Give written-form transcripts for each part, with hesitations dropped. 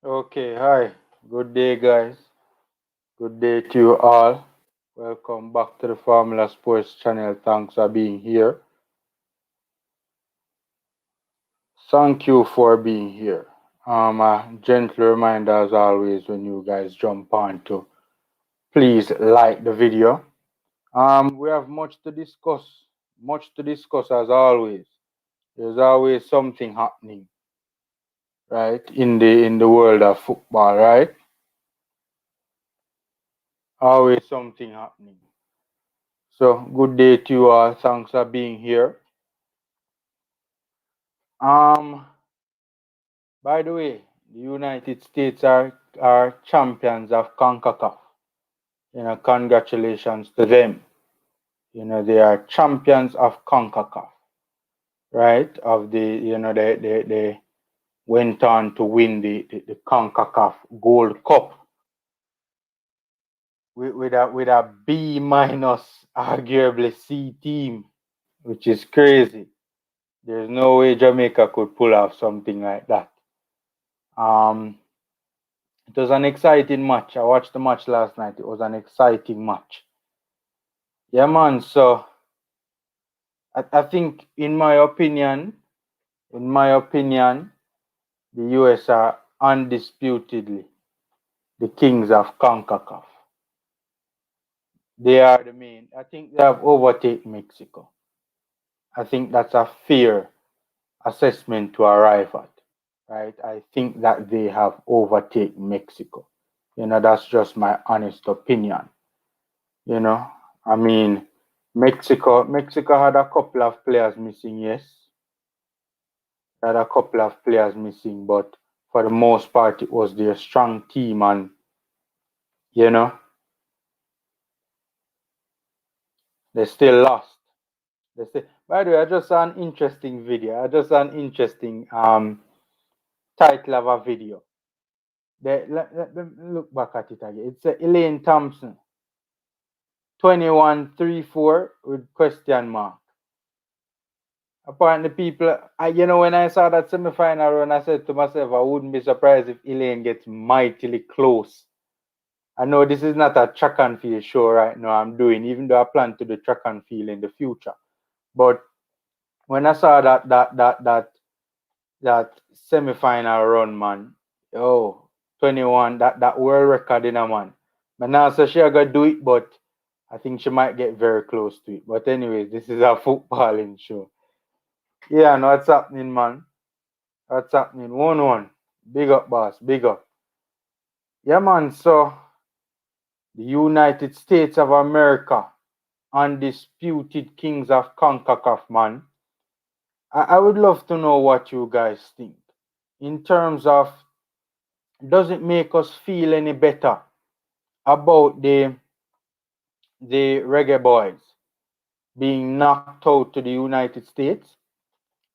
Okay, hi. Good day, guys. Good day to you all. Welcome back to the Formula Sports channel. Thanks for being here. Thank you for being here. A gentle reminder as always when you guys jump on to please like the video. We have much to discuss. Much to discuss as always. There's always something happening, right? In the world of football, right? Always something happening. So good day to you all. Thanks for being here. By the way, the United States are champions of CONCACAF. Congratulations to them. They are champions of CONCACAF, right? They went on to win the CONCACAF Gold Cup with a B minus, arguably C team, which is crazy. There's no way Jamaica could pull off something like that. It was an exciting match. I watched the match last night. It was an exciting match. Yeah, man. So I think, in my opinion, the U.S. are undisputedly the kings of CONCACAF. They are the main. I think they have overtaken Mexico. I think that's a fair assessment to arrive at, right? I think that they have overtaken Mexico. That's just my honest opinion. I mean, Mexico had a couple of players missing, yes. Had a couple of players missing, but for the most part, it was their strong team, and they still lost. By the way, I just saw an interesting video. I just saw an interesting title of a video. Let me look back at it again. It's Elaine Thompson, 21-3-4 with question mark. Apparently, people, when I saw that semi-final run, I said to myself, I wouldn't be surprised if Elaine gets mightily close. I know this is not a track and field show right now I'm doing, even though I plan to do track and field in the future. But when I saw that semi-final run, man, 21, that world record in a man. But now, so she gonna do it, but I think she might get very close to it. But anyways, this is a footballing show. Yeah, no, what's happening, man? What's happening? 1-1. Big up, boss. Big up. Yeah, man. So, the United States of America, undisputed kings of CONCACAF, man. I would love to know what you guys think. In terms of, does it make us feel any better about the Reggae Boys being knocked out to the United States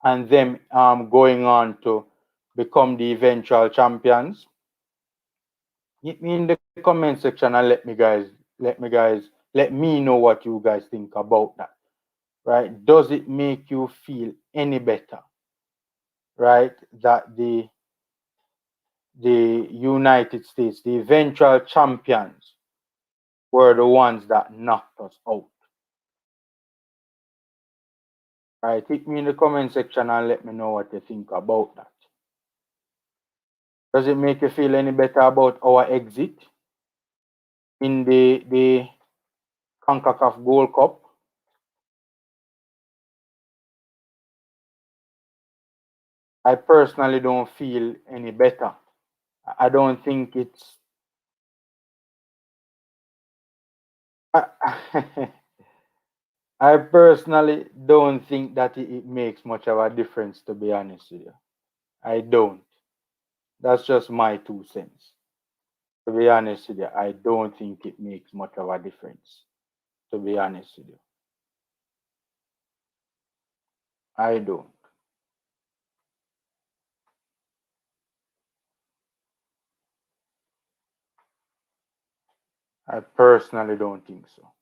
and them going on to become the eventual champions? Hit me in the comment section and let me know what you guys think about that. Right? Does it make you feel any better? Right? That the United States, the eventual champions, were the ones that knocked us out. Right? Hit me in the comment section and let me know what you think about that. Does it make you feel any better about our exit in the CONCACAF Gold Cup? I personally don't feel any better. I don't think it's I personally don't think that it makes much of a difference, to be honest with you. I don't. That's just my 2 cents. To be honest with you, I don't think it makes much of a difference. To be honest with you, I don't. I personally don't think so.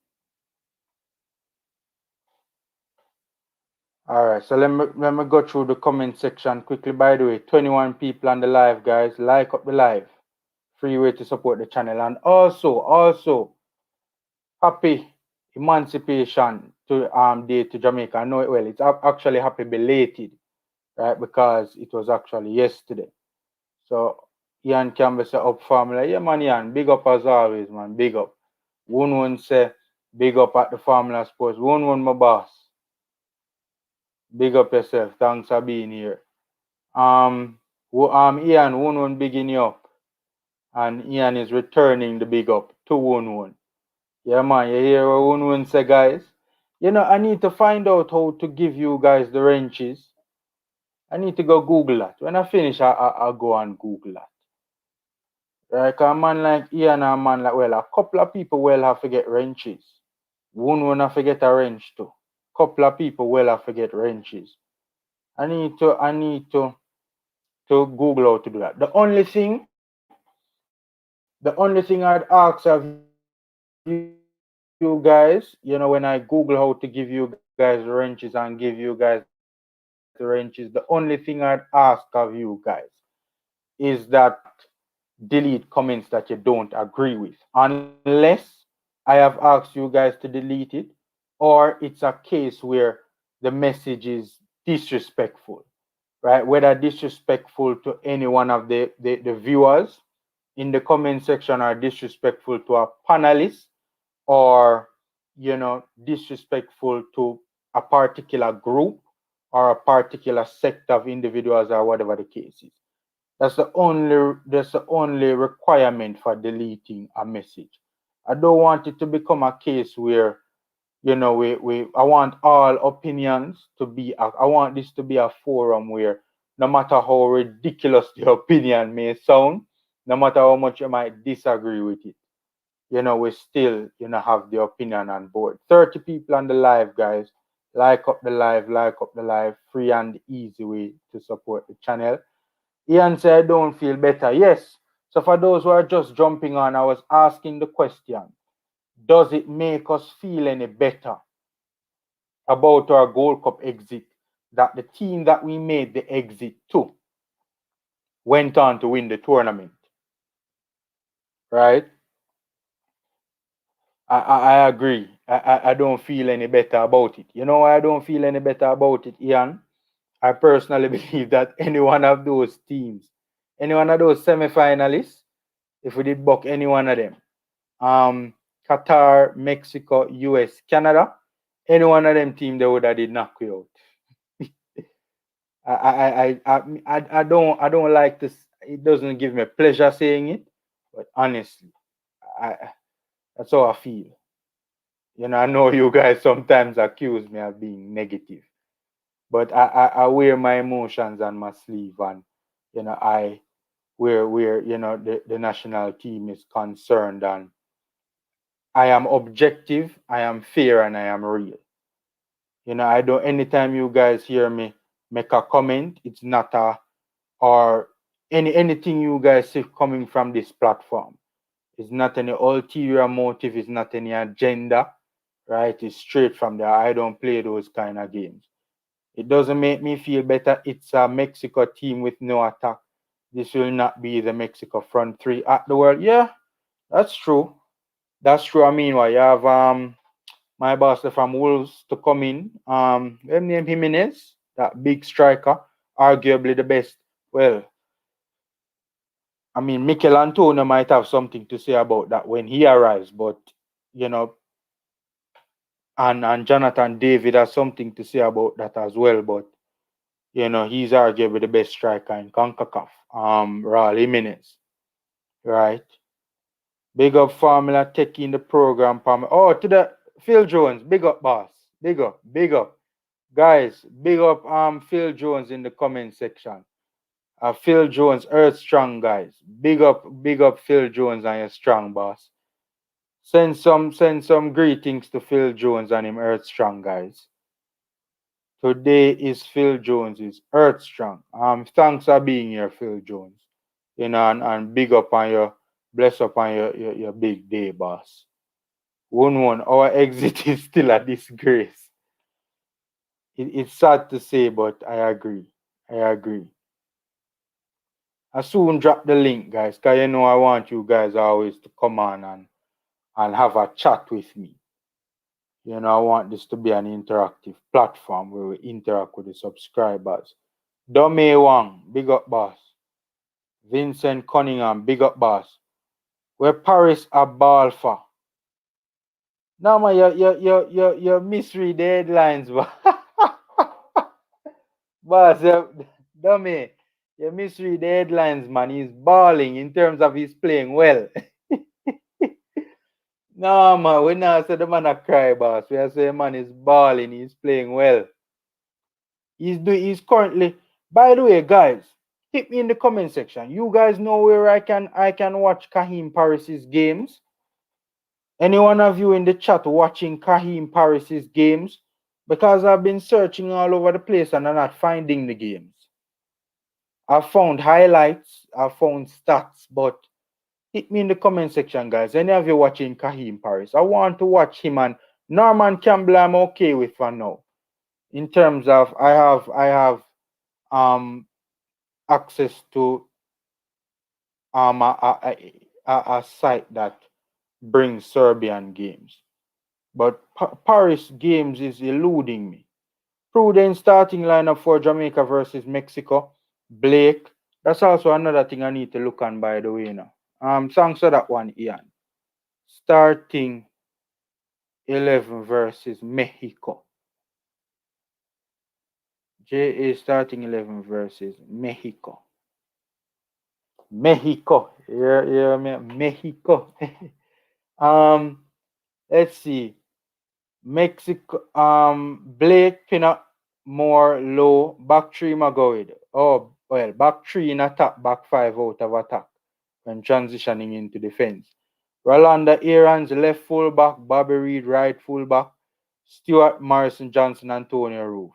All right, so let me go through the comment section quickly. By the way, 21 people on the live, guys. Like up the live. Free way to support the channel, and also happy Emancipation to Day to Jamaica. I know it well. It's actually happy belated, right? Because it was actually yesterday. So Ian Campbell say up family. Yeah, man, Ian, big up as always, man. Big up. One say big up at the Formula Sports. One my boss. Big up yourself. Thanks for being here. Ian, one bigging you up. And Ian is returning the big up to one. Yeah, man, you hear what one say, guys? I need to find out how to give you guys the wrenches. I need to go Google that. When I finish, I'll go and Google that. Right? 'Cause a man like Ian and a man like, well, a couple of people will have to get wrenches. One have to get a wrench too. Couple of people will have to get wrenches. I need to Google how to do that. The only thing I'd ask of you guys, when I Google how to give you guys the wrenches and give you guys the wrenches, the only thing I'd ask of you guys is that delete comments that you don't agree with, unless I have asked you guys to delete it, or it's a case where the message is disrespectful, right? Whether disrespectful to any one of the viewers in the comment section, or disrespectful to a panelist, or disrespectful to a particular group or a particular sect of individuals or whatever the case is. That's the only requirement for deleting a message. I don't want it to become a case where we I want all opinions to be I want this to be a forum where no matter how ridiculous the opinion may sound, no matter how much you might disagree with it, we still, have the opinion on board. 30 people on the live, guys. Like up the live, free and easy way to support the channel. Ian said, I don't feel better. Yes. So for those who are just jumping on, I was asking the question, does it make us feel any better about our Gold Cup exit that the team that we made the exit to went on to win the tournament? Right? I agree. I don't feel any better about it. You know why I don't feel any better about it, Ian? I personally believe that any one of those teams, any one of those semi-finalists, if we did buck any one of them, Qatar, Mexico, US, Canada, any one of them team they would have did knock you out. I don't like this. It doesn't give me pleasure saying it, but honestly, I that's how I feel. I know you guys sometimes accuse me of being negative, but I wear my emotions on my sleeve, and I where the national team is concerned, and I am objective, I am fair, and I am real. I don't. Anytime you guys hear me make a comment, it's not a or anything you guys see coming from this platform. It's not any ulterior motive. It's not any agenda, right? It's straight from there. I don't play those kind of games. It doesn't make me feel better. It's a Mexico team with no attack. This will not be the Mexico front three at the world. Yeah, that's true. That's true. I mean, why you have my boss from Wolves to come in. Them name Jimenez, that big striker, arguably the best. Well, I mean, Mikel Antonio might have something to say about that when he arrives, but you know, and Jonathan David has something to say about that as well. But he's arguably the best striker in CONCACAF. Raul Jimenez, right? Big up Formula taking the program, Pam. Oh, to the Phil Jones, big up, boss. Big up, guys. Big up, Phil Jones in the comment section. Phil Jones, Earth Strong, guys. Big up, Phil Jones and your strong boss. Send some greetings to Phil Jones and him Earth Strong, guys. Today is Phil Jones's Earth Strong. Thanks for being here, Phil Jones. And big up on your bless up on your big day, boss. 1-1. Our exit is still a disgrace. It's sad to say, but I agree. I agree. I soon drop the link, guys, because you know I want you guys always to come on and have a chat with me. You know, I want this to be an interactive platform where we interact with the subscribers. Dome Wang, big up boss. Vincent Cunningham, big up boss. Where Parris a ball for. Now man, you misread the headlines, boss. Boss, dummy, you misread the headlines, man. He's balling in terms of he's playing well. No, man, we not say the man a cry, boss. We are saying man is balling, he's playing well. He's currently, by the way, guys, hit me in the comment section. You guys know where I can watch Kahim Parris's games? Any one of you in the chat watching Kahim Parris's games? Because I've been searching all over the place and I'm not finding the games. I found highlights, I found stats, but hit me in the comment section, guys. Any of you watching Kahim Parris? I want to watch him, and Norman Campbell I'm okay with for now. In terms of I have access to a site that brings Serbian games. But Paris games is eluding me. Prudent starting lineup for Jamaica versus Mexico. Blake. That's also another thing I need to look on, by the way, now. Thanks for that one, Ian. Starting 11 versus Mexico. JA starting 11 versus Mexico. Mexico. Yeah, Mexico. Let's see. Mexico, Blake Pinnock more low, back three Magoid. Oh, well, back three in attack, back five out of attack when transitioning into defense. Rolanda Aaron's left fullback, Bobby Reed right fullback, Stuart Morrison Johnson, Antonio Roofe.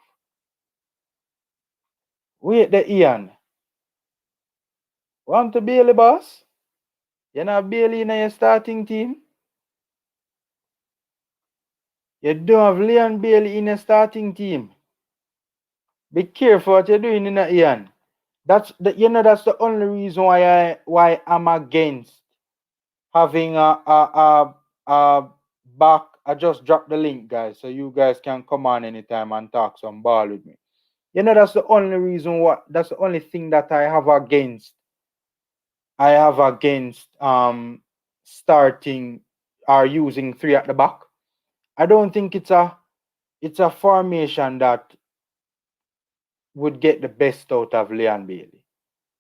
Wait, the Ian. Want to Bailey, boss? You not Bailey in your starting team? You don't have Leon Bailey in your starting team. Be careful what you're doing in Ian. That's the only reason why I'm against having a back. I just dropped the link, guys, so you guys can come on anytime and talk some ball with me. That's the only reason that's the only thing that I have against starting or using three at the back. I don't think it's a formation that would get the best out of Leon Bailey.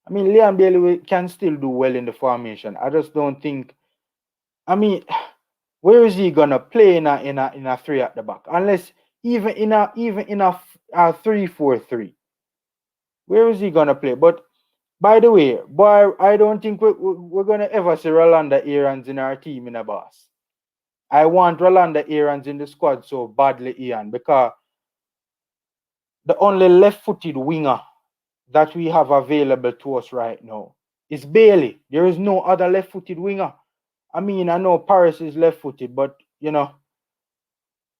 I mean, Leon Bailey can still do well in the formation. I just don't think. I mean, where is he gonna play in a three at the back? Unless even in a 3-4-3, where is he gonna play? But by the way, boy, I don't think we're gonna ever see Rolanda Aaron's in our team in a boss. I want Rolanda Aaron's in the squad so badly, Ian, because the only left-footed winger that we have available to us right now is Bailey. There is no other left-footed winger. I mean, I know Parris is left-footed, but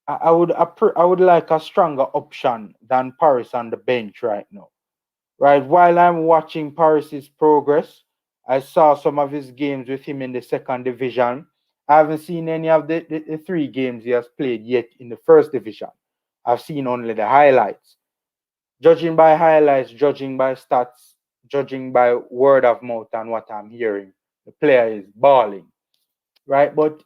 I would like a stronger option than Parris on the bench right now. Right, while I'm watching Parris's progress, I saw some of his games with him in the second division. I haven't seen any of the 3 games he has played yet in the first division. I've seen only the highlights. Judging by highlights, judging by stats, judging by word of mouth and what I'm hearing, the player is balling, right? But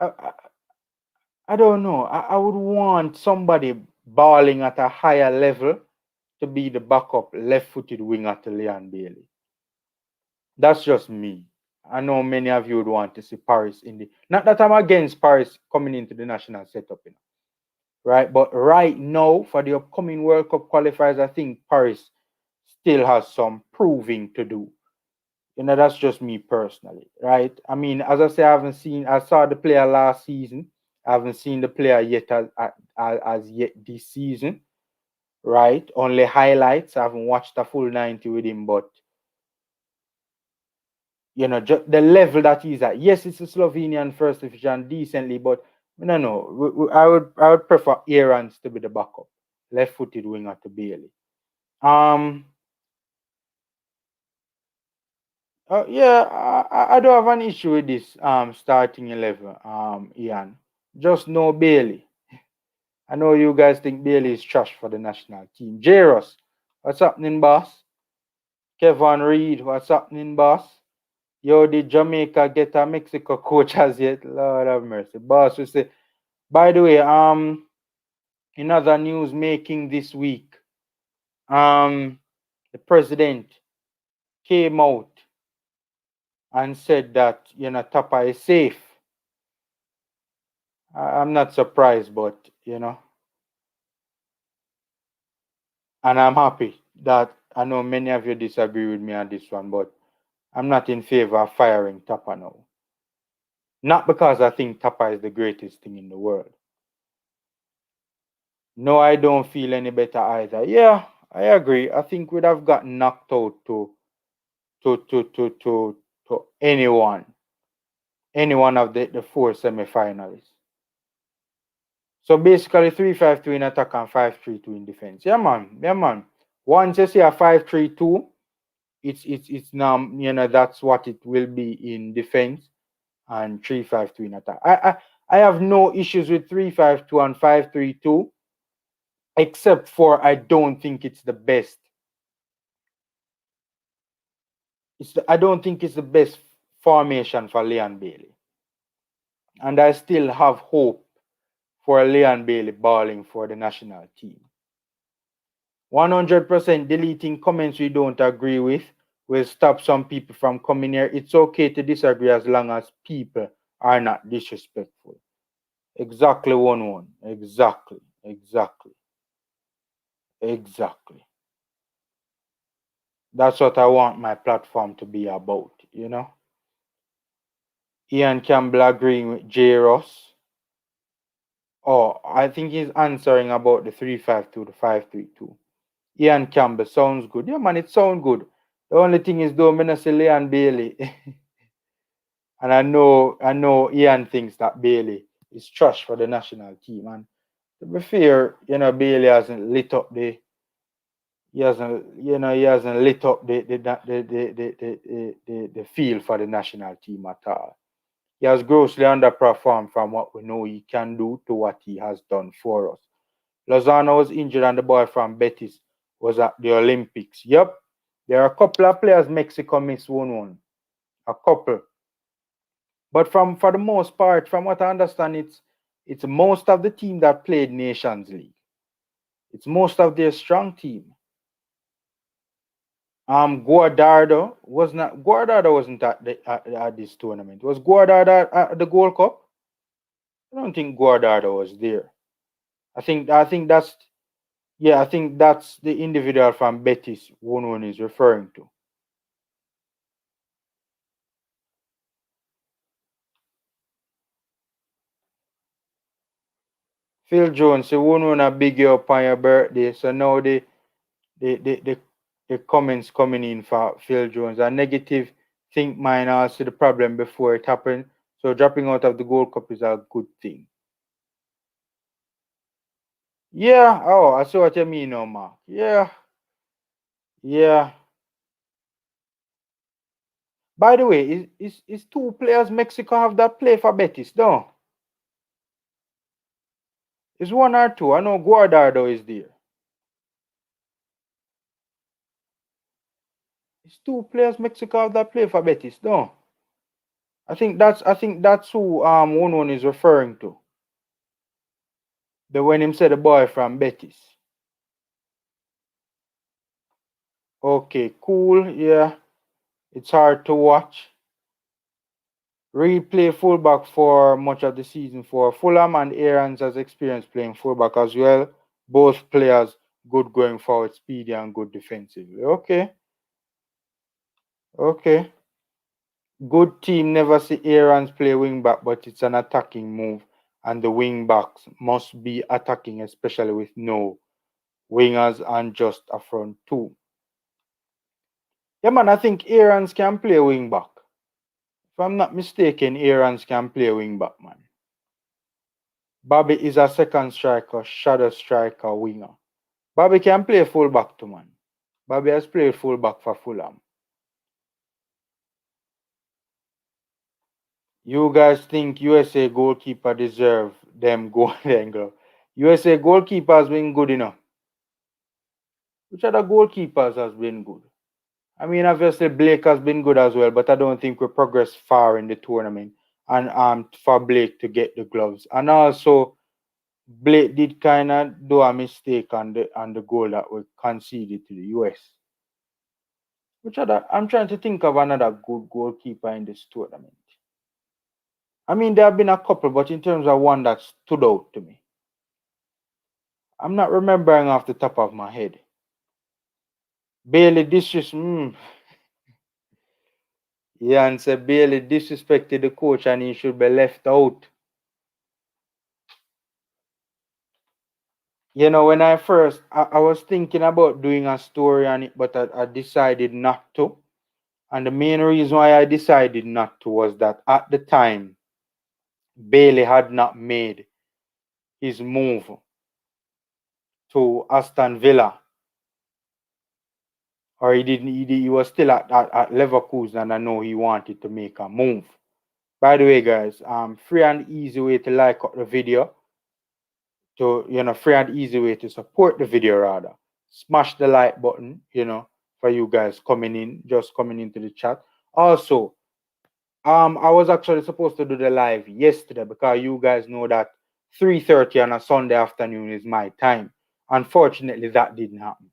I don't know. I would want somebody balling at a higher level to be the backup left-footed winger to Leon Bailey. That's just me. I know many of you would want to see Parris in the. Not that I'm against Parris coming into the national setup, right? But right now, for the upcoming World Cup qualifiers, I think Parris still has some proving to do. That's just me personally, right? I mean, as I say, I saw the player last season. I haven't seen the player yet as yet this season, right? Only highlights. I haven't watched a full 90 with him, but just the level that he's at. Yes, it's a Slovenian first division decently, but No, no. I would prefer Aaron's to be the backup, left-footed winger to Bailey. Um, yeah, I don't have an issue with this starting 11. Ian, just no Bailey. I know you guys think Bailey is trash for the national team. Jairus, what's happening, boss? Kevin Reed, what's happening, boss? Yo, did Jamaica get a Mexico coach as yet? Lord have mercy. Boss, we say, by the way, in other news making this week, um, the president came out and said that, Tapa is safe. I'm not surprised, but, and I'm happy that I know many of you disagree with me on this one, but I'm not in favor of firing Tapa now. Not because I think Tapa is the greatest thing in the world. No, I don't feel any better either. Yeah, I agree. I think we'd have gotten knocked out to any one of the four semifinalists. So basically 3-5-2 in attack and 5-3-2 in defense. Yeah man, yeah man. Once you see a 5-3-2, it's now that's what it will be in defense, and 3-5-2 in attack. I have no issues with 3-5-2 and 5-3-2, except for I don't think it's the best. I don't think it's the best formation for Leon Bailey. And I still have hope for Leon Bailey balling for the national team. 100% deleting comments we don't agree with will stop some people from coming here. It's okay to disagree as long as people are not disrespectful. Exactly, 1-1. Exactly. Exactly. Exactly. That's what I want my platform to be about. Ian Campbell agreeing with J. Ross. Oh, I think he's answering about the 3-5-2 to 5-3-2. Ian Campbell sounds good. Yeah, man, it sounds good. The only thing is, though, I'm not say Leon Bailey. And I know Ian thinks that Bailey is trash for the national team. And to be fair, Bailey hasn't lit up he hasn't lit up the field for the national team at all. He has grossly underperformed from what we know he can do to what he has done for us. Lozano was injured and the boy from Betis was at the Olympics. Yep. There are a couple of players Mexico missed 1-1. A couple. But for the most part, from what I understand, it's most of the team that played Nations League. It's most of their strong team. Guardado wasn't at this tournament. Was Guardado at the Gold Cup? I don't think Guardado was there. I think that's the individual from Betis one is referring to. Phil Jones, you won't a big you up on your birthday, so now the comments coming in for Phil Jones are negative. Think mine also the problem before it happened. So dropping out of the Gold Cup is a good thing. Yeah, oh, I see what you mean now, Mark. Yeah, yeah. By the way, is two players Mexico have that play for Betis, no? It's one or two. I know Guardado is there. It's two players Mexico have that play for Betis, no? I think that's who one is referring to. The when him said the boy from Betis. Okay, cool. Yeah, it's hard to watch. Reed played fullback for much of the season for Fulham, and Aarons has experience playing fullback as well. Both players good going forward, speedy and good defensively. Okay, okay. Good team never see Aarons play wing back, but it's an attacking move, and the wing backs must be attacking, especially with no wingers and just a front two. Yeah, man, I think Aarons can play wing back. If I'm not mistaken, Aarons can play wing back, man. Bobby is a second striker, shadow striker, winger. Bobby can play fullback too, man. Bobby has played fullback for Fulham. You guys think USA goalkeeper deserve them golden glove? USA goalkeeper has been good enough. Which other goalkeepers has been good? I mean, obviously Blake has been good as well, but I don't think we progressed far in the tournament. And for Blake to get the gloves, and also Blake did kind of do a mistake on the goal that we conceded to the US. Which other? I'm trying to think of another good goalkeeper in this tournament. I mean, there have been a couple, but in terms of one that stood out to me, I'm not remembering off the top of my head. Bailey Yeah, and said Bailey disrespected the coach and he should be left out. You know, when I was thinking about doing a story on it, but I decided not to. And the main reason why I decided not to was that at the time, Bailey had not made his move to Aston Villa, or he was still at Leverkusen, and I know he wanted to make a move. By the way, guys, free and easy way to like up the video, free and easy way to support the video rather. Smash the like button, for you guys just coming into the chat. Also, I was actually supposed to do the live yesterday because you guys know that 3:30 on a Sunday afternoon is my time. Unfortunately, that didn't happen.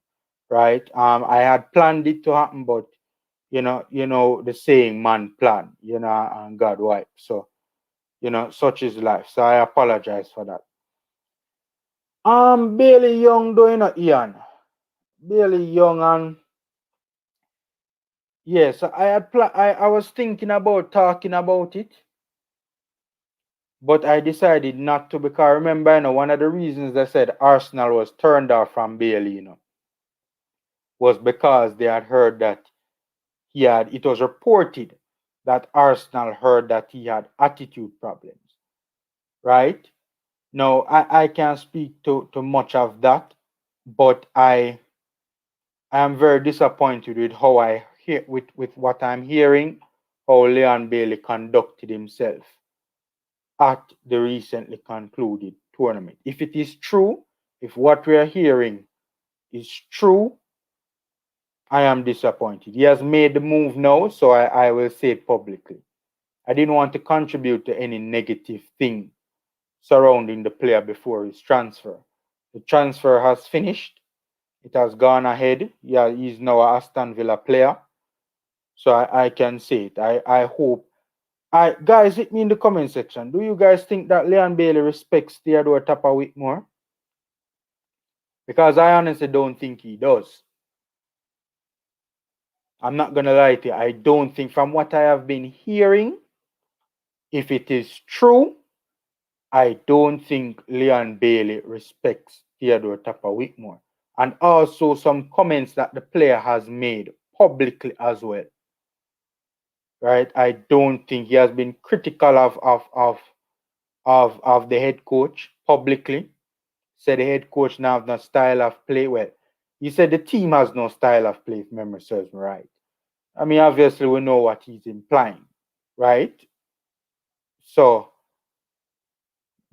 Right? I had planned it to happen, but the saying man plan, and God wipe. So, such is life. So I apologize for that. Bailey Young doing it, Ian. Bailey Young, and yes, I was thinking about talking about it, but I decided not to because remember, one of the reasons they said Arsenal was turned off from Bailey, was because they had heard that it was reported that Arsenal heard that he had attitude problems, right? Now, I can't speak to much of that, but I am very disappointed with how I hear with what I'm hearing, how Leon Bailey conducted himself at the recently concluded tournament. If it is true, if what we are hearing is true, I am disappointed. He has made the move now, so I will say it publicly. I didn't want to contribute to any negative thing surrounding the player before his transfer. The transfer has finished. It has gone ahead. Yeah, he's now a Aston Villa player. So I can say it. I hope. Guys, hit me in the comment section. Do you guys think that Leon Bailey respects Theodore Tapper more? Because I honestly don't think he does. I'm not gonna lie to you. I don't think, from what I have been hearing, if it is true, I don't think Leon Bailey respects Theodore Tapper more. And also some comments that the player has made publicly as well. Right? I don't think he has been critical of the head coach publicly. Said the head coach now have no style of play. Well, he said the team has no style of play, if memory serves me right. I mean, obviously we know what he's implying, right? So,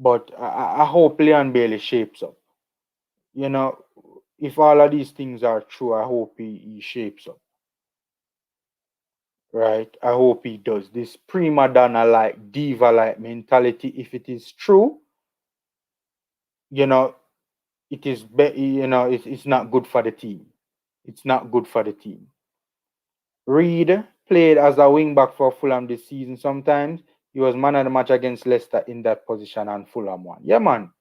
but I hope Leon Bailey shapes up. If all of these things are true, I hope he shapes up. Right? I hope he does. This prima donna like diva like mentality, if it is true, it is it's not good for the team. It's not good for the team. Reed played as a wing back for Fulham this season sometimes. He was man of the match against Leicester in that position and Fulham won. Yeah, man.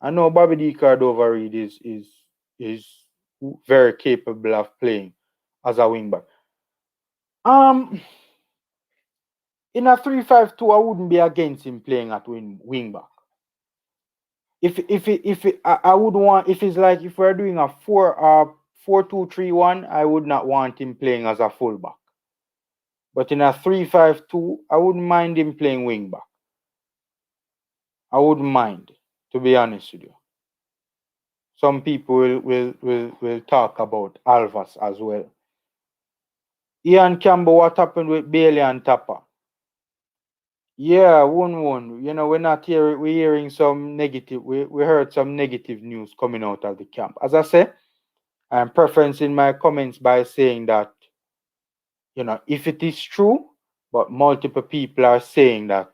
I know Bobby D. Cordova Reed is very capable of playing as a wing back. In a 3-5-2, I wouldn't be against him playing at wing back. I would want, if it's like if we're doing a 4-2-3-1, I would not want him playing as a fullback. But in a 3-5-2, I wouldn't mind him playing wing back. I wouldn't mind. to be honest with you. Some people will talk about Alvas as well. Ian Campbell, what happened with Bailey and Tapper? Yeah, one. You know, we're not hearing we're hearing some negative we heard some negative news coming out of the camp. As I say, I'm preferencing my comments by saying that, you know, if it is true, but multiple people are saying that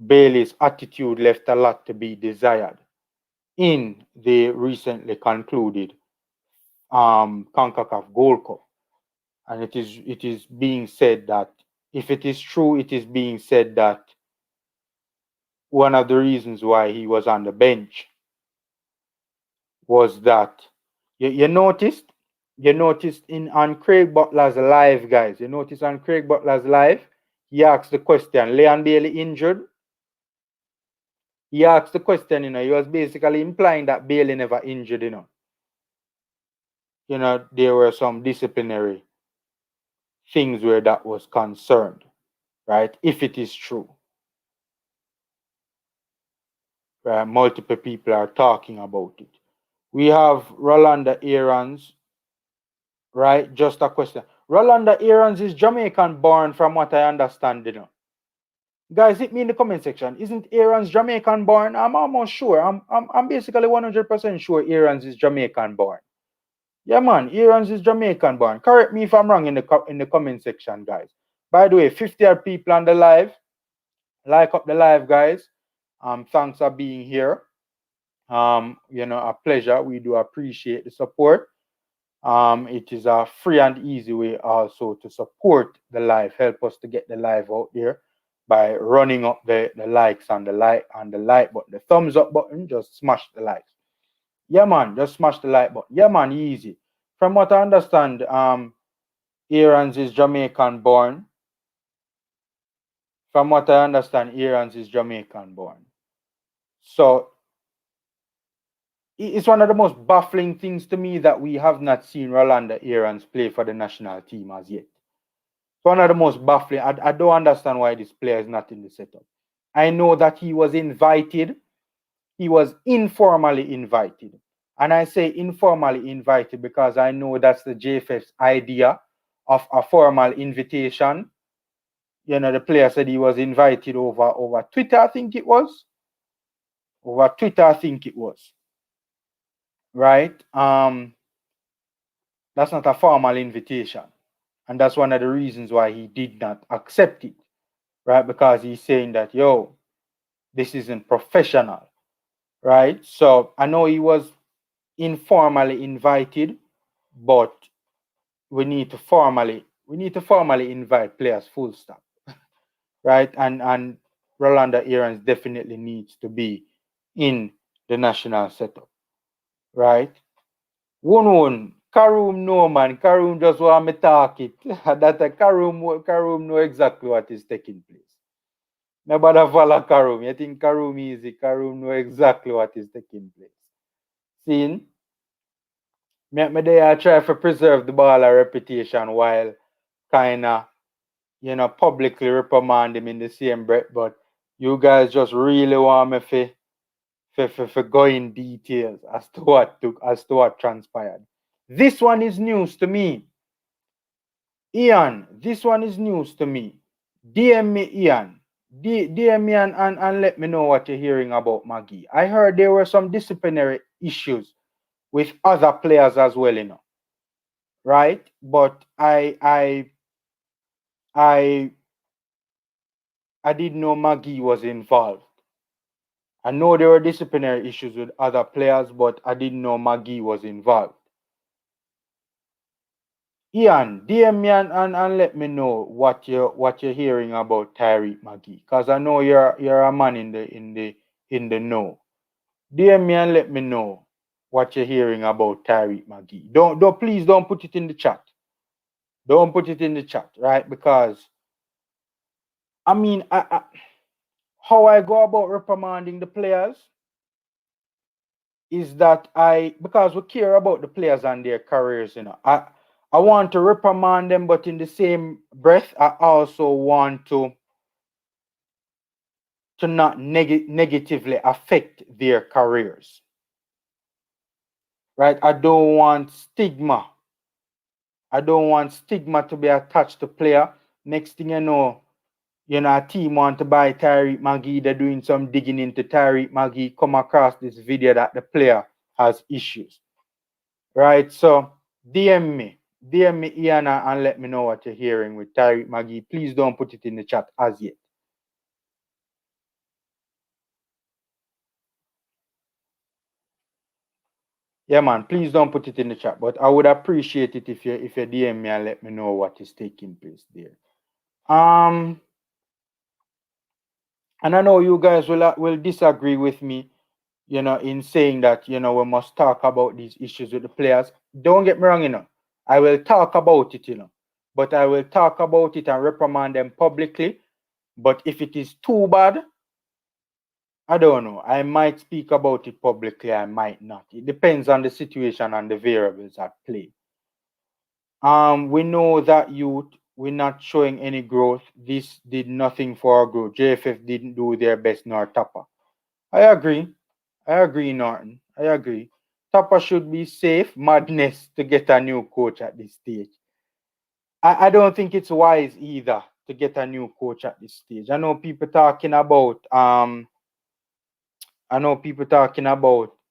Bailey's attitude left a lot to be desired in the recently concluded CONCACAF Gold Cup. And it is being said that if it is true, it is being said that one of the reasons why he was on the bench was that you noticed in on Craig Butler's live, guys. You noticed on Craig Butler's live, he asked the question, Leon Bailey injured? He asked the question, he was basically implying that Bailey never injured, there were some disciplinary things where that was concerned, right? If it is true, right? Multiple people are talking about it. We have Rolanda Aarons, right? Just a question. Rolanda Aarons is Jamaican born, from what I understand, Guys, hit me in the comment section. Isn't Aarons Jamaican born? I'm almost sure. I'm basically 100% sure Aarons is Jamaican born. Yeah, man, Aarons is Jamaican born. Correct me if I'm wrong in the comment section, guys. By the way, 50 odd people on the live. Like up the live, guys. Thanks for being here. A pleasure. We do appreciate the support. It is a free and easy way also to support the live. Help us to get the live out there by running up the likes and the like button, the thumbs up button. Just smash the likes. Yeah, man, just smash the like button. Yeah, man, easy. From what I understand, Aarons is Jamaican born. From what I understand, Aarons is Jamaican born. So it's one of the most baffling things to me that we have not seen Rolanda Aarons play for the national team as yet. It's one of the most baffling. I don't understand why this player is not in the setup. I know that he was invited. He was informally invited. And I say informally invited because I know that's the JFF's idea of a formal invitation. The player said he was invited over Twitter, I think it was. Over Twitter, I think it was. Right? That's not a formal invitation. And that's one of the reasons why he did not accept it. Right? Because he's saying that, this isn't professional. Right? So I know he was informally invited, but we need to formally invite players, full stop. Right? And Rolanda Aarons definitely needs to be in the national setup. Right? One. Karoom no, man. Karoom just want me talk it. That Karoom know exactly what is taking place. Nobody follow Karoom. You think Karoom easy? Karoom know exactly what is taking place. Seeing? Me there try to preserve the baller reputation while kinda, publicly reprimand him in the same breath, but you guys just really want me for go in details as to what transpired. This one is news to me. Ian, this one is news to me. DM me, Ian. DM me and let me know what you're hearing about Maggie. I heard there were some disciplinary issues with other players as well, Right? But I didn't know Maggie was involved. I know there were disciplinary issues with other players, but I didn't know Maggie was involved. Ian, DM me and let me know what you're hearing about Tyreek Magee, because I know you're a man in the know. DM me and let me know what you're hearing about Tyreek Magee. Please don't put it in the chat. Don't put it in the chat, right? Because I mean, how I go about reprimanding the players is that because we care about the players and their careers, I want to reprimand them, but in the same breath, I also want to to not negatively affect their careers. Right? I don't want stigma. I don't want stigma to be attached to player. Next thing a team want to buy Tyreek Magee. They're doing some digging into Tyreek Magee. Come across this video that the player has issues. Right? So DM me Ian and let me know what you're hearing with Tyreek Magee. Please don't put it in the chat as yet. Yeah, man. Please don't put it in the chat. But I would appreciate it if you DM me and let me know what is taking place there. And I know you guys will disagree with me, in saying that we must talk about these issues with the players. Don't get me wrong. I will talk about it, but I will talk about it and reprimand them publicly. But if it is too bad, I don't know. I might speak about it publicly. I might not. It depends on the situation and the variables at play. We know that youth, we're not showing any growth. This did nothing for our growth. JFF didn't do their best nor Tapper. I agree, Norton. I agree. Tapper should be safe. Madness to get a new coach at this stage. I don't think it's wise either to get a new coach at this stage. I know people talking about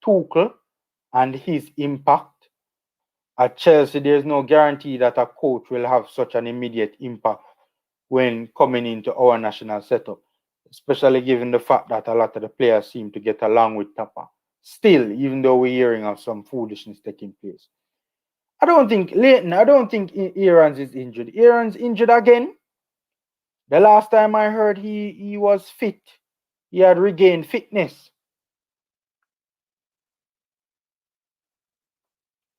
Tuchel and his impact at Chelsea. There's no guarantee that a coach will have such an immediate impact when coming into our national setup, especially given the fact that a lot of the players seem to get along with Tapper. Still, even though we're hearing of some foolishness taking place. I don't think Aaron's is injured. Aaron's injured again. The last time I heard he was fit. He had regained fitness.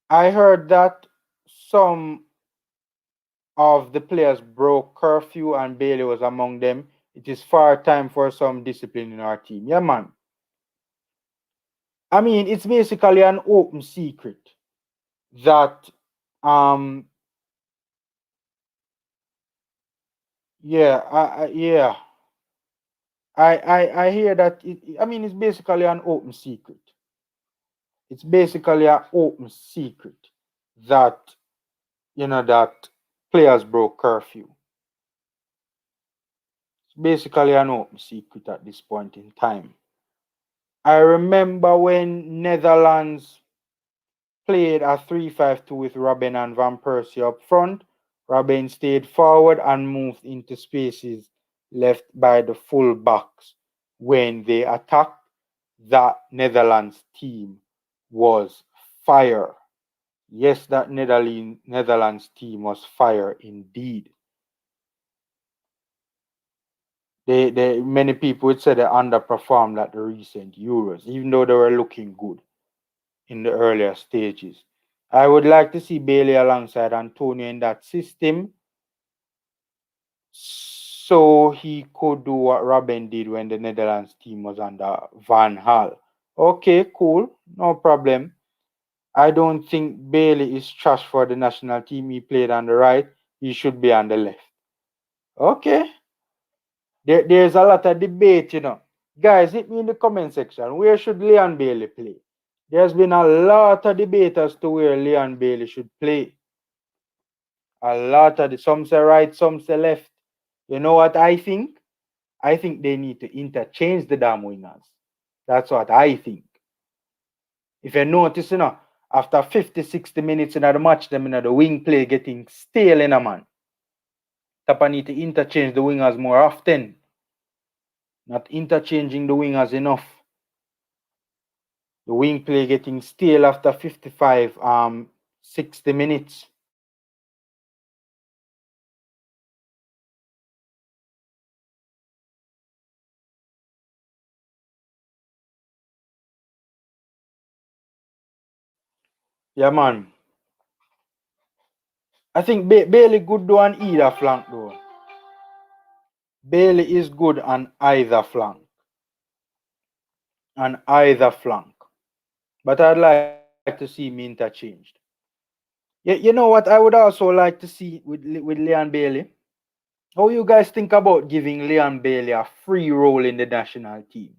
I heard that some of the players broke curfew and Bailey was among them. It is far time for some discipline in our team. Yeah, man. I mean, it's basically an open secret that yeah, yeah. I hear that I mean it's basically an open secret. It's basically an open secret that that players broke curfew. It's basically an open secret at this point in time. I remember when Netherlands played a 3-5-2 with Robben and Van Persie up front. Robben stayed forward and moved into spaces left by the full backs. When they attacked, that Netherlands team was fire. Yes, that Netherlands team was fire indeed. Many people would say they underperformed at the recent Euros, even though they were looking good in the earlier stages. I would like to see Bailey alongside Antonio in that system so he could do what Robben did when the Netherlands team was under Van Gaal. Okay, cool. No problem. I don't think Bailey is trash for the national team. He played on the right. He should be on the left. Okay. There's a lot of debate. Guys, hit me in the comment section. Where should Leon Bailey play? There's been a lot of debate as to where Leon Bailey should play. A lot of some say right, some say left. You know what I think? I think they need to interchange the damn wingers. That's what I think. If you notice, after 50, 60 minutes in the match, them the wing play getting stale in a man. Tapa need to interchange the wingers more often. Not interchanging the wingers enough. The wing play getting stale after 55, 60 minutes. Yeah, man. I think Bailey good though on either flank though. Bailey is good on either flank. On either flank. But I'd like to see him interchanged. You know what I would also like to see with Leon Bailey? How you guys think about giving Leon Bailey a free role in the national team?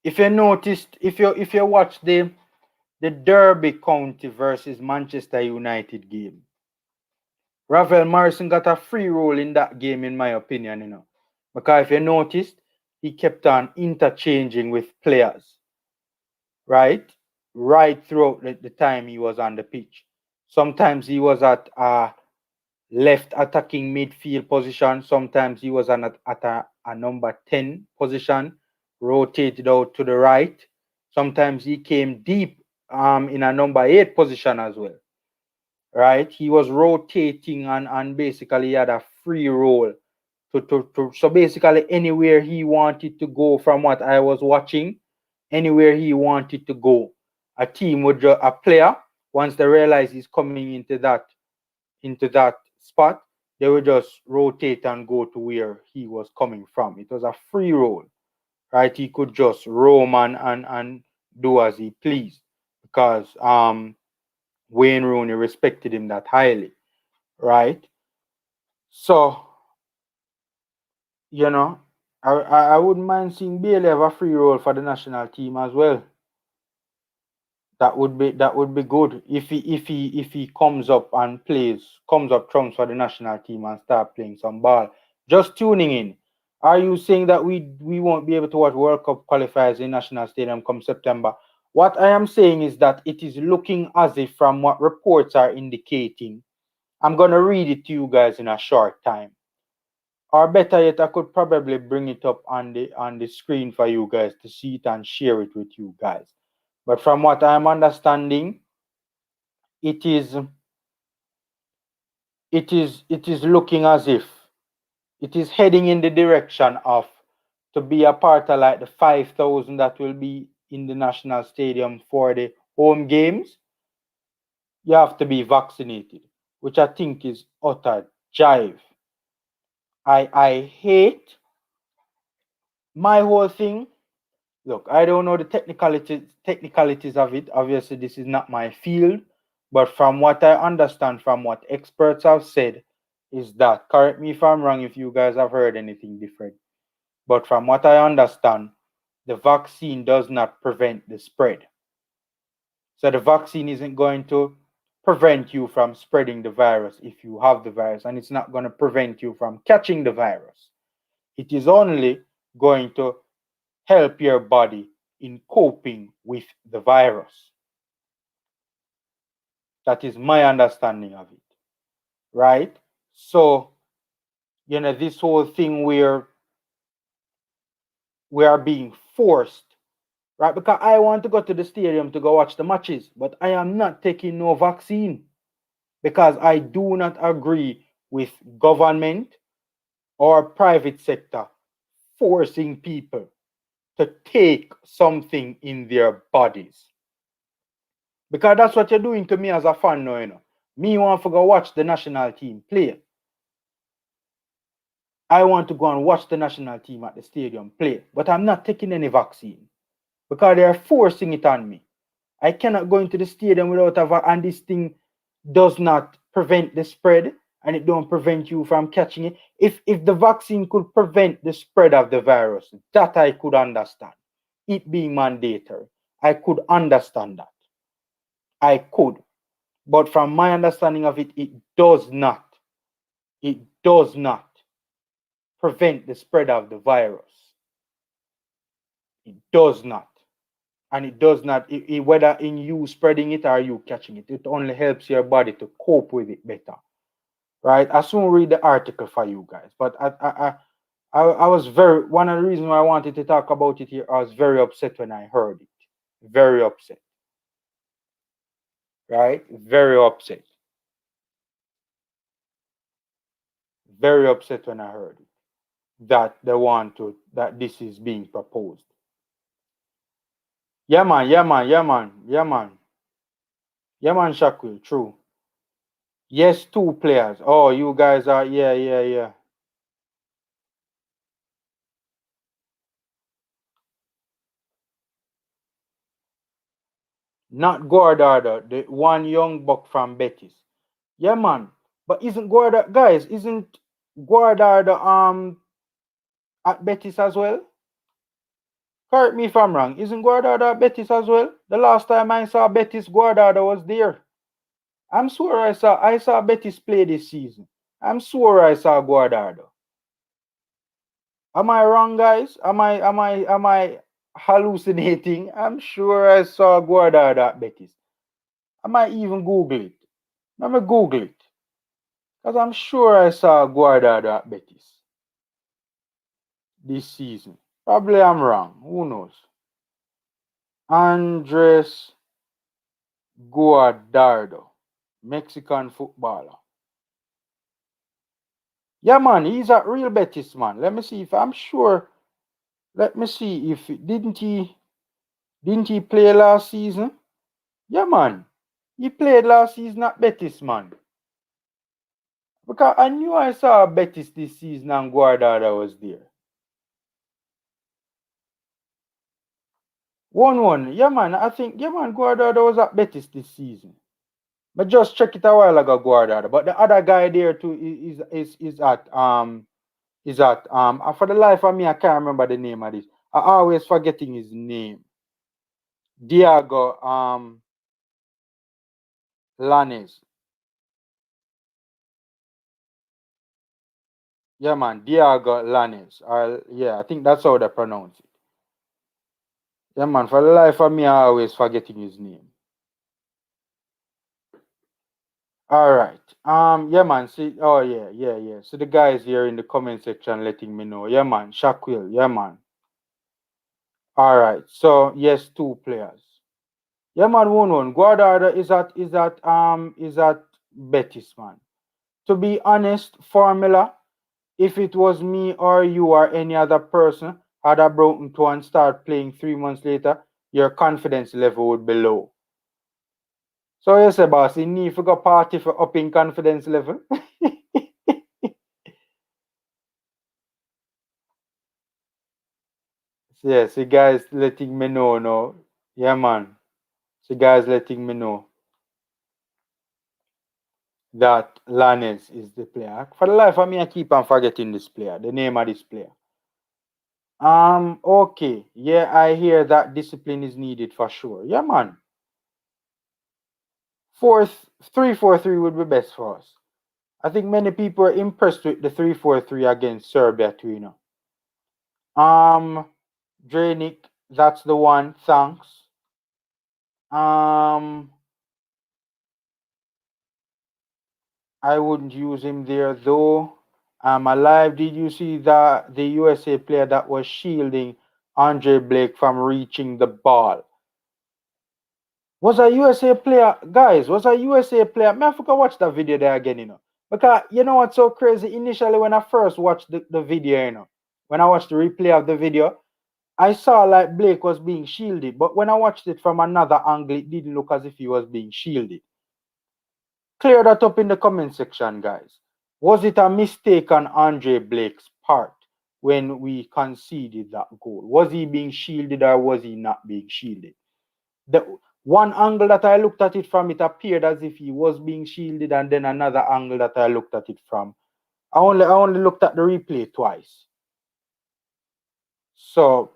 If you noticed, if you watch the Derby County versus Manchester United game, Ravel Morrison got a free role in that game, in my opinion, Because if you noticed, he kept on interchanging with players, right? Right throughout the time he was on the pitch. Sometimes he was at left attacking midfield position. Sometimes he was at a number 10 position, rotated out to the right. Sometimes he came deep in a number 8 position as well, right? He was rotating and basically had a free role so basically anywhere he wanted to go from what I was watching, anywhere he wanted to go, a team would a player, once they realize he's coming into that spot, they would just rotate and go to where he was coming from. It was a free roll, right? He could just roam and do as he pleased because Wayne Rooney respected him that highly, right? So, you know, I wouldn't mind seeing Bailey have a free role for the national team as well. That would be good if he comes up trumps for the national team and start playing some ball. Just tuning in. Are you saying that we won't be able to watch World Cup qualifiers in National Stadium come September? What I am saying is that it is looking as if, from what reports are indicating, I'm gonna read it to you guys in a short time. Or better yet, I could probably bring it up on the screen for you guys to see it and share it with you guys. But from what I'm understanding, it is looking as if it is heading in the direction of to be a part of like the 5,000 that will be in the national stadium for the home games. You have to be vaccinated, which I think is utter jive. I hate my whole thing. Look, I don't know the technicalities of it. Obviously, this is not my field, but from what I understand, from what experts have said, is that, correct me if I'm wrong if you guys have heard anything different, but from what I understand, the vaccine does not prevent the spread. So the vaccine isn't going to prevent you from spreading the virus if you have the virus, and it's not going to prevent you from catching the virus. It is only going to help your body in coping with the virus. That is my understanding of it, right? So, this whole thing where we are being forced, right? Because I want to go to the stadium to go watch the matches, but I am not taking no vaccine because I do not agree with government or private sector forcing people to take something in their bodies. Because that's what you're doing to me as a fan now. Me want to go watch the national team play. I want to go and watch the national team at the stadium play. But I'm not taking any vaccine because they are forcing it on me. I cannot go into the stadium without a vaccine, and this thing does not prevent the spread, and it don't prevent you from catching it. If the vaccine could prevent the spread of the virus, that I could understand. It being mandatory, I could understand that. I could. But from my understanding of it, it does not. It does not prevent the spread of the virus. It does not. And it does not, whether in you spreading it or you catching it, it only helps your body to cope with it better. Right? I soon read the article for you guys. But I was one of the reasons why I wanted to talk about it here, I was very upset when I heard it. Very upset. Right? Very upset. Very upset when I heard it. That they want to, that this is being proposed. Yeah, man, yeah, man, yeah, man, yeah, man. Yeah, man, Shaquille, true. Yes, two players. Oh, you guys are, yeah, yeah, yeah. Not Guardado, the one young buck from Betis. Yeah, man. But isn't Guardado, guys? Isn't Guardado at Betis as well? Correct me if I'm wrong. Isn't Guardado at Betis as well? The last time I saw Betis, Guardado was there. I'm sure I saw Betis play this season. I'm sure I saw Guardado. Am I wrong, guys? Am I hallucinating? I'm sure I saw Guardado at Betis. I might even Google it. Let me Google it. Because I'm sure I saw Guardado at Betis this season. Probably I'm wrong. Who knows? Andres Guardado, Mexican footballer. Yeah, man, he's a real Betis man. Let me see if I'm sure. Let me see if didn't he play last season? Yeah, man, he played last season at Betis, man. Because I knew I saw Betis this season and Guardado was there. 1-1. Yeah, man. I think, yeah, man, Guardado was at Betis this season. But just check it a while ago, Guardado. But the other guy there too is at for the life of me, I can't remember the name of this. I always forgetting his name. Diego Lanes. Yeah, man, Diego Lanes. Yeah, I think that's how they pronounce it. Yeah, man, for the life of me, I always forgetting his name. All right. Yeah, man. See, oh yeah. So the guys here in the comment section letting me know. Yeah, man. Shaquille. Yeah, man. All right. So yes, two players. Yeah, man. 1-1. Guardado is at Betis, man. To be honest, Formula. If it was me or you or any other person had a broken toe and start playing 3 months later, your confidence level would be low. So you say, boss, you need to go party for upping confidence level. Yes, you guys letting me know now. Yeah, man. So guys letting me know that Lanes is the player. For the life of me, I keep on forgetting this player, the name of this player. Okay. Yeah, I hear that discipline is needed for sure. Yeah, man. 3-4-3 would be best for us. I think many people are impressed with the 3-4-3 against Serbia too, you know. Dranic, that's the one. Thanks. I wouldn't use him there though. Alive. Did you see the USA player that was shielding Andre Blake from reaching the ball? Was a USA player, guys? Was a USA player? Man, I forgot watch that video there again, you know. Because you know what's so crazy? Initially, when I first watched the video, you know, when I watched the replay of the video, I saw like Blake was being shielded. But when I watched it from another angle, it didn't look as if he was being shielded. Clear that up in the comment section, guys. Was it a mistake on Andre Blake's part when we conceded that goal? Was he being shielded or was he not being shielded? The one angle that I looked at it from, it appeared as if he was being shielded, and then another angle that I looked at it from, I only looked at the replay twice. So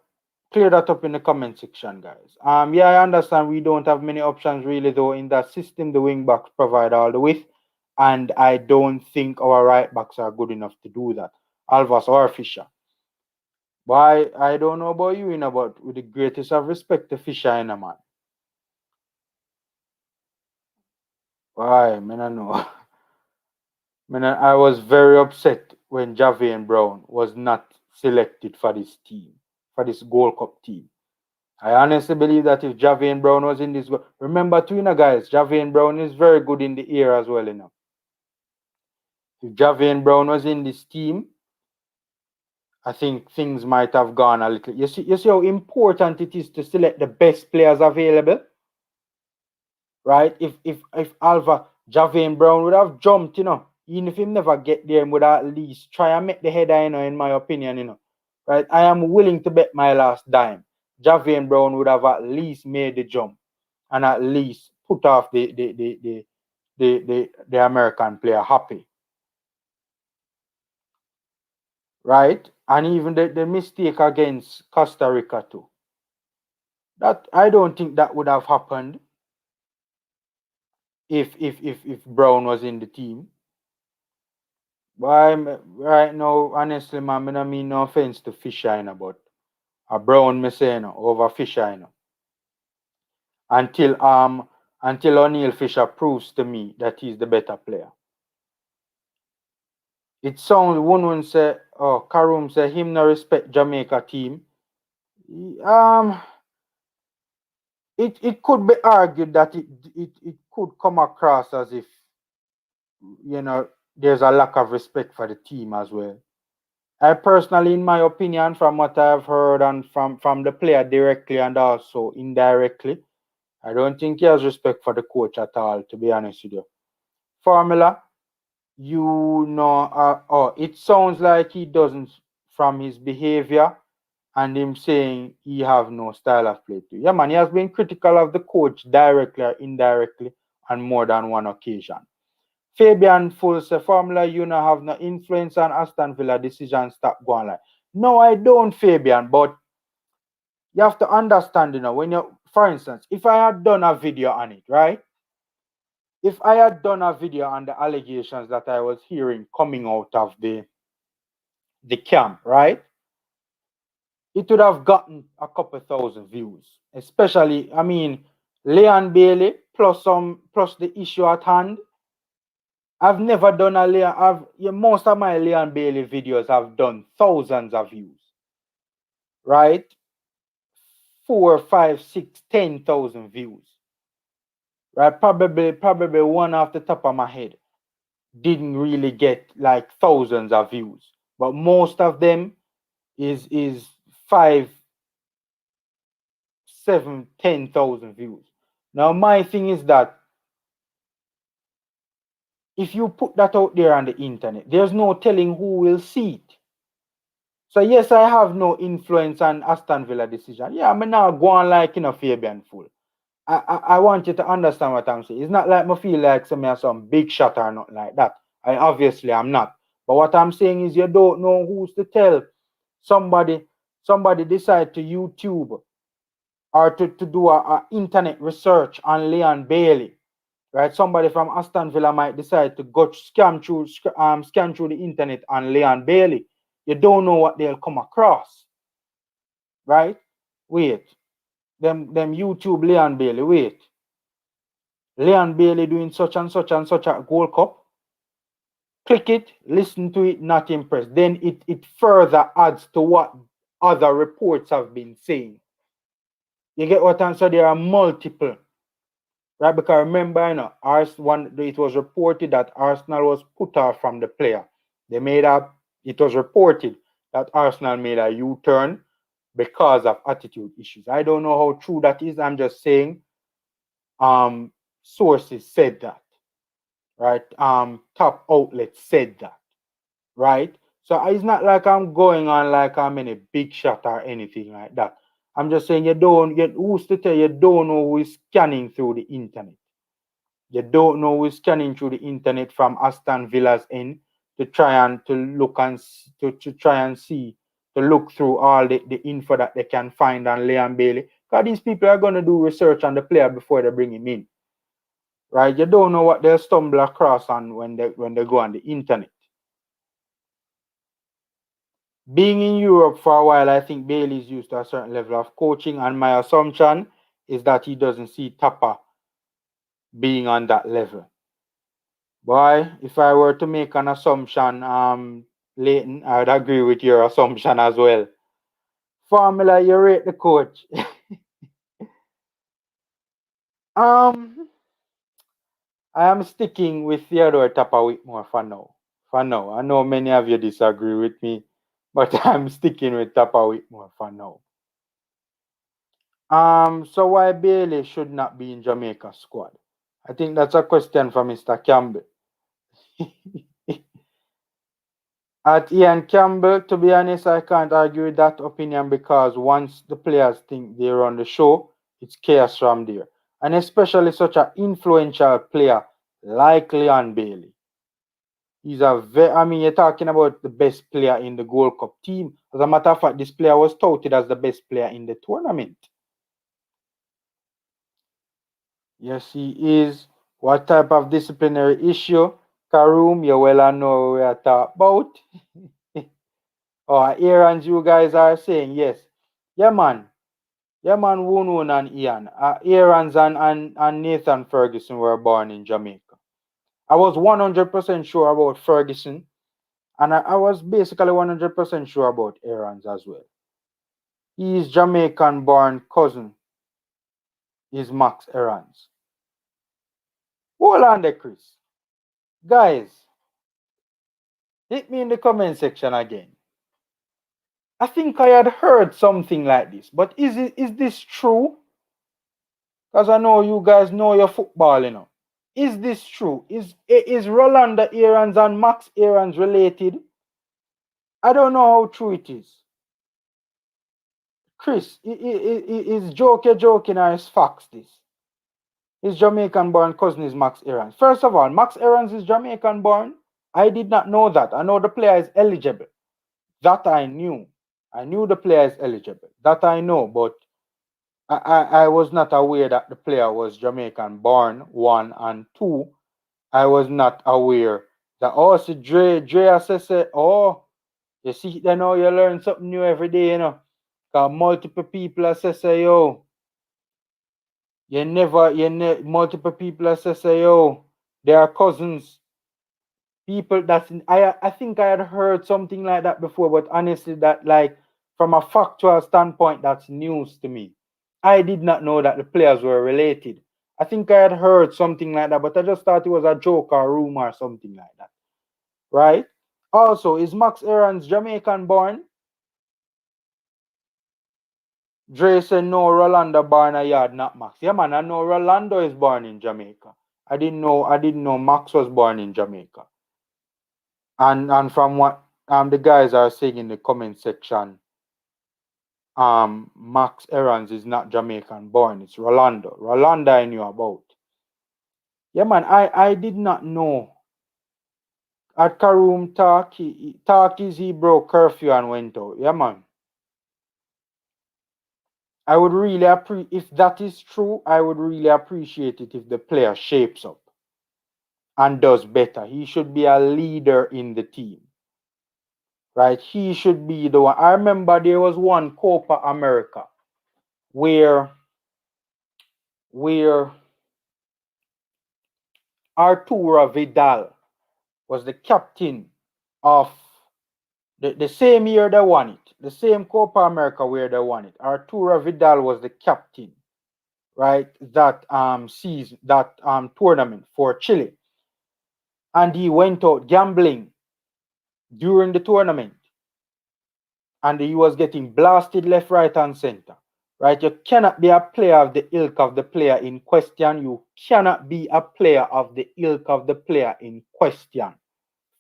clear that up in the comment section, guys. Yeah, I understand we don't have many options really though in that system. The wing backs provide all the width, and I don't think our right backs are good enough to do that. Alvas or Fisher. Why I don't know about you, in about with the greatest of respect to Fisher in a man. Why, man, I know. Man, I was very upset when Javian Brown was not selected for this team, for this Gold Cup team. I honestly believe that if Javian Brown was in this, remember too, you know, guys, Javian Brown is very good in the air as well, you know. If Javian Brown was in this team, I think things might have gone a little. You see how important it is to select the best players available, right? If Alva Javian Brown would have jumped, you know, even if he never get there, he would at least try and make the header, you know, in my opinion, you know. Right? I am willing to bet my last dime. Javian Brown would have at least made the jump. and at least put off the American player happy, right? And even the mistake against Costa Rica too. That I don't think that would have happened if Brown was in the team. But right now, honestly, man, I don't mean no offense to Fisher, but a Brown me say over Fisher, until O'Neal Fisher proves to me that he's the better player. It sounds one say, oh, Karum say him no respect Jamaica team. Um, it could be argued that it could come across as if there's a lack of respect for the team as well. I personally, in my opinion, from what I've heard and from the player directly and also indirectly, I don't think he has respect for the coach at all, to be honest with you. Formula, it sounds like he doesn't from his behavior and him saying he have no style of play too. Yeah, man, he has been critical of the coach directly or indirectly on more than one occasion. Fabian Full say, Formula, you now have no influence on Aston Villa decision, stop going like. No, I don't, Fabian, but you have to understand, when for instance, if I had done a video on it, right? If I had done a video on the allegations that I was hearing coming out of the camp, right? It would have gotten a couple thousand views. Especially, I mean, Leon Bailey plus the issue at hand. I've never done a Leon. Most of my Leon Bailey videos have done thousands of views, right? 4, 5, 6, 10,000 views, right? Probably one off the top of my head didn't really get like thousands of views, but most of them is 5, 7, 10,000 views. Now my thing is that if you put that out there on the internet, there's no telling who will see it. So yes, I have no influence on Aston Villa decision. Yeah, I'm not going like Fabian Full. I want you to understand what I'm saying. It's not like I feel like some big shot or nothing like that. Obviously I'm not. But what I'm saying is you don't know who's to tell. Somebody decide to YouTube or to do a internet research on Leon Bailey. Right? Somebody from Aston Villa might decide to go scan through the internet on Leon Bailey. You don't know what they'll come across. Right? Wait. Them YouTube Leon Bailey, wait. Leon Bailey doing such and such and such at Gold Cup. Click it, listen to it, not impressed. Then it further adds to what other reports have been saying. You get what I'm saying? There are multiple. Right? Because remember, it was reported that Arsenal was put off from the player. It was reported that Arsenal made a U-turn because of attitude issues. I don't know how true that is. I'm just saying sources said that. Right? Top outlets said that. Right? So it's not like I'm going on like I'm in a big shot or anything like that. I'm just saying who's to tell you don't know who is scanning through the internet. You don't know who's scanning through the internet from Aston Villa's end to try and to look and to try and see, to look through all the info that they can find on Leon Bailey. Because these people are going to do research on the player before they bring him in. Right? You don't know what they'll stumble across on when they go on the internet. Being in Europe for a while, I think Bailey's used to a certain level of coaching, and my assumption is that he doesn't see Tapa being on that level. Boy, if I were to make an assumption, Leighton, I would agree with your assumption as well. Formula, you rate the coach. I am sticking with Theodore Tapa Whitmore for now. For now. I know many of you disagree with me, but I'm sticking with Tapa Whitmore for now. So why Bailey should not be in Jamaica squad? I think that's a question for Mr. Campbell. At Ian Campbell, to be honest, I can't argue with that opinion because once the players think they run the show, it's chaos from there. and especially such an influential player like Leon Bailey. He's a very, I mean, you're talking about the best player in the Gold Cup team. As a matter of fact, this player was touted as the best player in the tournament. Yes, he is. What type of disciplinary issue? Karoom, you well know what we are talking about. Oh, Aaron's you guys are saying, yes. Yeah, man. Yeah, man, Woon and Ian. Aaron's and Nathan Ferguson were born in Jamaica. I was 100% sure about Ferguson, and I was basically 100% sure about Aaron's as well. His Jamaican born cousin is Max Aaron's. Hold on there, Chris. Guys, hit me in the comment section again. I think I had heard something like this, but is this true? Because I know you guys know your football, you know. Is this true? Is Rolanda Aaron's and Max Aaron's related? I don't know how true it is. Chris, is joking or is facts this? His Jamaican born cousin is Max Aaron's. First of all, Max Aaron's is Jamaican born. I did not know that. I know the player is eligible. That I knew. I knew the player is eligible. That I know, but I was not aware that the player was Jamaican born, one, and two. I was not aware that, oh, see, Dre says, oh, you see, you know, you learn something new every day, you know. Because multiple people say, yo, multiple people say, yo, they are cousins. People that's, I think I had heard something like that before, but honestly, that, like, from a factual standpoint, that's news to me. I did not know that the players were related. I think I had heard something like that, but I just thought it was a joke or rumor or something like that. Right? Also, is Max Aaron's Jamaican born? Dre said no, Rolando born a yard, not Max. Yeah, man, I know Rolando is born in Jamaica. I didn't know Max was born in Jamaica. And from what the guys are saying in the comment section, Max Aaron's is not Jamaican born, it's Rolando. Rolando I knew about. Yeah, man, I did not know. At Karoom talk is he broke curfew and went out. Yeah, man. I would really appreciate, if that is true, I would really appreciate it if the player shapes up and does better. He should be a leader in the team. Right? He should be the one. I remember there was one Copa America where Arturo Vidal was the captain of the same year they won it. The same Copa America where they won it. Arturo Vidal was the captain, right? That season, that tournament for Chile. And he went out gambling during the tournament. And he was getting blasted left, right, and center. Right? You cannot be a player of the ilk of the player in question. You cannot be a player of the ilk of the player in question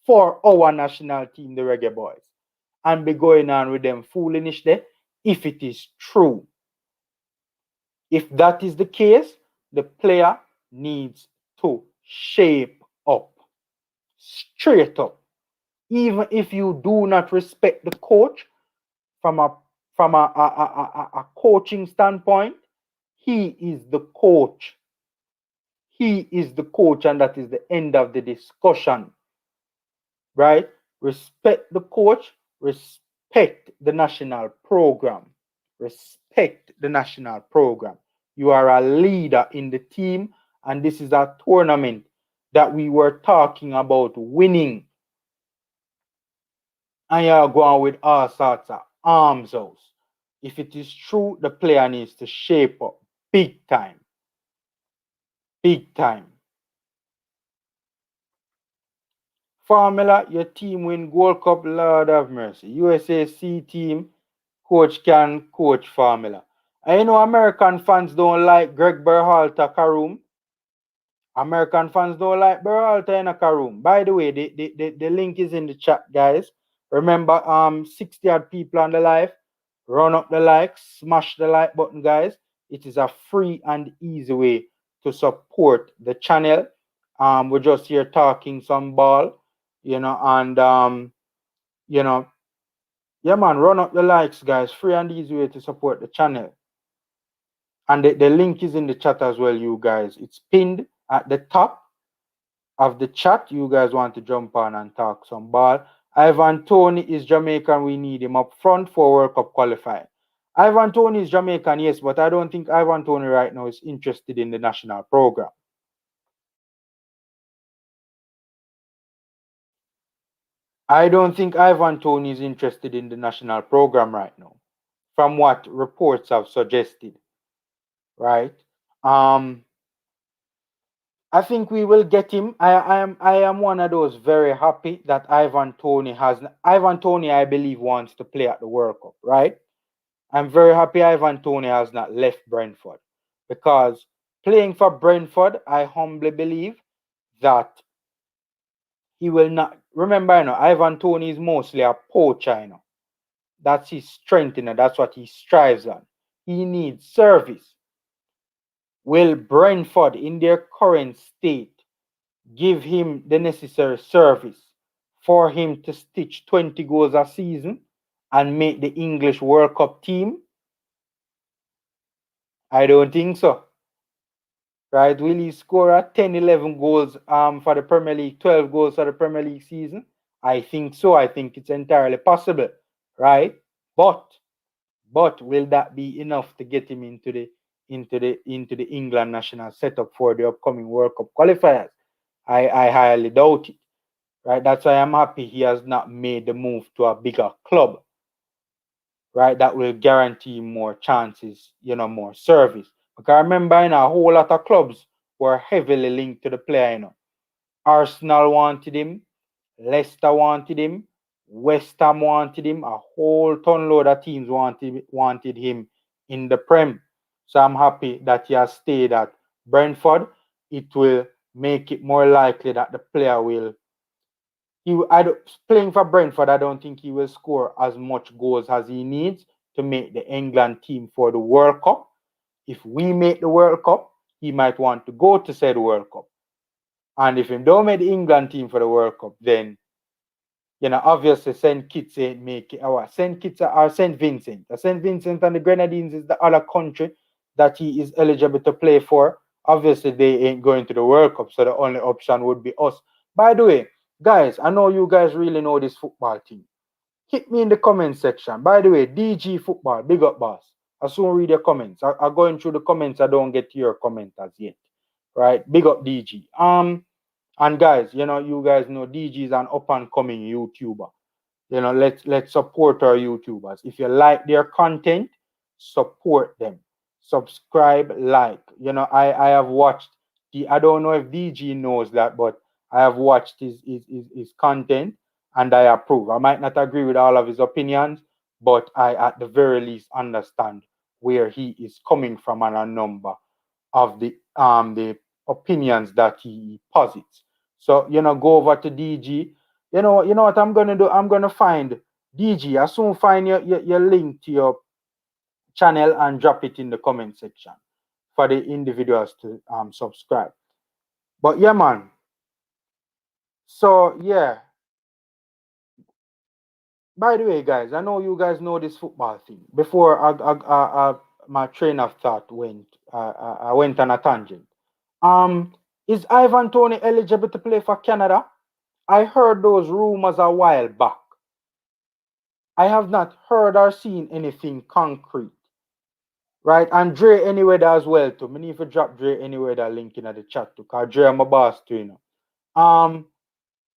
for our national team, the Reggae Boys, and be going on with them foolishness there if it is true. If that is the case, the player needs to shape up, straight up. Even if you do not respect the coach from a coaching standpoint, he is the coach. He is the coach, and that is the end of the discussion. Right? Respect the coach, respect the national program. Respect the national program. You are a leader in the team, and this is a tournament that we were talking about winning. And you are going with all sorts of arms out. If it is true, the player needs to shape up big time. Big time. Formula, your team win Gold Cup, Lord have mercy. U.S.A. C team, coach can coach Formula. I know American fans don't like Greg Berhalter, Karoom. American fans don't like Berhalter in a Karoom. By the way, the link is in the chat, guys. Remember, 60 odd people on the live. Run up the like, smash the like button, guys. It is a free and easy way to support the channel. We're just here talking some ball, and yeah, man, run up the likes, guys. Free and easy way to support the channel. And the link is in the chat as well, you guys. It's pinned at the top of the chat. You guys want to jump on and talk some ball. Ivan Toney is Jamaican. We need him up front for World Cup qualifying. Ivan Toney is Jamaican, yes, but I don't think Ivan Toney right now is interested in the national program. I don't think Ivan Toney is interested in the national program right now, from what reports have suggested, right? I think we will get him. I am one of those very happy that Ivan Toney, I believe, wants to play at the World Cup, right? I'm very happy Ivan Toney has not left Brentford, because playing for Brentford, I humbly believe that he will not. Remember, Ivan Toney is mostly a poacher, That's his strength, That's what he strives on. He needs service. Will Brentford, in their current state, give him the necessary service for him to stitch 20 goals a season and make the English World Cup team? I don't think so. Right? Will he score at 10, 11 goals for the Premier League, 12 goals for the Premier League season? I think so. I think it's entirely possible, right? But will that be enough to get him into the England national setup for the upcoming World Cup qualifiers? I highly doubt it. Right? That's why I'm happy he has not made the move to a bigger club, right? That will guarantee more chances, more service. Because remember, a whole lot of clubs were heavily linked to the player, Arsenal wanted him, Leicester wanted him, West Ham wanted him, a whole ton load of teams wanted him in the Prem. So I'm happy that he has stayed at Brentford. It will make it more likely that the player will playing for Brentford. I don't think he will score as much goals as he needs to make the England team for the World Cup. If we make the World Cup, he might want to go to said World Cup. And if he don't make the England team for the World Cup, then obviously St. Kitts ain't make it. St. Kitts or St. Vincent. St. Vincent and the Grenadines is the other country that he is eligible to play for. Obviously, they ain't going to the World Cup, so the only option would be us. By the way, guys, I know you guys really know this football team. Hit me in the comment section. By the way, DG Football, big up, boss. I soon read your comments. I'm going through the comments. I don't get your comment as yet. Right? Big up, DG. And guys, you guys know DG is an up and coming YouTuber. Let's support our YouTubers. If you like their content, support them. Subscribe, like. I have watched I don't know if DG knows that, but I have watched his content and I approve. I might not agree with all of his opinions, but I at the very least understand where he is coming from and a number of the opinions that he posits. So go over to DG. You know what I'm gonna do? I'm gonna find DG. I soon find your link to your channel and drop it in the comment section for the individuals to subscribe. But yeah, man. So yeah. By the way, guys, I know you guys know this football thing. Before my train of thought went, I went on a tangent. Is Ivan Toney eligible to play for Canada? I heard those rumors a while back. I have not heard or seen anything concrete. Right? And Dre Anywhere as well too. I need to drop Dre Anywhere that link in the chat too. Cause Dre my boss too,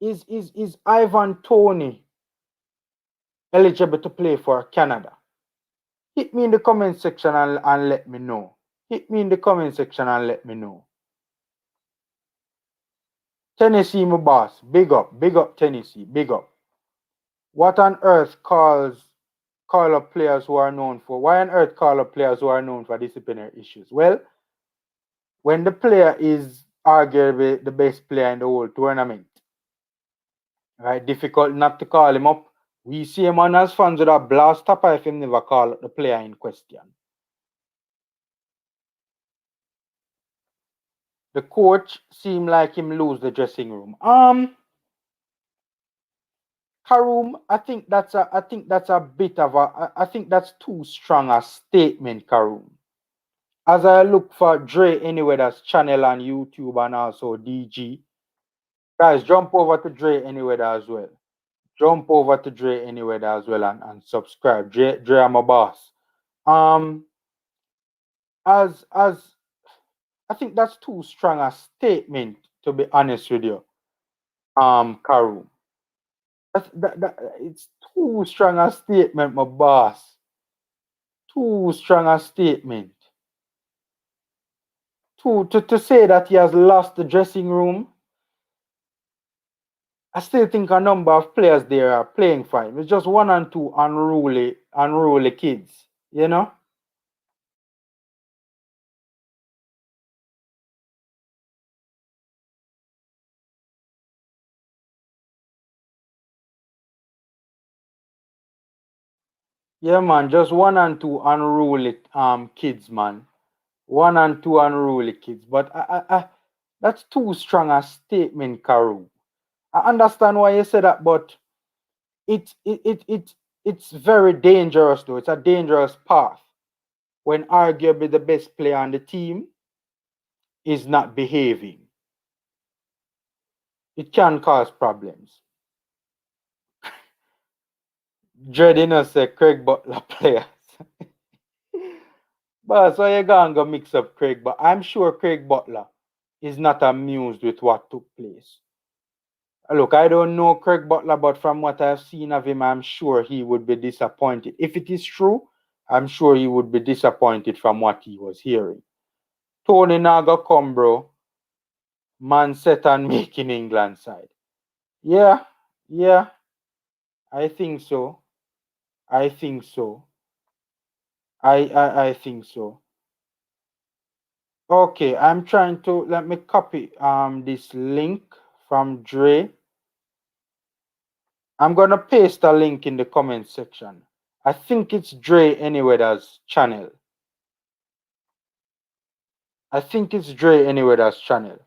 Is Ivan Toney eligible to play for Canada? Hit me in the comment section and let me know. Hit me in the comment section and let me know. Tennessee, my boss. Big up Tennessee. Big up. What on earth call up players who are known for? Why on earth call up players who are known for disciplinary issues? Well, when the player is arguably the best player in the whole tournament, right? Difficult not to call him up. We see him on as fans with a blast up if him never call up the player in question. The coach seemed like him lose the dressing room. Karoom, I think that's a bit of I think that's too strong a statement, Karoom. As I look for Dre anyway, that's channel on YouTube and also DG. Guys, jump over to Dre anyway as well. Jump over to Dre anyway as well and subscribe. Dre, I'm a boss. Um, as I think that's too strong a statement, to be honest with you. Karoom. It's too strong a statement, my boss. Too strong a statement. To say that he has lost the dressing room, I still think a number of players there are playing fine. It's just one and two unruly kids, you know? Yeah, man, just one and two unruly kids, man. One and two unruly kids. But that's too strong a statement, Karu. I understand why you said that, but it it it, it it's very dangerous though. It's a dangerous path when arguably the best player on the team is not behaving. It can cause problems. Dreading say Craig Butler players. But so you're going to go mix up Craig, but I'm sure Craig Butler is not amused with what took place. Look, I don't know Craig Butler, but from what I've seen of him, I'm sure he would be disappointed. If it is true, I'm sure he would be disappointed from what he was hearing. Tony Naga come, bro. Man set on making England side. Yeah, yeah, I think so. I think so. I think so. Okay, I'm trying to let me copy this link from Dre. I'm gonna paste a link in the comment section. I think it's Dre anyway that's channel. I think it's Dre anyway that's channel.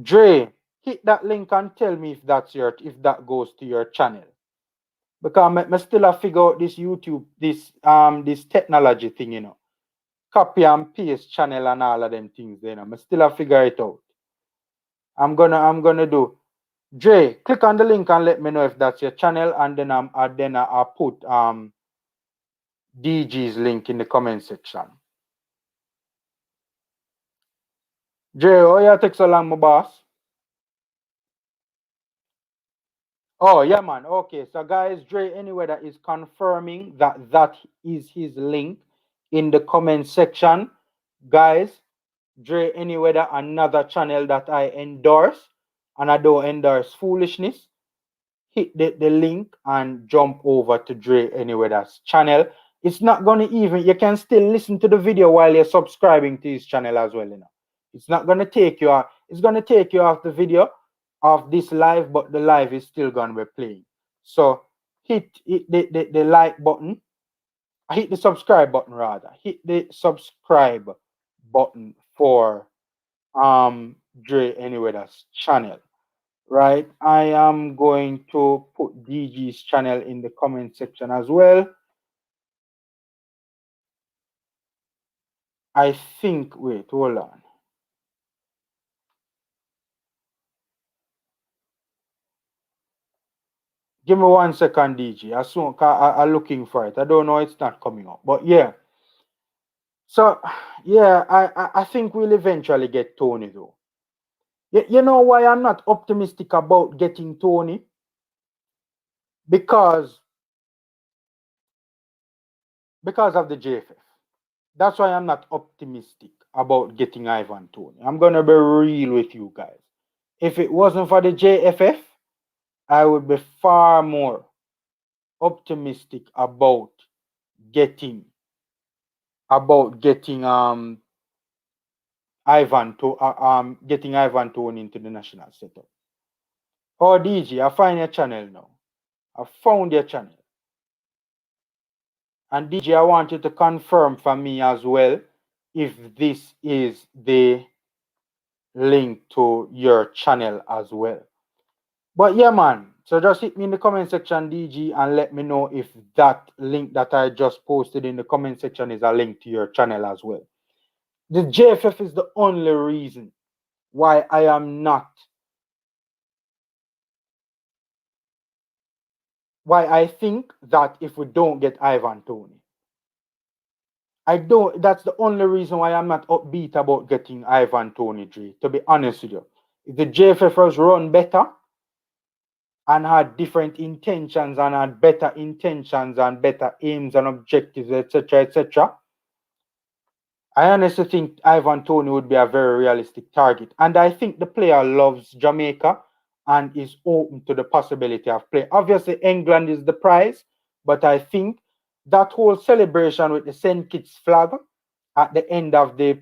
Dre, hit that link and tell me if that goes to your channel. Because I still have figure out this YouTube, this technology thing, you know. Copy and paste channel and all of them things, you know. I still have figure it out. I'm gonna do. Dre, click on the link and let me know if that's your channel, and then I'll put DG's link in the comment section. Dre, oh yeah, take so long, my boss. Oh yeah, man. Okay, so guys, Dre anyway that is confirming that that is his link in the comment section. Guys, Dre anyway that another channel that I endorse, and I don't endorse foolishness. Hit the link and jump over to Dre anyway that's channel. It's not gonna even, you can still listen to the video while you're subscribing to his channel as well, you know. It's not gonna take you out, it's gonna take you off the video of this live, but the live is still gonna be playing. So hit the like button. Hit the subscribe button rather. Hit the subscribe button for Dre anyway that's channel. Right, I am going to put DG's channel in the comment section as well. I think, wait, hold on. Give me 1 second, DG. As soon I'm looking for it. I don't know, it's not coming up. But yeah. So yeah, I think we'll eventually get Tony though. You know why I'm not optimistic about getting Tony? Because of the JFF. That's why I'm not optimistic about getting Ivan Tony. I'm gonna be real with you guys. If it wasn't for the JFF, I would be far more optimistic about getting getting Ivan Tony into the national setup. Oh DG, I find your channel now. I found your channel. And DG, I want you to confirm for me as well if this is the link to your channel as well. But yeah, man. So just hit me in the comment section, DG, and let me know if that link that I just posted in the comment section is a link to your channel as well. The JFF is the only reason why I am not, why I think that if we don't get Ivan Toney, that's the only reason why I'm not upbeat about getting Ivan Toney, Dre, to be honest with you. If the JFF was run better and had different intentions and had better intentions and better aims and objectives, etc., etc., I honestly think Ivan Toney would be a very realistic target. And I think the player loves Jamaica and is open to the possibility of play. Obviously, England is the prize, but I think that whole celebration with the St. Kitts flag at the end of the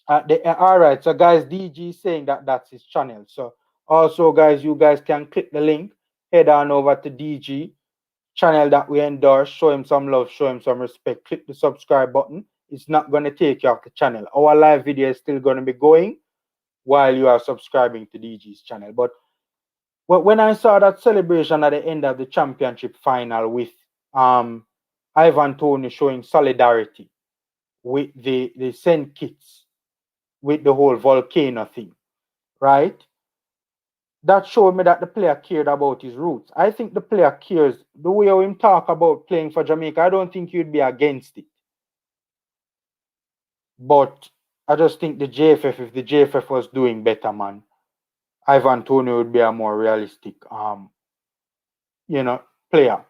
all right, so guys, DG is saying that that's his channel. So also, guys, you guys can click the link, head on over to DG channel that we endorse, show him some love, show him some respect, click the subscribe button. It's not going to take you off the channel. Our live video is still going to be going while you are subscribing to DG's channel. But when I saw that celebration at the end of the championship final with Ivan Toney showing solidarity with the St. Kitts, with the whole volcano thing, right? That showed me that the player cared about his roots. I think the player cares. The way him talk about playing for Jamaica, I don't think you'd be against it. But I just think the JFF, if the JFF was doing better, man, Ivan Toney would be a more realistic, player.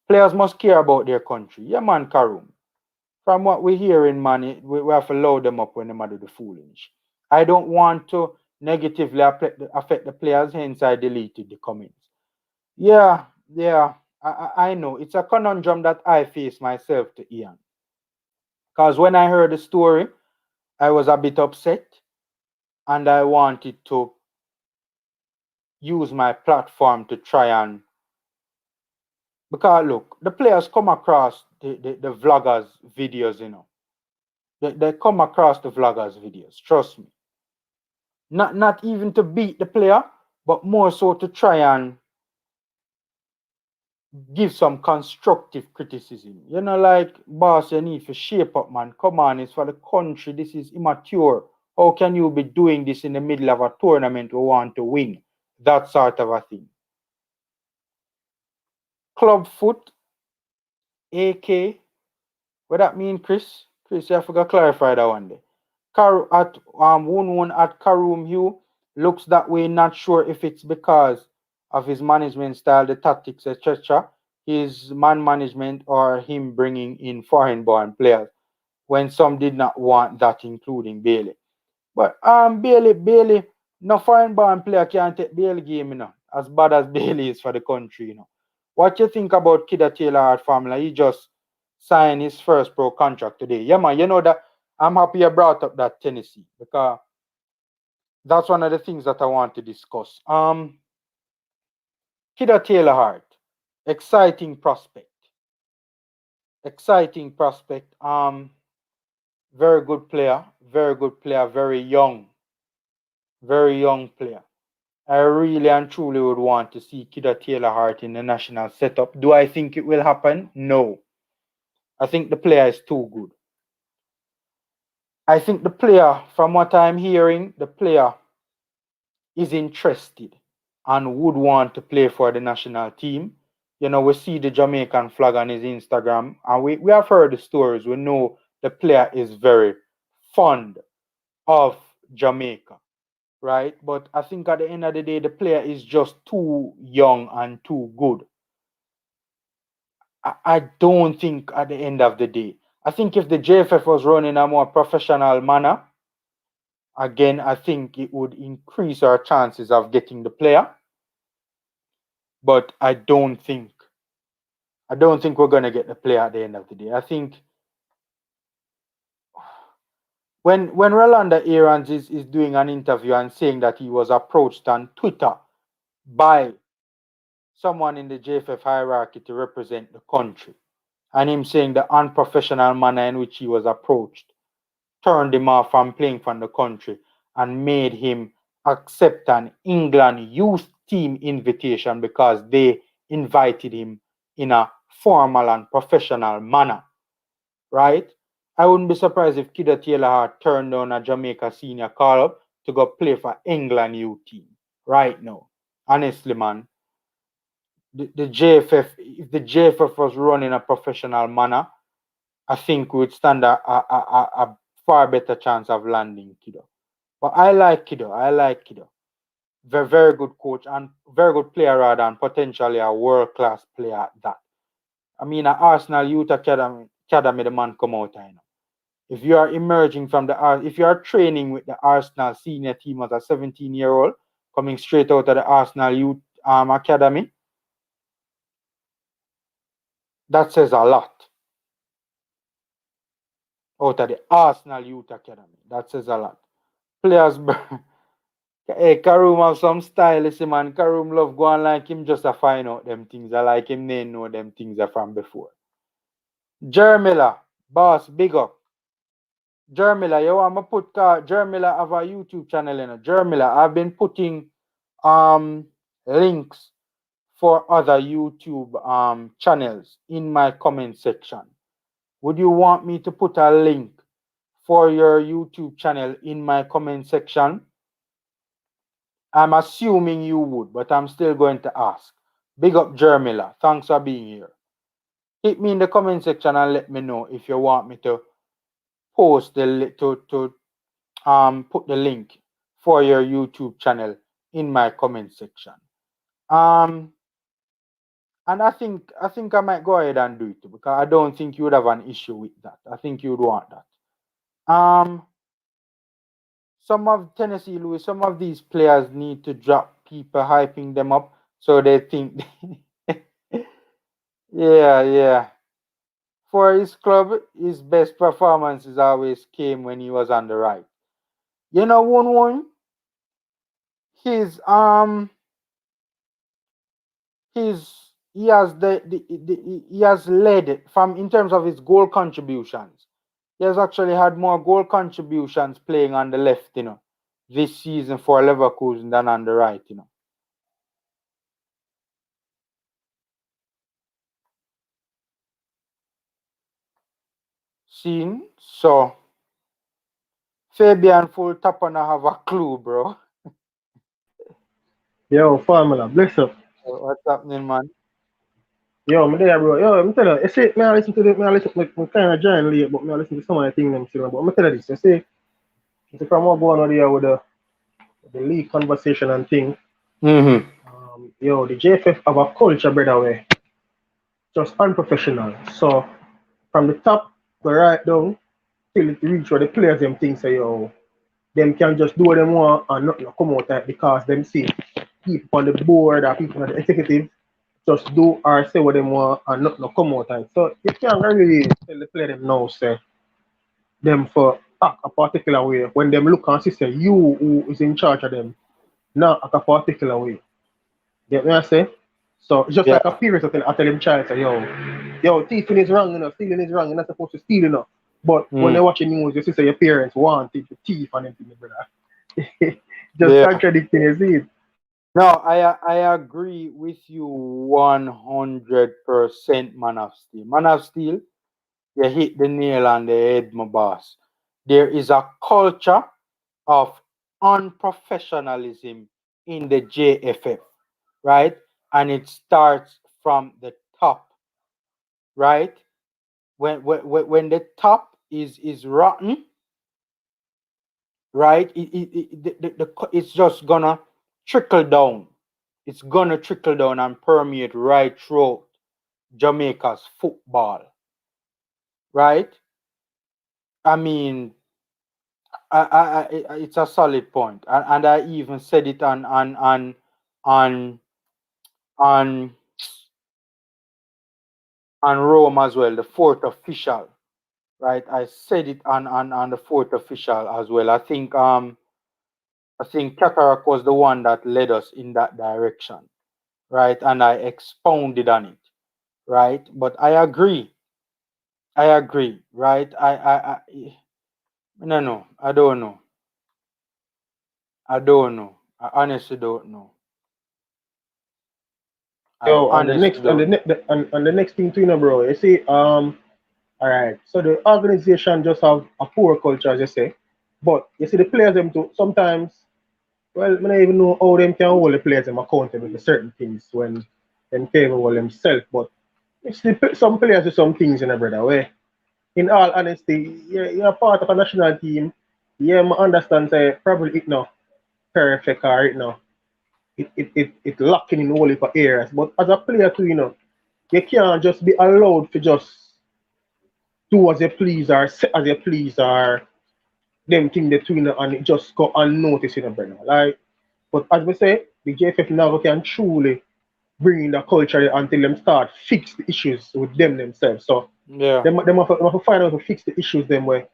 Players must care about their country. Yeah, man, Karum. From what we hearing, man, we have to load them up when they do the foolish. I don't want to negatively affect the players, hence I deleted the comments. Yeah, yeah, I know. It's a conundrum that I face myself to Ian. Because when I heard the story, I was a bit upset and I wanted to use my platform to try and, because look, the players come across the vloggers videos, they come across the vloggers videos, trust me. Not even to beat the player, but more so to try and give some constructive criticism. Like, boss, you need to shape up, man. Come on, it's for the country. This is immature. How can you be doing this in the middle of a tournament we want to win? That sort of a thing. Clubfoot, AK, what that mean, Chris? Chris, you have to clarify that one day. At one at Karoom Hugh looks that way, not sure if it's because of his management style, the tactics, etc., his man management, or him bringing in foreign born players when some did not want that, including Bailey. But Bailey, no foreign born player can take Bailey game, as bad as Bailey is for the country, What you think about Kida Taylor Hart Formula? He just signed his first pro contract today. Yeah, man, that I'm happy you brought up that Tennessee, because that's one of the things that I want to discuss. Kida Taylor Hart, exciting prospect. Exciting prospect. Very good player, very young player. I really and truly would want to see Kida Taylor Hart in the national setup. Do I think it will happen? No. I think the player is too good. I think the player, from what I'm hearing, the player is interested and would want to play for the national team. We see the Jamaican flag on his Instagram, and we have heard the stories. We know the player is very fond of Jamaica, right? But I think at the end of the day, the player is just too young and too good. I don't think at the end of the day. I think if the JFF was run in a more professional manner, again, I think it would increase our chances of getting the player. But I don't think we're gonna get the player at the end of the day. I think when Rolanda Aarons is doing an interview and saying that he was approached on Twitter by someone in the JFF hierarchy to represent the country, and him saying the unprofessional manner in which he was approached turned him off from playing for the country, and made him accept an England youth team invitation because they invited him in a formal and professional manner, right? I wouldn't be surprised if Kida Taylor had turned down a Jamaica senior call up to go play for England youth team right now. Honestly, man, the JFF, if the JFF was run in a professional manner, I think we would stand a far better chance of landing Kido. But I like Kido. I like Kido. Very, very good coach and very good player rather, and potentially a world class player at that. I mean, at Arsenal Youth Academy, the man come out, I know. If you are emerging from if you are training with the Arsenal senior team as a 17-year-old, coming straight out of the Arsenal Youth Academy, that says a lot. Out of the Arsenal Youth Academy, that says a lot. Players, hey, Karoom have some style, listen, man. Karoom love go on like him just to find out them things. I like him, they know them things are from before. Jermila, boss, big up. Jermila, you want me put Jermila have a YouTube channel, you know. Jermila, I've been putting links for other YouTube channels in my comment section. Would you want me to put a link for your YouTube channel in my comment section? I'm assuming you would, but I'm still going to ask. Big up Jermila. Thanks for being here. Hit me in the comment section and let me know if you want me to post to put the link for your YouTube channel in my comment section. And I think I might go ahead and do it because I don't think you would have an issue with that. I think you would want that. Some of Tennessee Louis, some of these players need to drop people hyping them up so they think yeah. For his club, his best performances always came when he was on the right. You know, one his he has he has led from in terms of his goal contributions. He has actually had more goal contributions playing on the left, you know, this season for Leverkusen than on the right, you know. Seen? So Fabian Full Tapana have a clue, bro. Yo, formula, bless up. What's happening, man? Yo, me there, bro. Yo, me tell you, you see, me I listen to me I listen, me kind of join late, but me I listen to some of the things them still. But me tell you this, you see from what going on here with the league conversation and thing. Mm-hmm. Yo, the JFF have a culture, brother, way just unprofessional. So from the top to right down till it reach where the players them think say yo, them can just do what them want and nothing will come out of it because them see people on the board or people on the executive just do or say what them want and nothing will come out of it. So you can't really tell the player them now say them for act a particular way when them look and see say you who is in charge of them not act a particular way. Get me I say? So it's just like a Yeah. parent I tell them child say yo, thieving is wrong, stealing is wrong, you're not supposed to steal, But when Mm. they're watching news, you see say your parents want it to thief and everything, brother. Just Yeah. contradicting, you see it. No, I agree with you 100%, Man of Steel. Man of Steel, you hit the nail on the head, my boss. There is a culture of unprofessionalism in the JFF, right? And it starts from the top, right? When the top is rotten, right? It's just gonna trickle down. It's gonna trickle down and permeate right throughout Jamaica's football, right? I mean, it's a solid point, and I even said it on on on Rome as well, the fourth official, right? I said it on the fourth official as well. I think Cataract was the one that led us in that direction, right? And I expounded on it, right? But I agree, right? No, I don't know. I don't know. I honestly don't know. I Yo, and the honestly next and the, don't know. ne- the and the next thing too, bro. You see, all right. So the organization just have a poor culture, as you say, but you see the players them too. Sometimes, well, I don't even know how them can hold the players them accountable for certain things when them capable themselves. But it's some players do some things in a brother way. In all honesty, you're part of a national team. Yeah, I understand. Say probably it no perfect or it no it lacking in all heap of areas. But as a player too, you can't just be allowed to just do as you please or say as you please or them thing they doing and it just go unnoticed, brother. Like, but as we say, the JFF now can truly bring in the culture until them start fix the issues with them themselves. So Yeah, them have to find out to fix the issues them where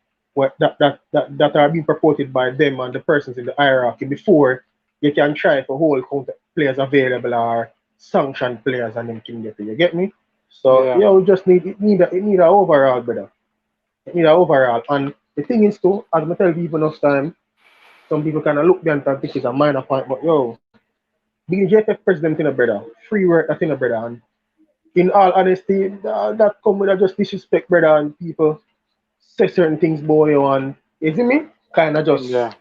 that are being purported by them and the persons in the hierarchy before you can try for whole count players available or sanctioned players and them thing get you get me? So yeah. yeah, we just need a overall, brother. It need a overall. And the thing is too, as I tell people enough time, some people kind of look beyond and think it's a minor point, but yo, being JFF president in a brother, free work that in a brother, and in all honesty, that come with a just disrespect, brother, and people say certain things about you, and you see me? Kind of just, Yeah.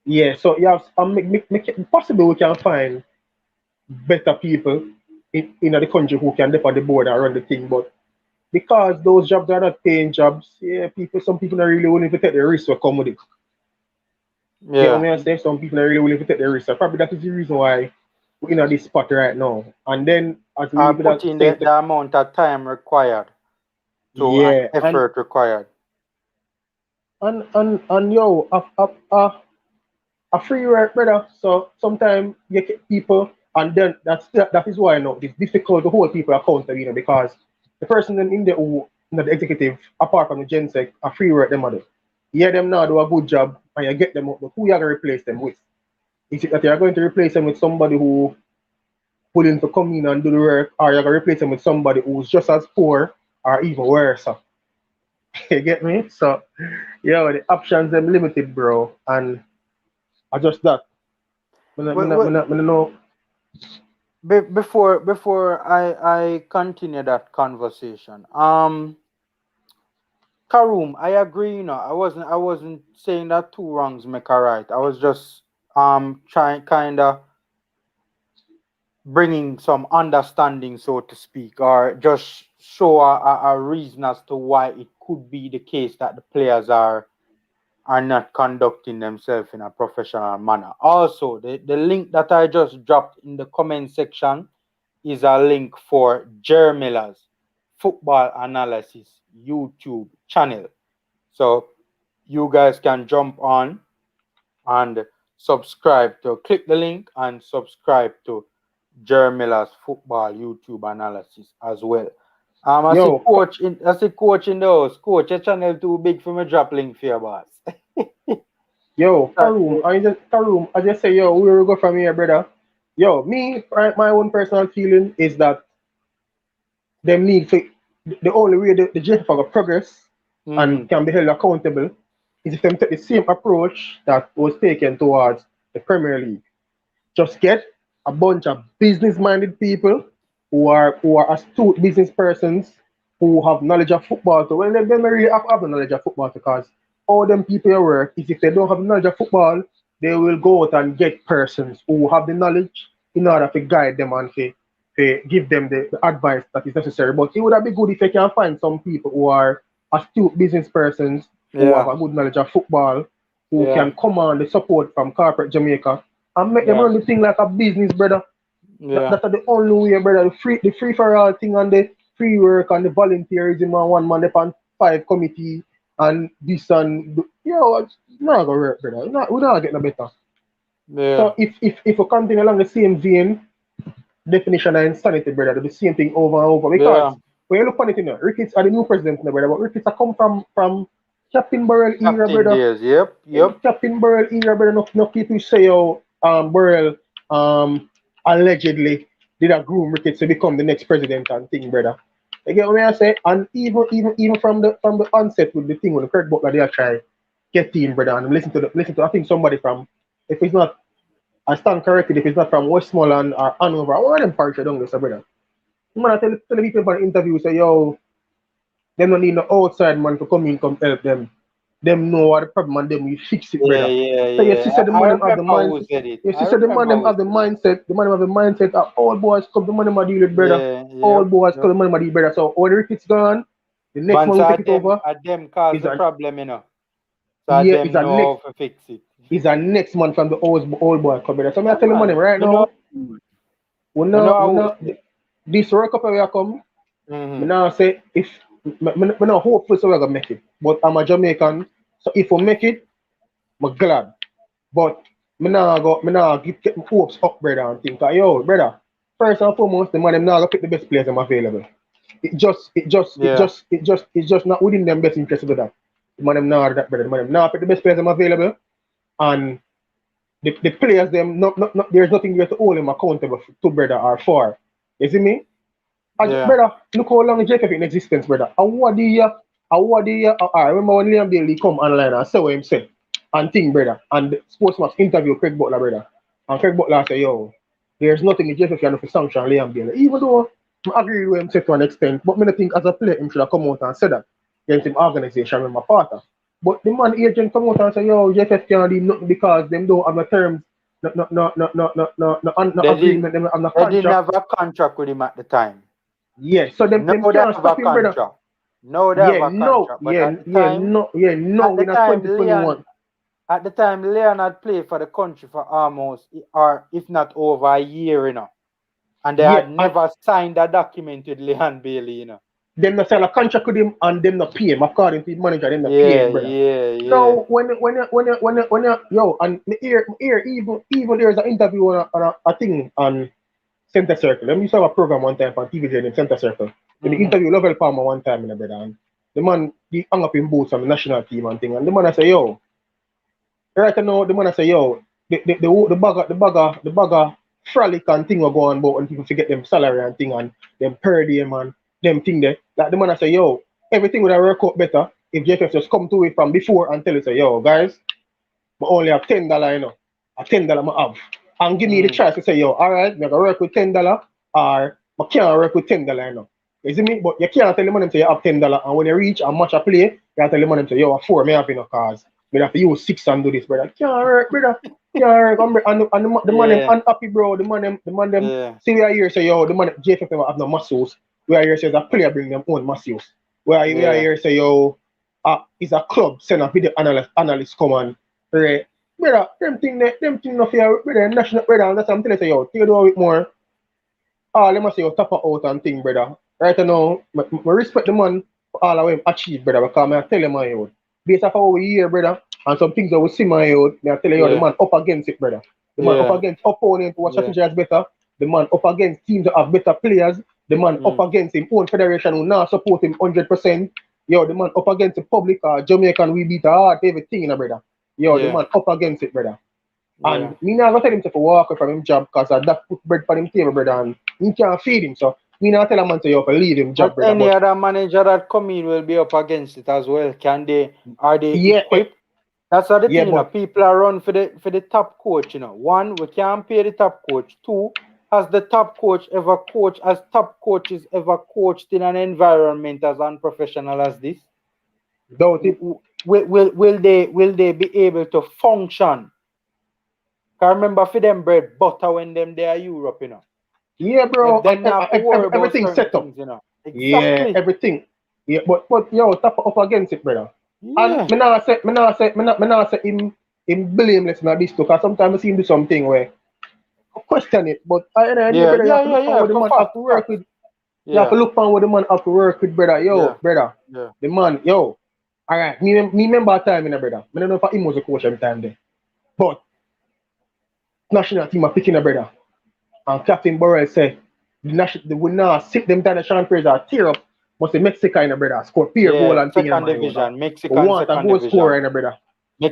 yeah, so you have, make it possible we can find better people in the country who can depend on the board and run the thing, but because those jobs are not paying jobs, yeah, some people are really willing to take the risk to come with it. You get Yeah. what I say? Some people are really willing to take the risk. So probably that is the reason why we're in this spot right now. And then as we I leave it put at in same the amount of time required to and yeah, effort required. and yo, a free work, brother. So sometimes you get people, and then that is why now it's difficult to hold people accountable, because the person in the who, the executive, apart from the gensec, a free work them other. Yeah, them now do a good job, and you get them up, but who you gonna replace them with? Is it that you're going to replace them with somebody who willing to come in and do the work, or you're gonna replace them with somebody who's just as poor or even worse? So, you get me? So, yeah, the options them limited, bro, and I just that. Me not know. Before I continue that conversation, Karoom, I agree. I wasn't saying that two wrongs make a right. I was just trying kind of bringing some understanding, so to speak, or just show a reason as to why it could be the case that the players are not conducting themselves in a professional manner. Also, the link that I just dropped in the comment section is a link for Jermila's football analysis YouTube channel. So you guys can jump on and subscribe to click the link and subscribe to Jermila's football YouTube analysis as well. Yo, I see coach in the house. Coach, your channel too big for me drop link for your boss. Karoom, I just say, yo, where we go from here, brother? Yo, my own personal feeling is that them need to, the only way the JFF will progress and Mm-hmm. can be held accountable is if them take the same approach that was taken towards the Premier League. Just get a bunch of business-minded people who are astute business persons who have knowledge of football. So when they really have the knowledge of football, because all them people who work is if they don't have the knowledge of football, they will go out and get persons who have the knowledge in order to guide them and to give them the advice that is necessary. But it would have been good if you can find some people who are astute business persons who have Yeah, a good knowledge of football, who yeah, can command the support from corporate Jamaica and make them yeah, run the thing like a business, brother. yeah, That's the only way, brother. The free for all thing and the free work and the volunteerism and one man upon five committee and this and it's not gonna work, brother. We're not getting no better. yeah, So if we continue along the same vein, definition of insanity, brother, do the same thing over and over. yeah. Because when you look on it, Ricketts are the new president, brother, but Ricketts are come from Captain Burrell era, Captain brother. Days. Yep, In yep. Captain Burrell era, brother, no people say Burrell allegedly did a groom Ricketts to become the next president and thing, brother. You get what I say? And even from the onset with the thing with the Kirk Butler, they are try get in, brother, and listen to I think somebody from if it's not I stand corrected if it's not from Westmoreland or Hanover. One of them parish down there, so brother. Man, I tell the people in the interview, say, yo, them don't need no outside man to come in, come help them. Them know what the problem and them we fix it, Yeah, brother. yeah, So you yeah. see, so the I man them have the remember mind. who said it. You I see, so the man remember them who have the said it. mindset. The man them have the mindset of all boys come. The man them a deal with brother. Yeah, All yep, boys come. yep. The man them a deal brother. So when the ricket's gone, the next man Once will take it over. at them cause Is the a problem, you know. So at yeah, is them a know next how to fix it. is a next man from the old boy come brother. So me I Yeah, tell the man them man. right You know, now, you know we how we not say. this World Cup where I come. Me Mm-hmm. now say if me not hopeful so we gonna make it, but I'm a Jamaican. So if we make it, I'm glad. But me nah get my hopes up, brother, and think, yo, brother, first and foremost, the man them now go pick the best players them available. Yeah. It's just not within them best interest to do that. The man them now do that, brother. The man them now pick the best players them available, and the players them not there's nothing there to hold them accountable to, brother, or for. You see me? Yeah. Brother, look how long JFF in existence, brother. A what the year, I remember when Liam Bailey come online and say what him said. And thing, brother. And the Sportsmatch interview Craig Butler, brother. And Craig Butler say, yo, there's nothing the JFF can do for sanction Liam Bailey. Even though I agree with him to an extent, but I think as a player, him should have come out and said that against him organization with my partner. But the man agent come out and say, yo, JFF can't do nothing because them don't have no terms, no They didn't agreement, them have no they didn't contract. have a contract with him at the time. Yes, so them, Now them they can't have a stop him, brother. contract. Now they have a contract. But No, at the in a time, 2021. Leon had played for the country for almost, or if not over a year, you know. And they Yeah, had and never signed a document with Leon Bailey, you know. them not sign a contract with him and them not pay him according to the manager, them not pay Yeah, him, brother. yeah, yeah. No, yo, and me hear even there's an interview on a thing on Center Circle. Let me saw a program one time on TV in Center Circle. Then the Mm-hmm. interview Lovell Palmer one time, you know, brother. And the man he hung up in boots on the national team and thing. And the man I say, yo, right now, the man I say, yo, the bagger frolic and thing will go on about and people forget them salary and thing and them per diem and them thing there. Like the man I say, yo, everything would have work out better if JFF just come to it from before and tell us, say, yo, guys, but only have $10, you know. A $10 I have. And give me the Mm, choice to say, yo, alright, I'm gonna work with $10 or I can't work with $10, you know. You see me? But you can't tell the man say you have $10 and when you reach a match a play, you can't tell the man say, yo, a four, me have enough cause. Me have to use six and do this, brother. Can't work, brother. Can't work. And the man them yeah, unhappy, bro. The man them yeah, see we are here say, yo, the man JFF never have no muscles. We are here say the player bring them own muscles. We are yeah. here say, yo, it's a club send a video analyst come and right. Brother, them thing no fear, brother, national brother, and that's what I'm telling you, yo, think do it more. Let me say you tap out and thing, brother. Right now, I respect the man for all of him achieve, brother, because I tell him my own. Based off how we hear, brother, and some things that we see my own, I tell you, the Yeah, man up against it, brother. The man up yeah, against opponent who yeah. strategy is better. The man up against teams that have better players. The man up Mm, against him own federation who now support him 100%. Yo, the man up against the public, Jamaican, we beat hard, everything, brother. Yo, the yeah, man up against it, brother. yeah. And me not gonna tell him to walk away from him job because that put bread on him table, brother, and he can't feed him. So me not tell a man to you have to leave him But job, brother. any But other manager that come in will be up against it as well. Are they yeah, equipped? That's the yeah, thing, you know. but People are run for the top coach, you know. One, we can't pay the top coach. Two, has the top coach ever coached as top coaches ever coached in an environment as unprofessional as this? doubt it. Will they be able to function? I remember for them bread butter when them they are Europe, you know. Yeah, bro, and Them not have to worry about everything certain set up. things, you know. Yeah, Exactly. everything. Yeah, but yo, tap up against it, brother. And Yeah. me not say him blameless in this too, because sometimes I see him do something where I question it, but at the end of the day, Yeah, brother, you yeah, have to yeah, look on yeah. what the For man have facts, to work facts. with. You have to Yeah, look on what the man have to work with, brother. yeah, Yo, brother. yeah. The man, yo. Alright, me remember a time in a brother. I don't know if him was a coach every time there. But national team are picking a brother. And Captain Burrell said the we now sit them down the Sean Fraser tear up must be Mexico in a brother. Score peer goal Yeah. and thing in Second my own. division. We Mexican want a second goal scorer division. in a brother.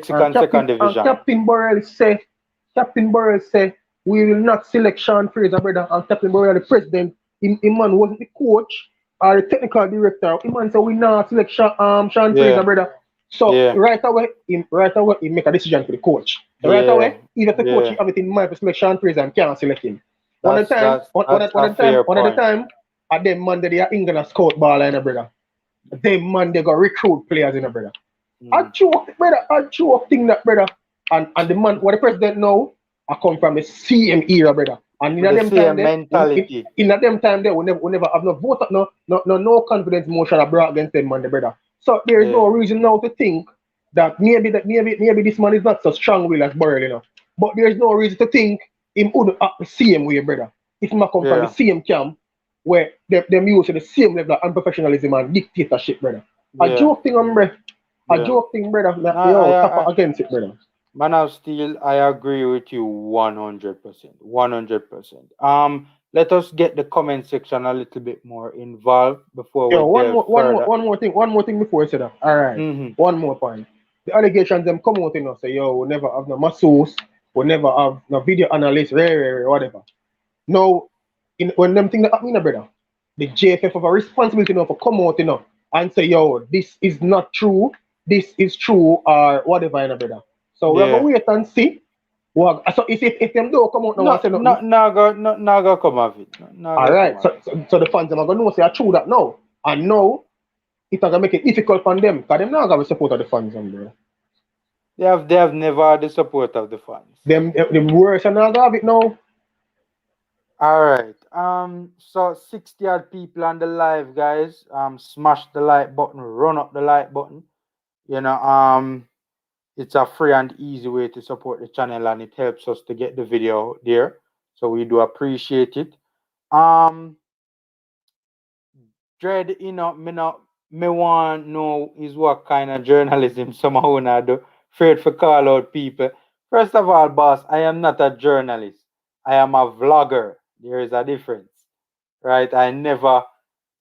And Mexican second Captain and division. Captain Burrell say we will not select Sean Fraser, brother. And Captain Burrell, the president, him man wasn't the coach or the technical director. Him man said we not select Sean Fraser, Yeah, brother. So Yeah. right away, he make a decision for the coach. Right Yeah. away, even if the coach he Yeah. have it in mind for selection praise and can't select him. One at That's the time, that's that's one a at the time, fair one at the point. time, at them man they are England a scout ball in a brother. Them man they got recruit players in a brother. I Mm. joke, brother. I joke thing that brother. And the man, what the president know, I come from the CM era, brother. And With in the them time same there, mentality. in them time there, we never have no vote, no confidence motion I brought against them, man, the brother. So there is Yeah. no reason now to think that maybe this man is not so strong will as Burrell, you know. But there is no reason to think him would act the same way, brother. If him a come from the Yeah. same camp where them use the same level of unprofessionalism and dictatorship, brother. A Yeah. joke thing, brother. A Yeah. joke thing, brother. No, Like, yo, tap I against it, brother. Man of Steel, I agree with you 100%. 100%. Let us get the comment section a little bit more involved before we Yo, delve further. one more thing before you say that. All right, Mm-hmm. one more point. The allegations them come out, say, yo, we never have no masseuse, we never have no video analyst, whatever. Now, when them thing that happen, brother, the JFF have a responsibility, for come out, and say, yo, this is not true, this is true, or whatever, brother. So we're gonna Yeah. wait and see. So if them don't come out now and No, say no, nothing, no, go come of it. No, no, all go come right. of it. So the fans them are gonna know say I true that now. And now it's gonna make it difficult for them because them not gonna support of the fans, bro. They have never had the support of the fans. Them worse and not gonna have it now. All right. So 60 odd people on the live, guys. Smash the like button, run up the like button. You know, it's a free and easy way to support the channel and it helps us to get the video there. So we do appreciate it. Um Dread, me want know is what kind of journalism somehow not do. Afraid for call out people. First of all, boss, I am not a journalist. I am a vlogger. There is a difference. Right? I never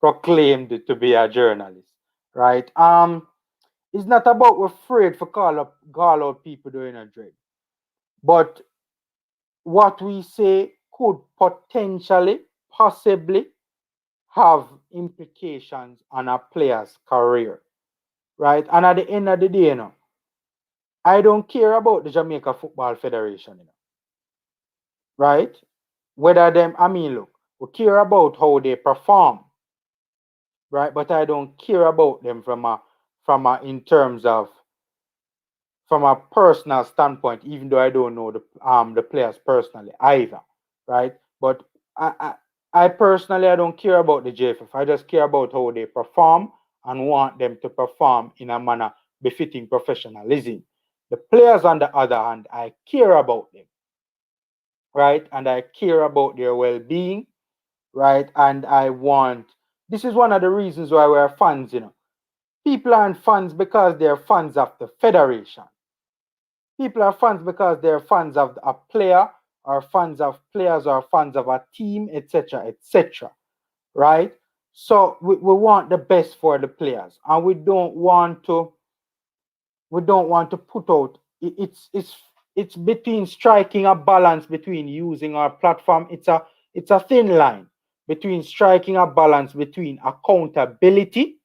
proclaimed to be a journalist. Right? It's not about we're afraid for call out people doing a dread. But what we say could potentially, possibly have implications on a player's career, right? And at the end of the day, I don't care about the Jamaica Football Federation, right? Whether them, look, we care about how they perform, right? But I don't care about them in terms of from a personal standpoint, even though I don't know the players personally either, right? But I, I I personally I don't care about the JFF. I just care about how they perform and want them to perform in a manner befitting professionalism. The players, on the other hand, I care about them, right? And I care about their well-being, right? And I want this is one of the reasons why we're fans, People aren't fans because they're fans of the federation. People are fans because they're fans of a player, or fans of players, or fans of a team, etc., etc. Right? So we want the best for the players, and we don't want to put out. It's between striking a balance between using our platform. It's a thin line between striking a balance between accountability,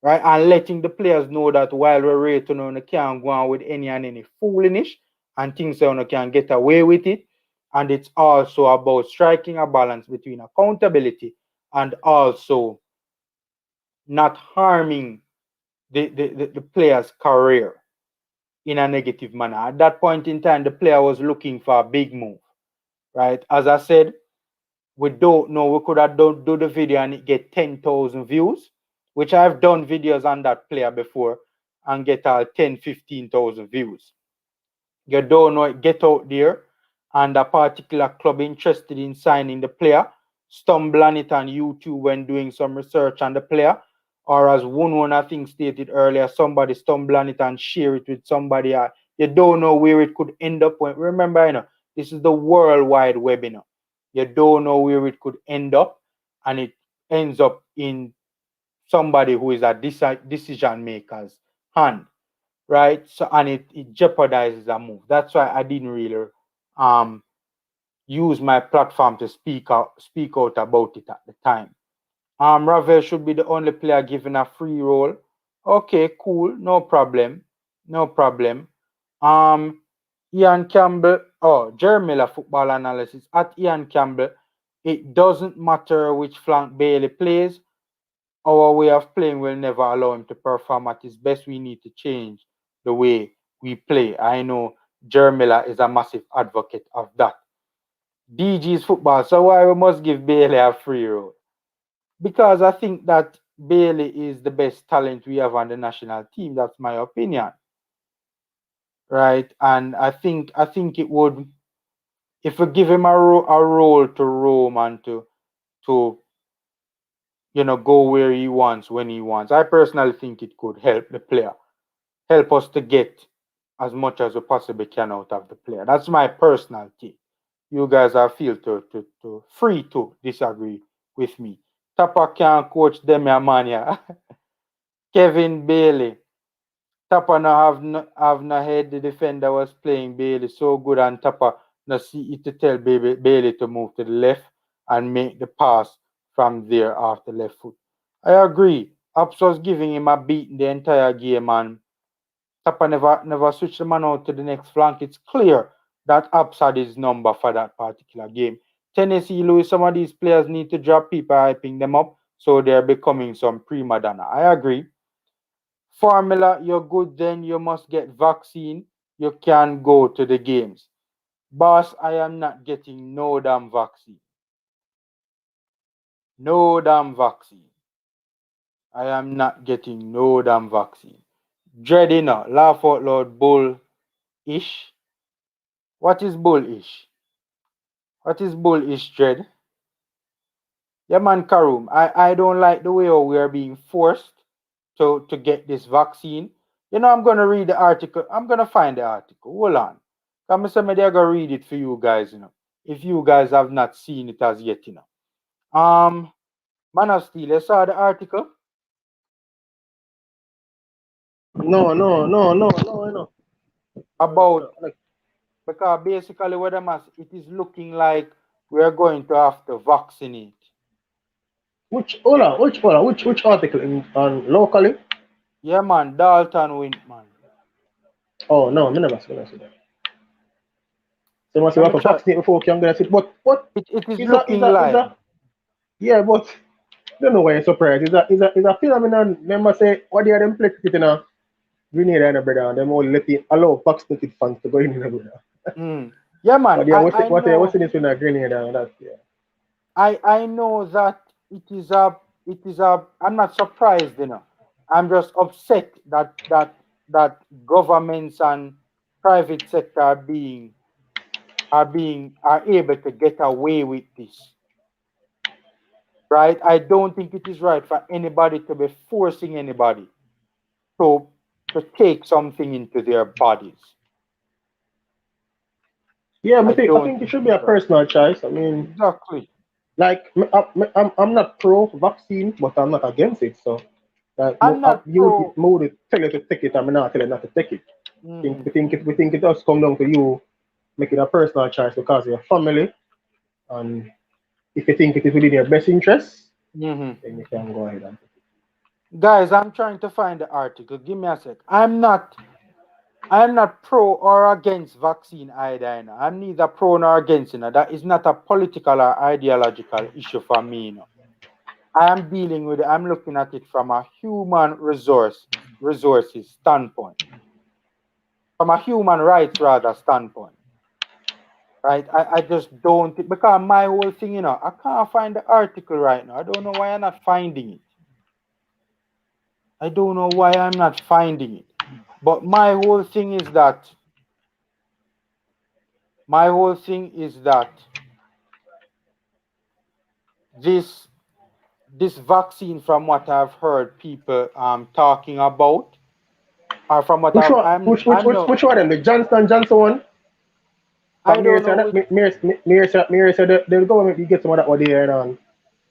right? And letting the players know that while we're rating on, you can't go on with any and any foolishness and things that you can get away with it. And it's also about striking a balance between accountability and also not harming the player's career in a negative manner. At that point in time, the player was looking for a big move, right? As I said, we don't know. We could have do the video and it get 10,000 views, which I've done videos on that player before and get 10, 15,000 views. You don't know it get out there and a particular club interested in signing the player, stumble on it on YouTube when doing some research on the player, or as one I think stated earlier, somebody stumble on it and share it with somebody. You don't know where it could end up. Remember, this is the World Wide Web, You don't know where it could end up, and it ends up in somebody who is a decision maker's hand, right? So and it jeopardizes a move. That's why I didn't really um use my platform to speak out about it at the time. Ravel should be the only player given a free role Okay, cool. No problem. No problem. Um, Ian Campbell, Jeremy Miller football analysis. At Ian Campbell, it doesn't matter which flank Bailey plays. Our way of playing will never allow him to perform at his best. We need to change the way we play. I know Jeremy Miller is a massive advocate of that. DG's football, so why we must give Bailey a free roll? Because I think that Bailey is the best talent we have on the national team. That's my opinion, right? And I think it would, if we give him a role to roam and to go where he wants when he wants. I personally think it could help the player, help us to get as much as we possibly can out of the player. That's my personal take. You guys are feel to free to disagree with me. Tapa can't coach them, man. Yeah. Kevin Bailey. Tapa no have no head. The defender was playing Bailey so good, and Tapa no see it to tell Bailey to move to the left and make the pass from there off the left foot. I agree. Ops was giving him a beating the entire game, and Tapa never switched the man out to the next flank. It's clear that Ops had his number for that particular game. Tennessee Louis, some of these players need to drop people hyping them up, so they're becoming some prima donna. I agree. Formula, you're good, then you must get vaccine. You can go to the games. Boss, I am not getting no damn vaccine. No damn vaccine. I am not getting no damn vaccine. Dreading, laugh out loud, bull-ish. What is bullish? What is bullish, Dread? Yeah, man, Karum, I don't like the way how we are being forced to get this vaccine. I'm going to read the article. I'm going to find the article. Hold on. Come, somebody, I'm going to read it for you guys. If you guys have not seen it as yet. Man of Steel, you saw the article No, no, no, no, no, no. about, because basically what it is looking like we are going to have to vaccinate. Which article on locally? Yeah, man, Dalton went, man. Oh no, me never see that. So must Let have me to try. vaccinate before we can get it. But what It is is that looking like. yeah, but I don't know why you're surprised. Is a phenomenon. Remember say what they are them place it in a Grenada and a brother and them all let it allow vaccinated fans to go in a brother. Mm. Yeah, man. But yeah, I what's know. in this in a Grenada and that yeah. I know that it is a. I'm not surprised. I'm just upset that governments and private sector are able to get away with this, right? I don't think it is right for anybody to be forcing anybody to to take something into their bodies. Yeah, I I don't think it think should be it's a right. personal choice. I mean, Exactly. like I'm not pro vaccine, but I'm not against it. So like I'm not you pro. would tell you to take it, I'm not telling you not to take it. Hmm. We think it does come down to you making a personal choice because of your family, and if you think it is within your best interest, Hmm. then you can go ahead and. Guys, I'm trying to find the article. Give me a sec. I'm not pro or against vaccine either. I'm neither pro nor against. That is not a political or ideological issue for me. I am dealing with it. I'm looking at it from a human resources standpoint. From a human rights rather standpoint. Right? I just don't, because my whole thing, I can't find the article right now. I don't know why I'm not finding it. I don't know why I'm not finding it. But my whole thing is that this this vaccine, from what I've heard people talking about, or from what Which I've one? I'm no Which one? Them the Johnson one. I But don't know which. Mir said the government will get some of that what they are on.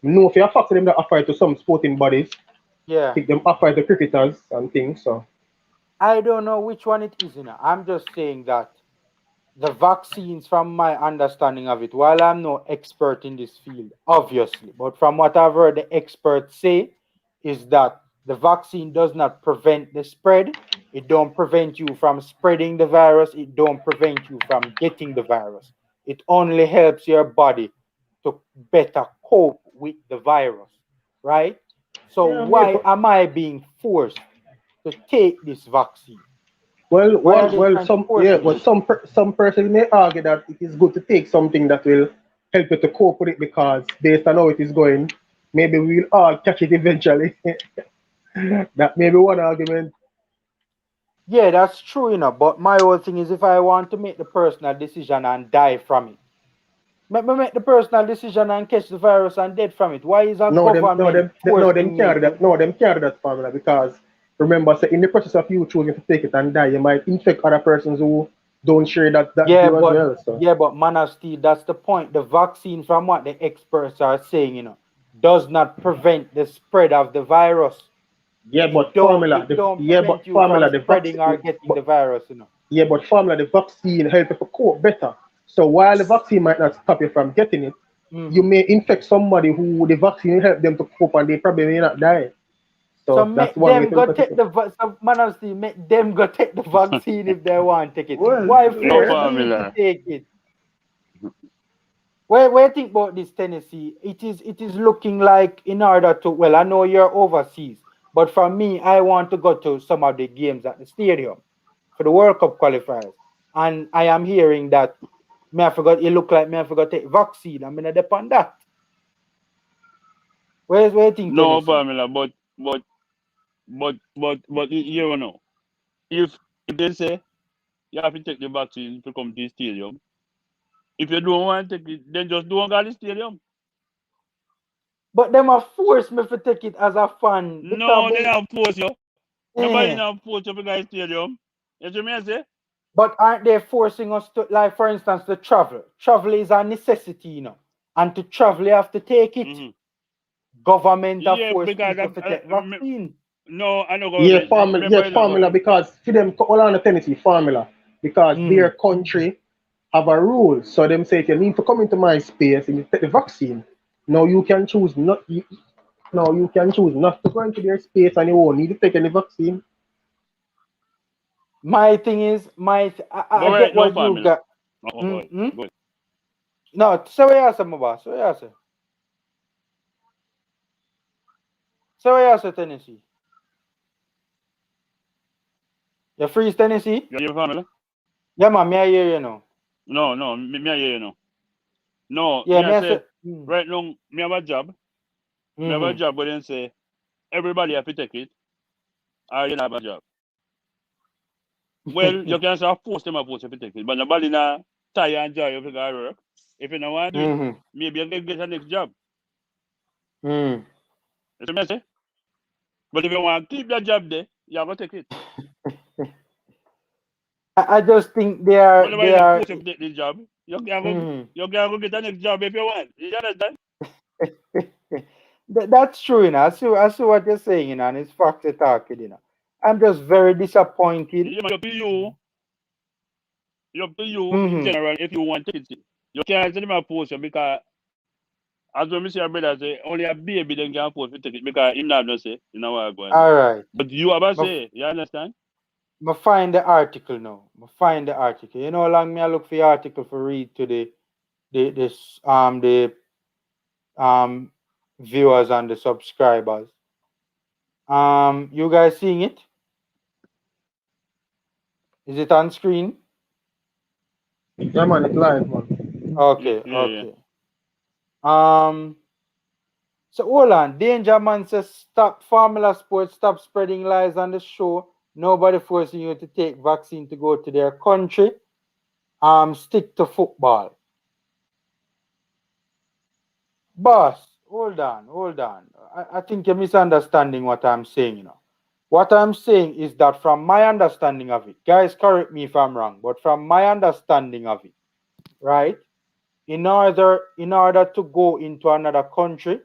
No, if you fax them that offer it to some sporting bodies, Yeah, take them offer it to cricketers and things. So I don't know which one it is. I'm just saying that the vaccines, from my understanding of it, while I'm no expert in this field, obviously, but from what I've heard the experts say, is that The vaccine does not prevent the spread. It don't prevent you from spreading the virus. It don't prevent you from getting the virus. It only helps your body to better cope with the virus, right? So Yeah, yeah. why am I being forced to take this vaccine? Well, Why are they trying to some force yeah, me well, to? some person may argue that it is good to take something that will help you to cope with it because based on how it is going, maybe we'll all catch it eventually. That may be one argument. Yeah, that's true, But my whole thing is if I want to make the personal decision and die from it, let me make the personal decision and catch the virus and dead from it. Why is a government No, them forcing me can't do to? that. No, them can't do that formula because remember, say, in the process of you choosing to take it and die, you might infect other persons who don't share that Yeah, view as but well. So yeah, but man of steel, that's the point. The vaccine, from what the experts are saying, does not prevent the spread of the virus. yeah, It but don't formula, it don't but prevent you from formula, the spreading or vaccine, getting the virus. yeah, but formula, the vaccine help you to cope better. So while the vaccine might not stop you from getting it, you Hmm. may infect somebody who the vaccine help them to cope and they probably may not die. So So that's make one way them to go look at it. take so man of steel, make them go take the vaccine if they want to take it. Well, Why No force fair. me to formula. take it? Where think about this Tennessee? It is looking like in order to, well, I know you're overseas, but for me, I want to go to some of the games at the stadium for the World Cup qualifiers. And I am hearing that me I forgot it look like me I forgot take vaccine. I'm gonna depend that. Where you think No Tennessee? formula. But you know, if they say you have to take the vaccine to come to the stadium, if you don't want to take it, then just don't go to the stadium. But them are force me to take it as a fan because No, they not force you. Nobody eh. not force you to go to the stadium. You see me I say? But aren't they forcing us to, like, for instance, to travel? Travel is a necessity, And to travel, you have to take it. Mm-hmm. Government have Yeah, forced because people to take vaccine. no, I know Yeah, government. formula, Remember, yeah, you know formula government. because for them, all on the Tennessee formula because Mm-hmm. their country have a rule. So them say if you need to come into my space and you take the vaccine, now you can choose not. Now you can choose not to go into their space and you won't need to take any vaccine. My thing is, I But get right, no what you formula. got. Go ahead. Mm-hmm. Go ahead. No, so what you say, my boss? So what you say? So what you say, Tennessee? You freeze Tennessee? You hear formula? Yeah, man, me I hear you now. No, me I hear you know. No, Yeah, me me I I say. say right now me have a job. Me have a Mm-hmm. job where they say everybody have to take it or you don't have a job. Well, you can say force them a force you to take it, but nobody na tie and enjoy you to go work. If you don't want to do it, Mm-hmm. maybe you can get a next job. Mm. You see me I say? But if you want to keep that job there, you have to take it. I just think But they nobody na are. force you to take this job. Mm-hmm. You can go get a next job if you want. You understand? That's true, I see what you're saying, and it's facts talking. I'm just very disappointed. Yeah, man, up to you in Mm-hmm. general if you want to take it. You can't say them a force you because as when me see your brother say, only a baby then can afford to take it because him not no say, you know what I go on. All right. But you have a Me, say, you understand? me find the article now. Me find the article. You know how long me I look for the article for read to the um viewers and the subscribers. You guys seeing it? Is it on screen? Yeah, man, it's live, man. Okay, Yeah. okay. Um, so hold on. Danger Man says stop Formula Sports, stop spreading lies on the show. Nobody forcing you to take vaccine to go to their country. Stick to football. Boss, hold on. I think you're misunderstanding what I'm saying. What I'm saying is that from my understanding of it, guys, correct me if I'm wrong, but from my understanding of it, right? In order to go into another country,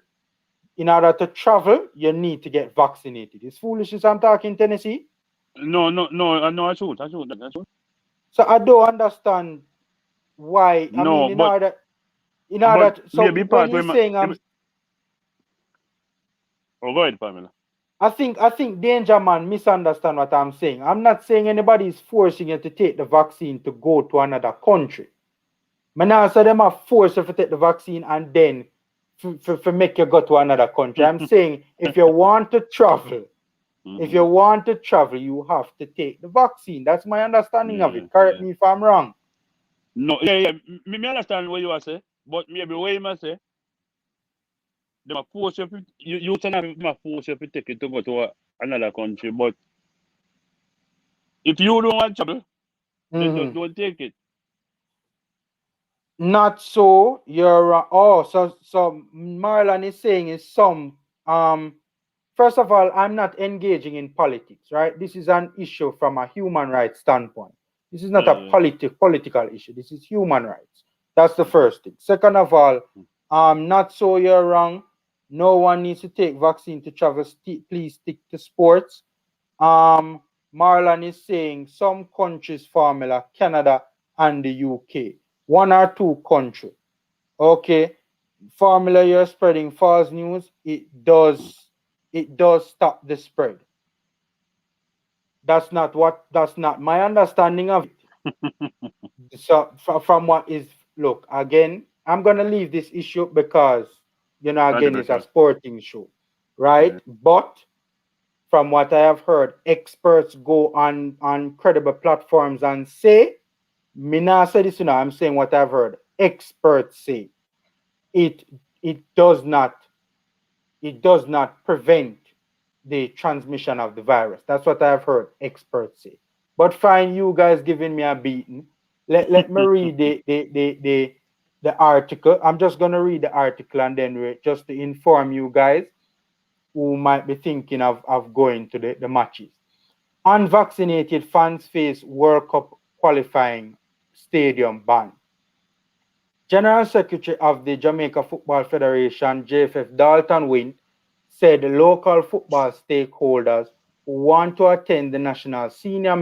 in order to travel, you need to get vaccinated. It's foolishness I'm talking, Tennessee. No, I shoot that. So I don't understand why. I mean, No, but in order to, so maybe when part you're where saying oh, go ahead, Pamela. I think Danger Man misunderstand what I'm saying. I'm not saying anybody is forcing you to take the vaccine to go to another country. But now so them are forced you to take the vaccine and then for make you go to another country. I'm saying if you want to travel, if you want to travel, you have to take the vaccine. That's my understanding of Yeah, it. Correct yeah. me if I'm wrong. No, yeah. Me understand what you are say, but maybe what you must say, them a force you, you can have them a force you to take it to go to another country. But if you don't want trouble, then just Mm-hmm. don't take it. Not so. You're so Marlon is saying is some first of all, I'm not engaging in politics, right? This is an issue from a human rights standpoint. This is not a Yeah, political issue. This is human rights. That's the first thing. Second of all, not so you're wrong. No one needs to take vaccine to travel. Please stick to sports. Um, Marlon is saying some countries formula Canada and the UK. One or two countries. Okay. Formula you're spreading false news. It does stop the spread. That's not my understanding of it. So from what is look again, I'm gonna leave this issue because again it's a controversial. sporting show, right? Yeah. But from what I have heard, experts go on credible platforms and say, me not say this, I'm saying what I've heard. Experts say it it does not it does not prevent the transmission of the virus. That's what I've heard experts say. But fine, you guys giving me a beating. Let me read the article. I'm just gonna read the article and then just to inform you guys who might be thinking of going to the matches. Unvaccinated fans face World Cup qualifying stadium ban. General Secretary of the Jamaica Football Federation, JFF Dalton Wint, said local football stakeholders who want to attend the national senior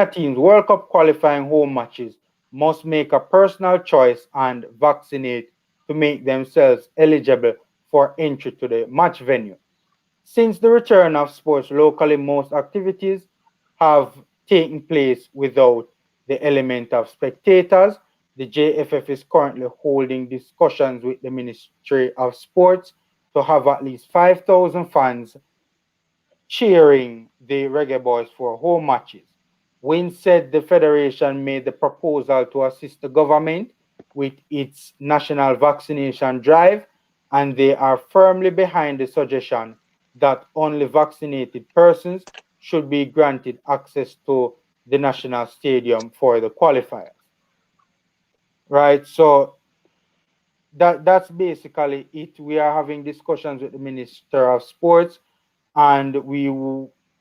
teams World Cup qualifying home matches must make a personal choice and vaccinate to make themselves eligible for entry to the match venue. Since the return of sports locally, most activities have taken place without the element of spectators. The JFF is currently holding discussions with the Ministry of Sports to have at least 5,000 fans cheering the Reggae Boys for home matches. Wynne said the federation made the proposal to assist the government with its national vaccination drive, and they are firmly behind the suggestion that only vaccinated persons should be granted access to the national stadium for the qualifiers. Right? So that's basically it. We are having discussions with the Minister of Sports, and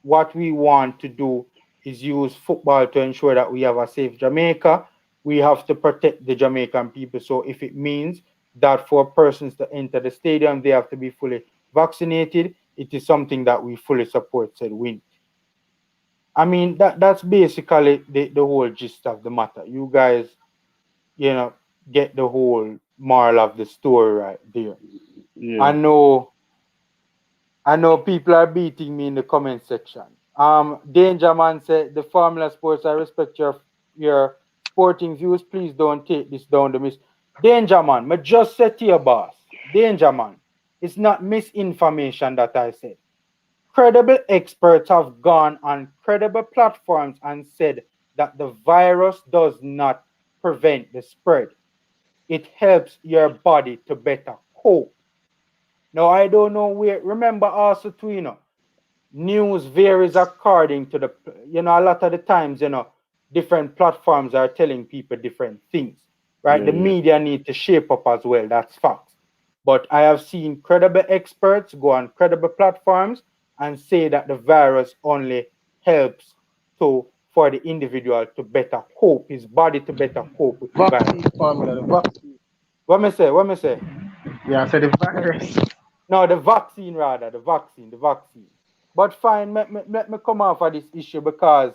what we want to do is use football to ensure that we have a safe Jamaica. We have to protect the Jamaican people. So if it means that for persons to enter the stadium, they have to be fully vaccinated, it is something that we fully support, said Win. I mean, that's basically the whole gist of the matter. You guys, you know, get the whole moral of the story right there. I Yeah. know I know people are beating me in the comment section. Danger Man said the Formula Sports. I respect your sporting views. Please don't take this down the miss. Danger Man, me just said to your boss. Danger Man, it's not misinformation that I said. Credible experts have gone on credible platforms and said that the virus does not prevent the spread. It helps your body to better cope. Now I don't know where. Remember also too, news varies according to a lot of the times, different platforms are telling people different things, right? Yeah, The yeah. media need to shape up as well. That's facts. But I have seen credible experts go on credible platforms and say that the virus only helps for the individual to better cope, his body to better cope with the virus. Vaccine formula, the vaccine. What me say? What me say? Yeah, so the virus. No, the vaccine rather, the vaccine. But fine, let me come off of this issue because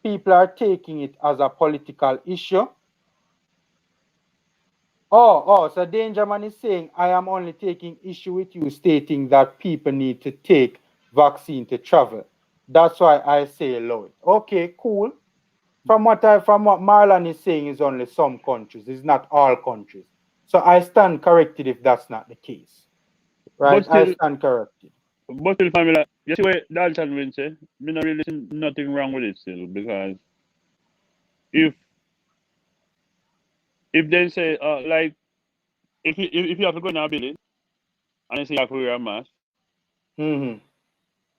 people are taking it as a political issue. So Dangerman is saying I am only taking issue with you stating that people need to take vaccine to travel. That's why I say allow it. Okay, cool. From what Marlon is saying is only some countries, it's not all countries. So I stand corrected if that's not the case. But Right? I still, stand corrected. family, you see what Dalton will say? Me not really see nothing wrong with it still because if they say like if you have to go in a building and they say you have to wear a mask, Mm-hmm.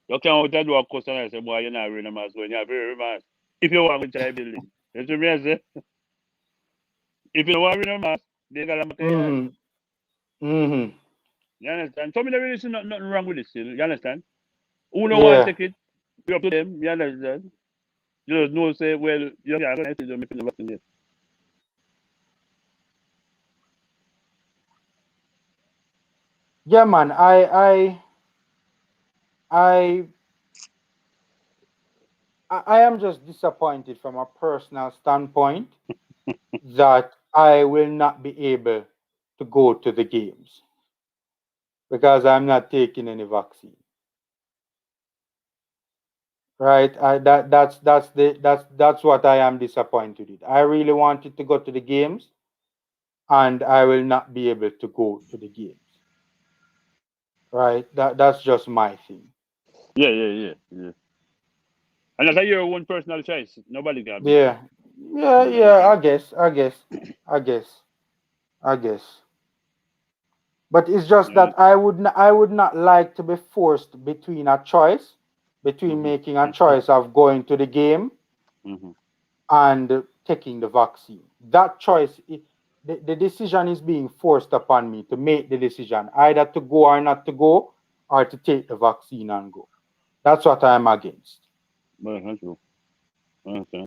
you can't out that door customer and say, boy, you're not wearing a mask when you have to wear a mask. If you walk into a building. You see me I say? If you don't want to wear a mask, they got a mark on your hand. Mm-hmm. Mm-hmm. You understand? So me not really see nothing wrong with it still. You understand? Who don't want to Yeah. take it, be up to them, you understand? You just know say, well, you can't go to them if you're not vaccinated. Yeah, man. I I am just disappointed from a personal standpoint that I will not be able to go to the games because I'm not taking any vaccine. Right? That's what I am disappointed with. I really wanted to go to the games and I will not be able to go to the games. Right? That's just my thing. Yeah. And that's your own personal choice. Nobody can beat that. Yeah. Yeah, Nobody yeah, can. I guess. I guess. But it's just Yeah. that I would not like to be forced between a choice, between Mm-hmm. making a choice of going to the game Mm-hmm. and taking the vaccine. That choice, the decision is being forced upon me to make the decision either to go or not to go, or to take the vaccine and go. That's what I'm against. But that's true. I understand.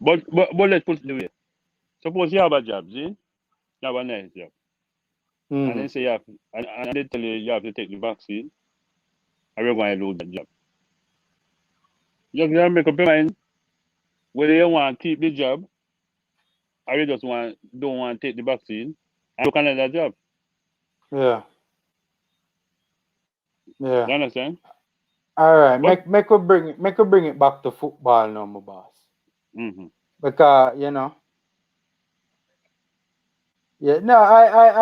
But let's put it the way. Suppose you have a job, see? You have a nice job. And Hmm. then say you have and they tell you you have to take the vaccine, and you're going to lose that job. You just gotta make up your mind whether you want to keep the job or you just don't want to take the vaccine and look another job. Yeah, yeah. You understand? All right, But make we bring it back to football now, my boss. mm-hmm. Because yeah, no,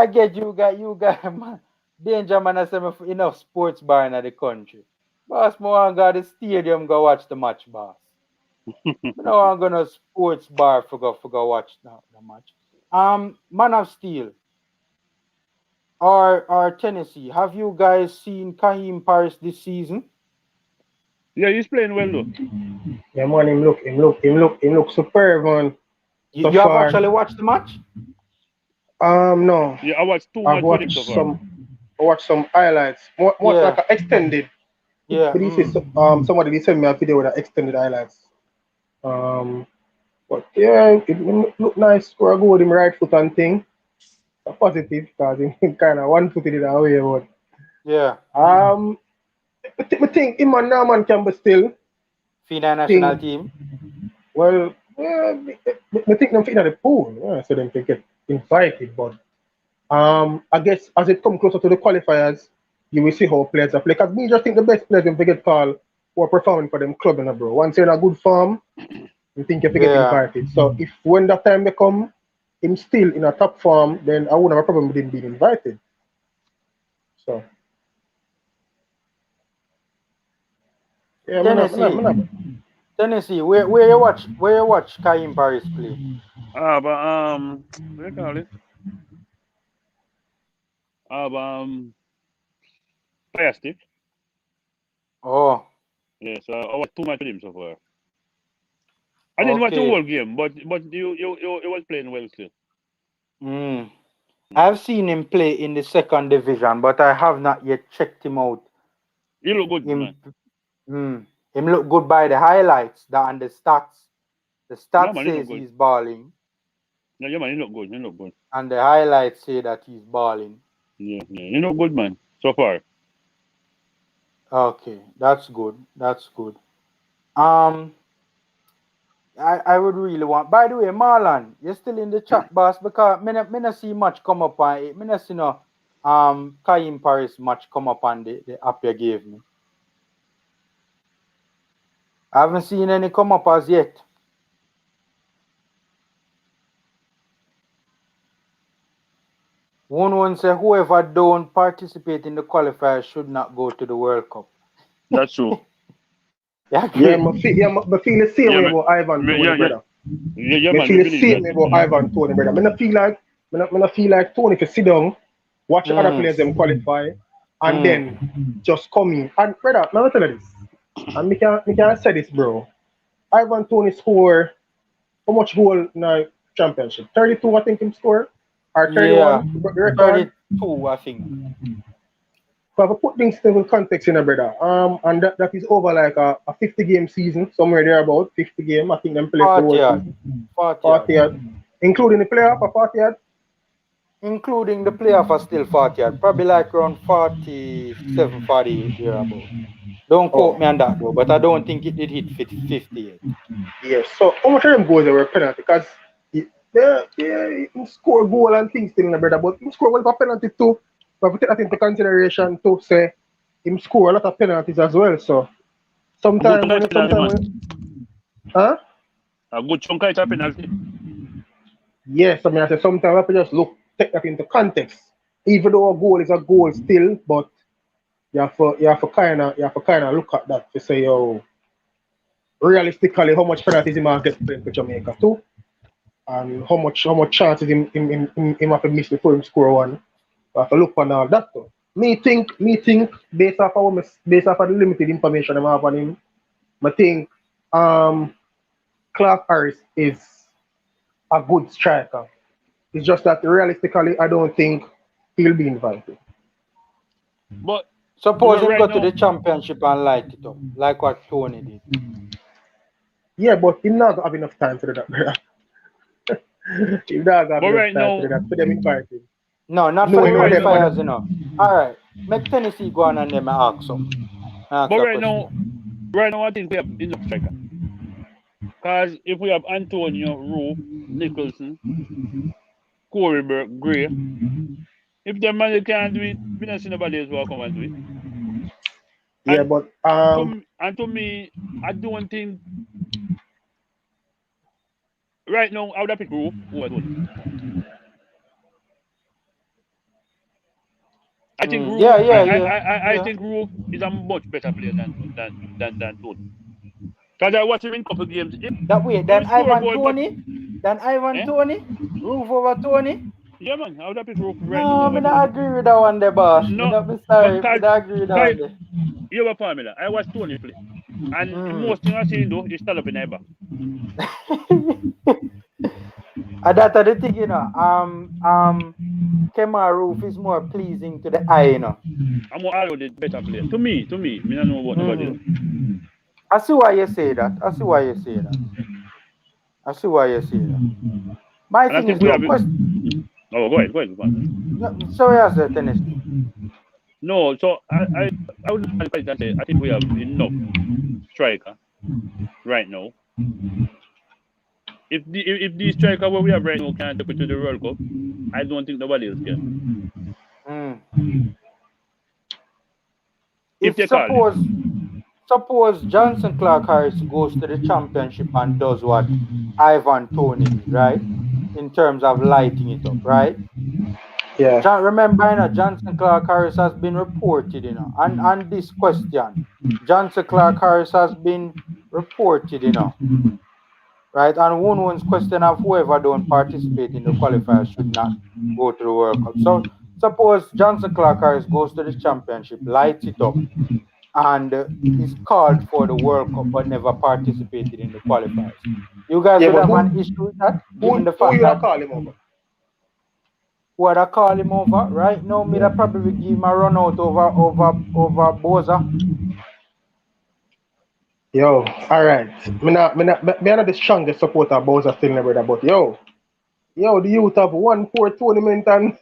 I get you got man. Danger man I say me enough sports bar in the country. Boss, me want go to the stadium go watch the match, boss. Me no want go to sports bar for go watch the match. Man of Steel or Tennessee. Have you guys seen Kahim Paris this season? Yeah, he's playing well though. Yeah, man, him look superb, man, You, so you have far. actually watched the match? No, Yeah, I watched too I've much with him so watched far. some highlights, more like Yeah, a extended. yeah. But this is somebody did send me a video with the extended highlights. Um, but yeah, it look nice. Score a goal with him right foot and thing. A positive because he kind of one footed it away, but Yeah. um, I think him and Norman can be still FINA national thing. team. Well, yeah, I think them fit in the pool, yeah, so them can get invited. But I guess as it come closer to the qualifiers, you will see how players are play. Because me just think the best players when they get called who are performing for them club, bro. Once you're in a good form, you think you get Yeah. invited. So if when that time they come, him still in a top form, then I wouldn't have a problem with him being invited. So yeah, Tennessee. Tennessee. Where you watch Kaim Paris play? But what do you call it? Fire stick. Oh, Yeah, so I watched too much with him so far. I didn't watch the okay. whole game, but you was playing well still. Mm. Mm. I've seen him play in the second division, but I have not yet checked him out. You look good, Him, man. him look good by the highlights, and the stats. The Yeah, stats man, you look says good. he's balling, Yeah, man, you look good. You look good. and the highlights say that he's balling. Yeah, you look good, man. So far. Okay, that's good. That's good. Um, I would really want. By the way, Marlon, you're still in the chat, boss, because me not see much come up on it. Me not see no Kaim Parris much come up on the app you gave me. I haven't seen any come up as yet. One say whoever don't participate in the qualifiers should not go to the World Cup. That's true. You Yeah, agree? I feel the same Yeah, way man. about Ivan Tony, Yeah, brother. yeah, I man. feel We the believe same that. way about Ivan Tony, brother. I feel like I feel like Tony to sit down, watch other Mm, players them qualify, and mm. then just come in. And brother, let me tell you this. And me can say this, bro. Ivan Tony score how much goal in the championship? 32, I think him score, or Yeah, 31 the record. 32, I think. So if I put things in context, brother, and that is over like a 50 game season, somewhere there about 50 game. I think them play for the 40 whole yard. season. 40 yard. 40 yard, including the playoff or 40 yard. Including the playoff are still 40 yard. Probably like around 47, 48 there about. Don't quote Oh, me on that though, but I don't think it did hit 50 yet. yes. So how much of them goals were penalty? Because he score goal and things still, brother, but he score one for penalty too. But we take that into consideration to say him score a lot of penalties as well. So A good sometimes chunk of penalty, man. huh? A good chunk of penalty. Yes, I mean, I say sometimes we have to just take that into context. Even though a goal is a goal still, but you have to kind of look at that to say, yo, realistically, how much penalties he might get playing for Jamaica too, and how much chances him have to miss before him score one. We have to look on all that too. Me think based off of the limited information I have on him, I think um Clark Harris is a good striker. It's just that realistically, I don't think he'll be invited. But Suppose him right go to now, the championship and light it up, like what Tony did. Yeah, but he not have enough time to do that, brother. He not have but enough right time to do now, that. For them invite him. No, not for No, the you know them but other. qualifiers, Alright. Make Tennessee go on and them ask something. Ask a right question. now, I think we have enough striker. Because if we have Antonio, Roofe, Nicholson, Corey Burke, Gray, if the man can't do it, we don't see nobody else will come and do it. Yeah, And but to me, I don't think right now I would have picked Roofe over Tony. I think Yeah, Roofe, yeah, yeah. I Yeah. think Roofe is a much better player than Tony. Because I watched him in a couple of games. That way, He will then score a Ivan goal, but Tony? Then Ivan eh? Tony? Roof over Tony? Yeah, man, I would have picked Roofe right now No, over me not Tony. agree with that one there, boss. Me No, not be sorry. Me because not agree with that one there. you have a formula. I watched Tony play. And the Mm. most thing I see him do is stand up in the back. And that are the thing, Kemar Roof is more I'm pleasing to the eye. already the better player. To me, me don't know about nobody else. Mm-hmm. I see why you say that. I see why you say that. I see why you say that. My And I thing think is we though, have it. question. Oh, go ahead, man. Sorry, I said Tennessee. No, so I would look at it and say I think we have enough striker right now. If the striker where we have right now can't take it to the World Cup, I don't think nobody else can. Mm. If If they call him. suppose Johnson Clark Harris goes to the championship and does what Ivan Tony did, right? In terms of lighting it up, right? yeah, Remember, Johnson Clark Harris has been reported, on this question. Johnson Clark Harris has been reported, right? And one's question of whoever don't participate in the qualifiers should not go to the World Cup. So suppose Johnson Clark Harris goes to the championship, lights it up, and is called for the World Cup but never participated in the qualifiers. You guys yeah, would but have who an issue with that, given who the who fact you gonna that call him over? would I call him over right now? Me that probably give him a run out over Boza. Yo, all right. Me not the strongest supporter of Bowser still, brother. But yo, the youth have won 4 tournament and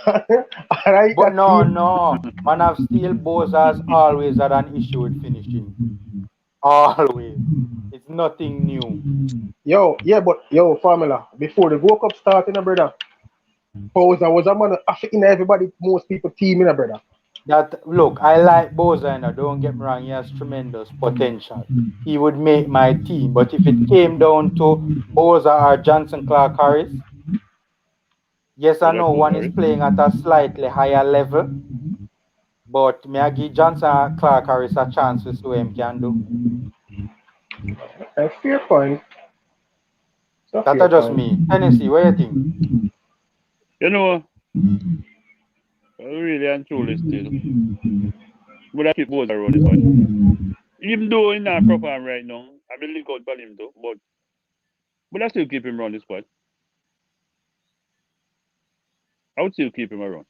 and I But that no, team. no, man of steel Boza has always had an issue with finishing. Always. nothing new. Yo, yeah, but yo, formula. Before the World Cup started, brother. Bowser was a man in everybody, most people team, brother. That look, I like Boza, don't get me wrong, he has tremendous potential. He would make my team, but if it came down to Boza or Johnson Clark Harris, yes, I Well, that's know true, one is Parris. playing at a slightly higher level, but may I give Johnson Clark Harris a chance to see what he can do. A fair point. It's a That's fair just point. me. Tennessee, what do you think? You know, really and truly still, would I keep both around the squad? Even though he's not perform right now, I been link out for him though, but would I still keep him around the squad? I would still keep him around.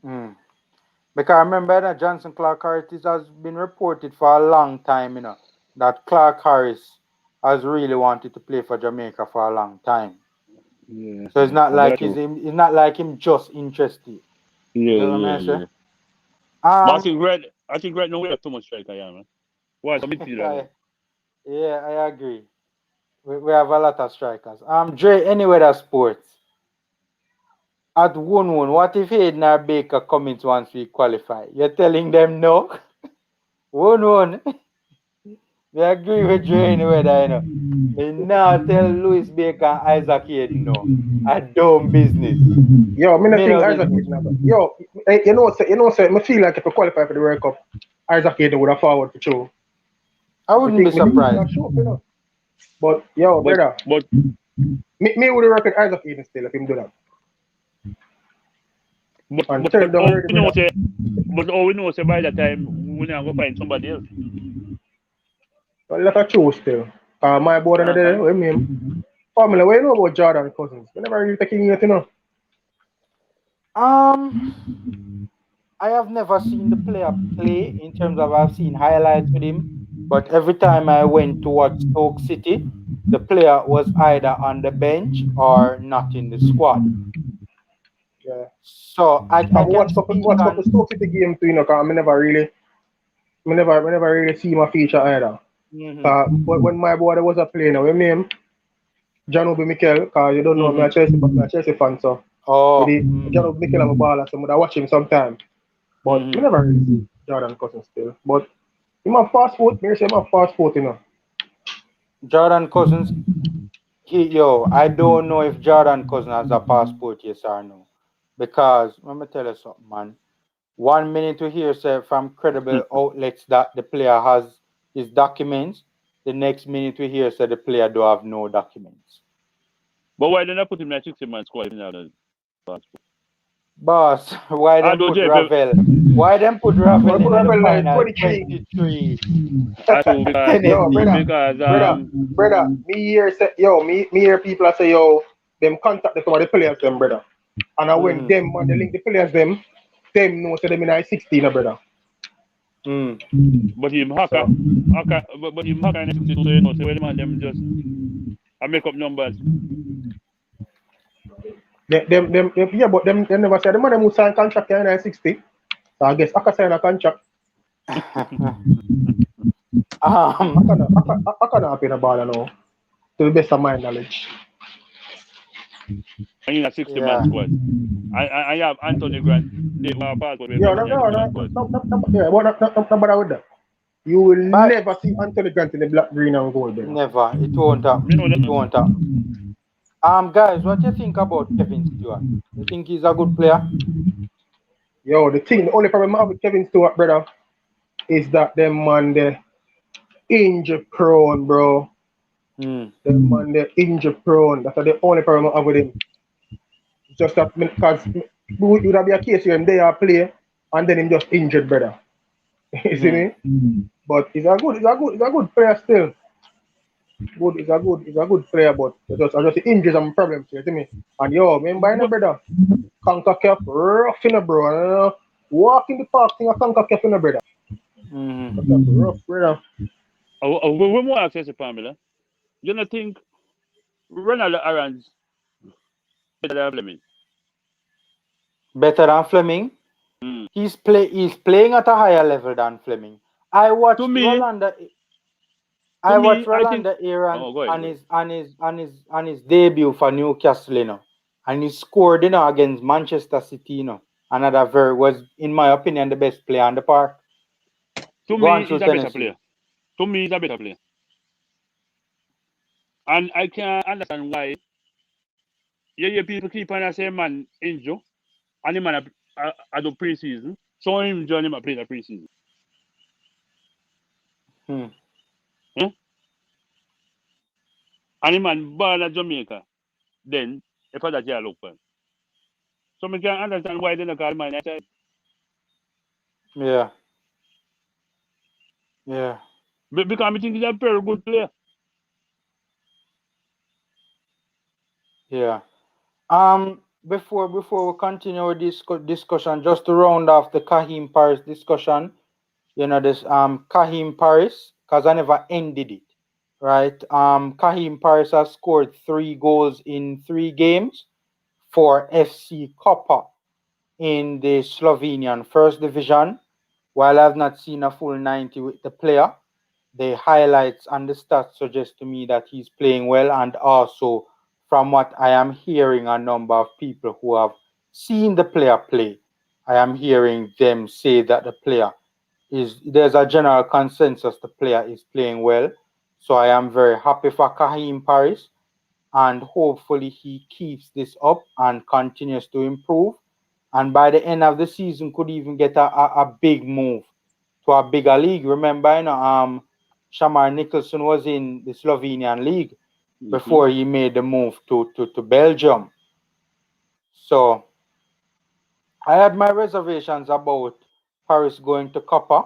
Mm. Because I remember that Johnson Clark Harris has been reported for a long time, that Clark Harris has really wanted to play for Jamaica for a long time. Yeah, So it's yeah. not But like that's true. it's not like him just interested. You Yeah, get what yeah, I say? yeah. But Um, I think right now we have too much striker, yeah, man. Why some midfielder now? I, yeah, I agree. We have a lot of strikers. Dre, any weather sports at 1-1. What if Hayden or Baker come in once we qualify? You're telling them no? 1-1. We agree with Dre any weather. Me now tell Louis Baker and Isaac Hayden no. I dumb business. Yo, me not Me think no Isaac business. Hayden have yo, me feel like if we qualify for the World Cup, Isaac Hayden would have forward for sure. I wouldn't be Me think he would surprised. have show, But yo, But brother, but me would have worked with Isaac Hayden still if him do that. And tell them all already, we know brother. say all we know say by that time we not go find somebody else. A lot of true still. My board another day, Uh-huh. what mean? Formula, what you know about Jordan Cousins? We never really taking it, Um, I have never seen the player play in terms of I've seen highlights with him, but every time I went to watch Stoke City, the player was either on the bench or not in the squad. Yeah. So I I'm can speak watch couple on. Stoke City game too, cause me never really see my feature either. Hmm. But when my boy was a player, now, his name John Obi Mikel, cause you don't know me, Hmm. I'm a Chelsea fan, so with Oh. the John Obi Mikel, I'm a baller, so I watch him sometime. But me Hmm. never really see Jordan Cousins still. But him have fast foot, me say him have fast foot, Jordan Cousins. I don't know if Jordan Cousins has a passport, yes or no. Because let me tell you something, man. 1 minute we hear say from credible outlets that the player has his documents. The next minute we hear say the player do have no documents. But why didn't I put him in a 60-man squad if he not a passport? Boss, why I them do put JP. Ravel? Why them put But Ravel put in at the Rebel like final 23. 23 I do because Yo, Tennessee? brother, me hear people say, yo, them contact some of the players, them, brother. And I when Mm, them man, they link the players, them know, say them in I 16, brother. mm. but him So, but him hacker in the 62, so you know, so when the man them just I make up numbers. yeah, but them never say the man them who sign contract in I 60. So I guess I can sign a contract. um, I can happen about it now, to the best of my knowledge. And in a 60-man yeah. squad. I have Anthony Grant, they have passport will Yo, come in a 60-man squad. yeah, but no bother with that. You will But never see Anthony Grant in the black, green, and gold, brother. never. It won't Me happen. know that It no. won't happen. Guys, what do you think about Kevin Stewart? You think he's a good player? Yo, the only problem I have with Kevin Stewart, brother, is that them man the injury prone, bro. Hmm. Them man the injury prone. That's the only problem I have with him. Just that because would have be a case where him they are play and then him just injured, brother. You see Hmm. me? But he's a good player still. He's a good player, but I just the injuries and problems, you see me? And yo, remember you know, But brother, CONCACAF rough in the bro. Walk in the park thing a CONCACAF in the brother. Hmm. Rough, brother. we more access to Pamela. You don't think Ronald Aaron's better than Fleming? Better than Fleming. Mm. He's playing at a higher level than Fleming. I To watched me, Rolanda. To I watched me, I think. Rolanda Aaron Oh, go ahead, on go ahead. his debut for Newcastle, and he scored, against Manchester City, Another very was, in my opinion, the best player on the park. To Go on me, through he's a better Tennessee. player. To me, he's a better player. And I can understand why. Yeah, people keep on saying man injured, and the man I do preseason. So him join him a play the preseason. Hmm. Yeah? And the man born at Jamaica. Then if that year look well. So I can understand why they don't call man that side. Yeah, yeah, Because I think he's a very good player. yeah. Before we continue with this discussion, just to round off the Kahim Paris discussion, this Kahim Paris, because I never ended it, right? Kahim Paris has scored 3 goals in 3 games for FC Koper in the Slovenian First Division. While I've not seen a full 90 with the player, the highlights and the stats suggest to me that he's playing well, and also from what I am hearing a number of people who have seen the player play, I am hearing them say that the player there's a general consensus the player is playing well. So I am very happy for Kahim Paris, and hopefully he keeps this up and continues to improve, and by the end of the season could even get a big move to a bigger league. Remember, Shamar Nicholson was in the Slovenian league Mm-hmm. before he made the move to Belgium. So I had my reservations about Paris going to Copper.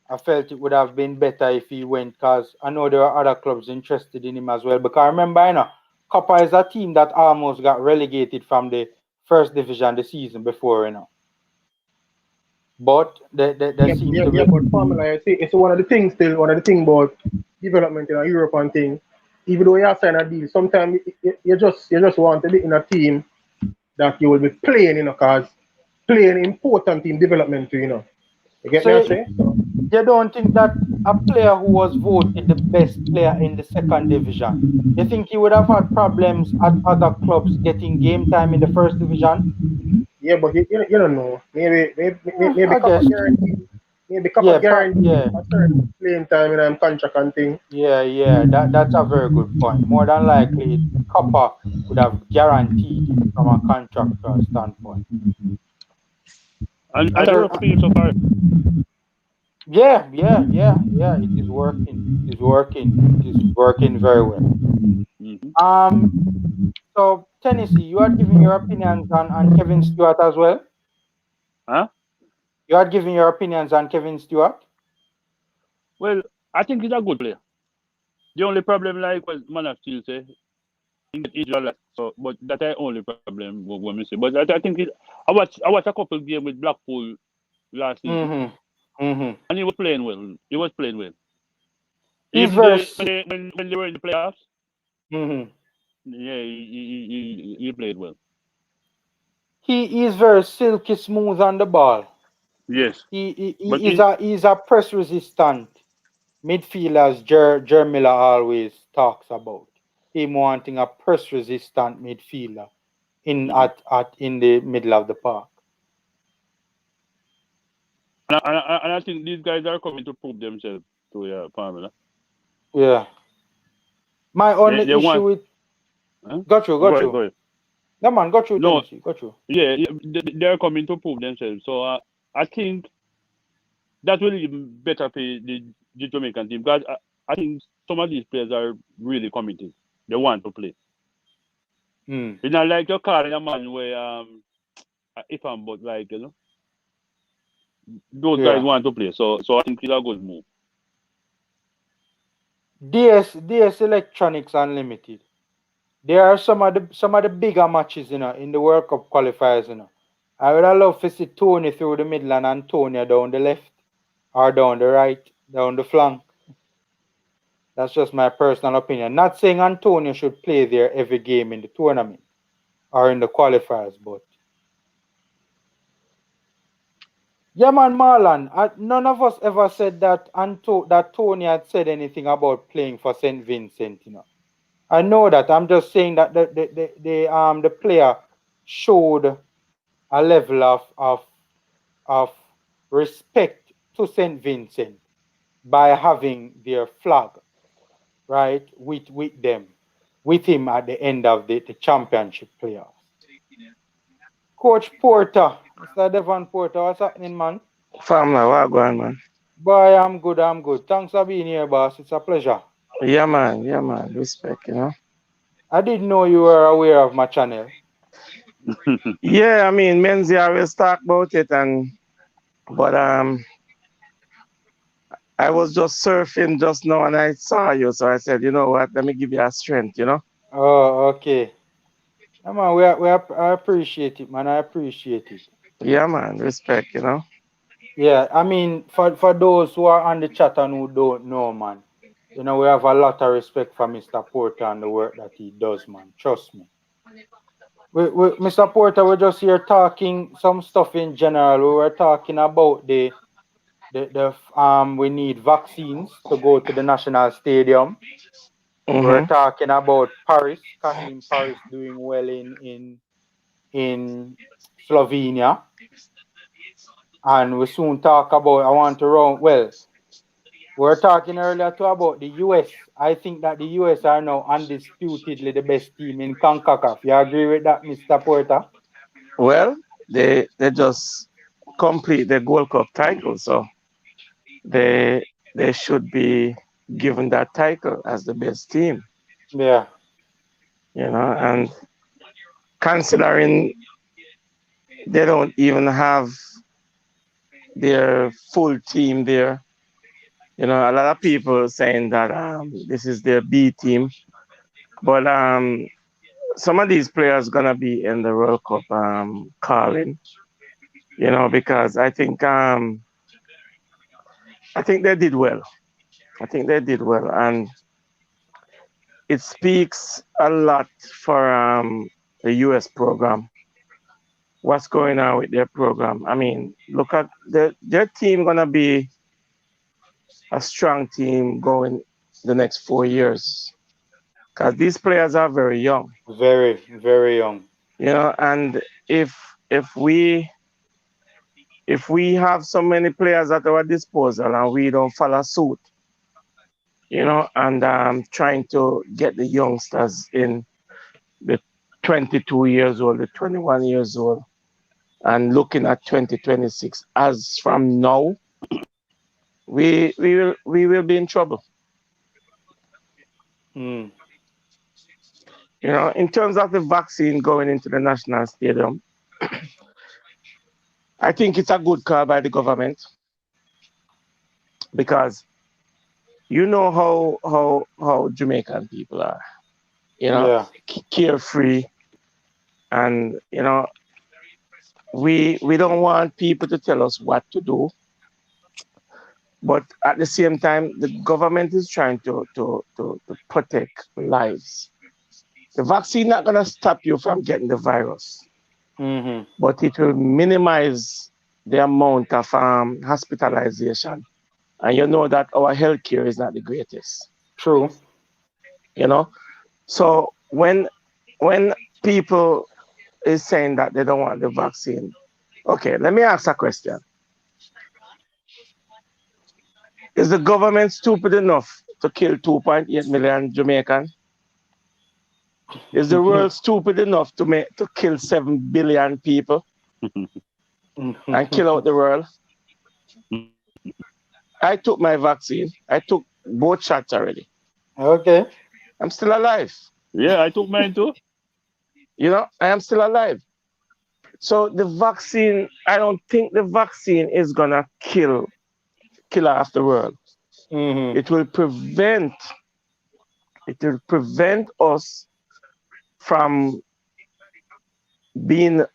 I felt it would have been better if he went, because I know there are other clubs interested in him as well. Because remember, Copper is a team that almost got relegated from the first division the season before, But they Yeah, seem yeah, to yeah, be. but formula, I see, it's one of the things still, one of the things about development in a European thing. Even though you have signed a deal, sometimes you just want to be in a team that you will be playing, cause playing important in development too. You get So me, I say? So, you don't think that a player who was voted the best player in the second division, you think he would have had problems at other clubs getting game time in the first division? yeah, but you don't know. Maybe I Kappa guess. guarantee. Maybe Kappa Yeah, guarantee yeah, a certain playing time in contract and thing. yeah. That's a very good point. More than likely, Copper would have guaranteed it from a contractual standpoint. And I that just, work for him so far. yeah. It is working. It is working. It is working very well. Mm-hmm. Um, so Tennessee, you are giving your opinions on Kevin Stewart as well. Huh? You are giving your opinions on Kevin Stewart. Well, I think he's a good player. The only problem, like what man of steel say, he get injured a lot. So, but that's the only problem when we say. But I think I watched a couple games with Blackpool last season, Mm-hmm. Mm-hmm. and he was playing well. He was playing well. He's Even very when they were in the playoffs, mm-hmm. yeah, he played well. He is very silky smooth on the ball. Yes, but He's a press resistant midfielder, as Jer Miller always talks about. Him wanting a press resistant midfielder mhm. in the middle of the park. And I think these guys are coming to prove themselves to Pamela. Yeah. My They only issue want. with Huh? got Go you. ahead. No man, got you No, Tennessee, got you. yeah, they're coming to prove themselves. So I think that will even better for the Jamaican team because I think some of these players are really committed. They want to play. Mm, It's not like you're calling a man where if I'm but like those guys yeah. want to play. So I think it's a good move. DS Electronics Unlimited. There are some of the bigger matches, in the World Cup qualifiers. I would have loved to see Tony through the middle and Antonio down the left or down the right, down the flank. That's just my personal opinion. Not saying Antonio should play there every game in the tournament or in the qualifiers, but Yeah, man, Marlon. None of us ever said that that Tony had said anything about playing for St. Vincent. I know that. I'm just saying that the player showed a level of respect to St. Vincent by having their flag right with them with him at the end of the championship playoffs. Coach Porter, Mr. Devon Porter, what's happening, man? Family, what going, man? Boy, I'm good, I'm good. Thanks for being here, boss. It's a pleasure. Yeah, man. Respect. I didn't know you were aware of my channel. Yeah, I mean, Menzi always talk about it, but I was just surfing just now and I saw you, so I said, you know what? Let me give you a strength. Oh, okay. Yeah, man, I appreciate it, man. I appreciate it. Yeah, man. Respect. Yeah, I mean, for those who are on the chat and who don't know, man, we have a lot of respect for Mr. Porter and the work that he does, man. Trust me. Mr. Porter, we're just here talking some stuff in general. We were talking about we need vaccines to go to the national stadium. We're Mm-hmm. talking about Paris, Kahim Paris doing well in Slovenia, and we soon talk about. I want to run well. We're talking earlier too about the US. I think that the US are now undisputedly the best team in CONCACAF. You agree with that, Mr. Porter? Well, they just complete the Gold Cup title, so they they should be given that title as the best team. Yeah. And considering they don't even have their full team there. A lot of people saying that this is their B team, but some of these players gonna be in the World Cup calling. Because I think they did well. I think they did well, and it speaks a lot for the U.S. program. What's going on with their program? I mean, look at their team gonna be a strong team going the next 4 years because these players are very young. Very, very young. And if we if we have so many players at our disposal and we don't follow suit, and trying to get the youngsters in the 22 years old, the 21 years old, and looking at 2026 as from now, we will be in trouble. Mm. In terms of the vaccine going into the national stadium, I think it's a good call by the government because you know how Jamaican people are, Yeah. carefree, and we don't want people to tell us what to do, but at the same time, the government is trying to protect lives. The vaccine not gonna stop you from getting the virus, Mm-hmm. but it will minimize the amount of hospitalization. And you know that our healthcare is not the greatest. True. You know, so when people is saying that they don't want the vaccine, okay, let me ask a question: is the government stupid enough to kill 2.8 million Jamaicans? Is the world stupid enough to kill 7 billion people and kill out the world? I took my vaccine. I took both shots already. Okay. I'm still alive. Yeah, I took mine too. I am still alive. So the vaccine, I don't think the vaccine is gonna kill half the world. Mm-hmm. It will prevent us from being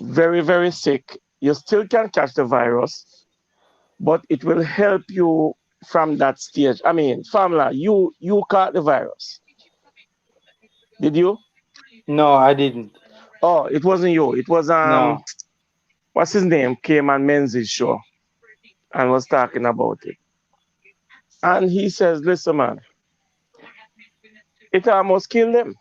very, very sick. You still can catch the virus, but it will help you from that stage. I mean, Famla, you caught the virus. Did you? No, I didn't. Oh, it wasn't you. It was No. what's his name, came on Menzies show and was talking about it. And he says, listen, man, it almost killed them.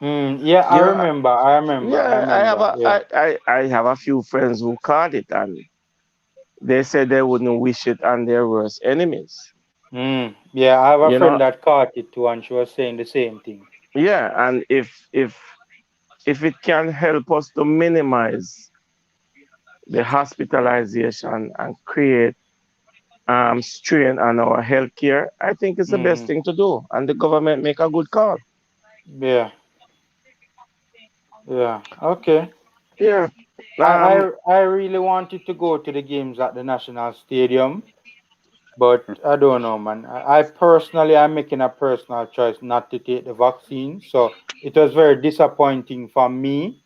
Yeah, I You know, remember. I remember. I yeah, remember. Yeah. I have a few friends who caught it and they said they wouldn't wish it on their worst enemies. Yeah, I have a You friend know, that caught it too, and she was saying the same thing. yeah, and if it can help us to minimize the hospitalization and create strain on our healthcare, I think it's the best hmm thing to do. And the government make a good call. Yeah. Yeah. Okay. Yeah. I, Um. I I really wanted to go to the games at the National Stadium, but I don't know, man. I personally am making a personal choice not to take the vaccine, so it was very disappointing for me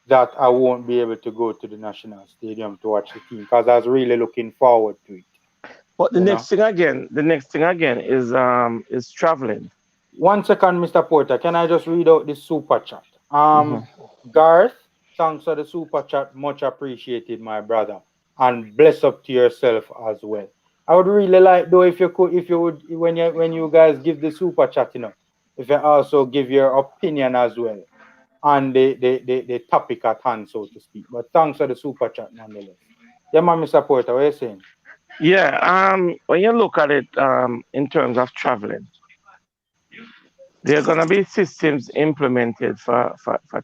that I won't be able to go to the National Stadium to watch the team because I was really looking forward to it. But You know. the next thing again is traveling. 1 second, Mr. Porter. Can I just read out this super chat? Hmm. Garth, thanks for the super chat. Much appreciated, my brother. And bless up to yourself as well. I would really like though if you could, if you would, when you guys give the super chat, if you also give your opinion as well on the topic at hand, so to speak. But thanks for the super chat nonetheless. Yeah, man, Mr. Porter, what are you saying? Yeah. When you look at it in terms of traveling, there are gonna be systems implemented for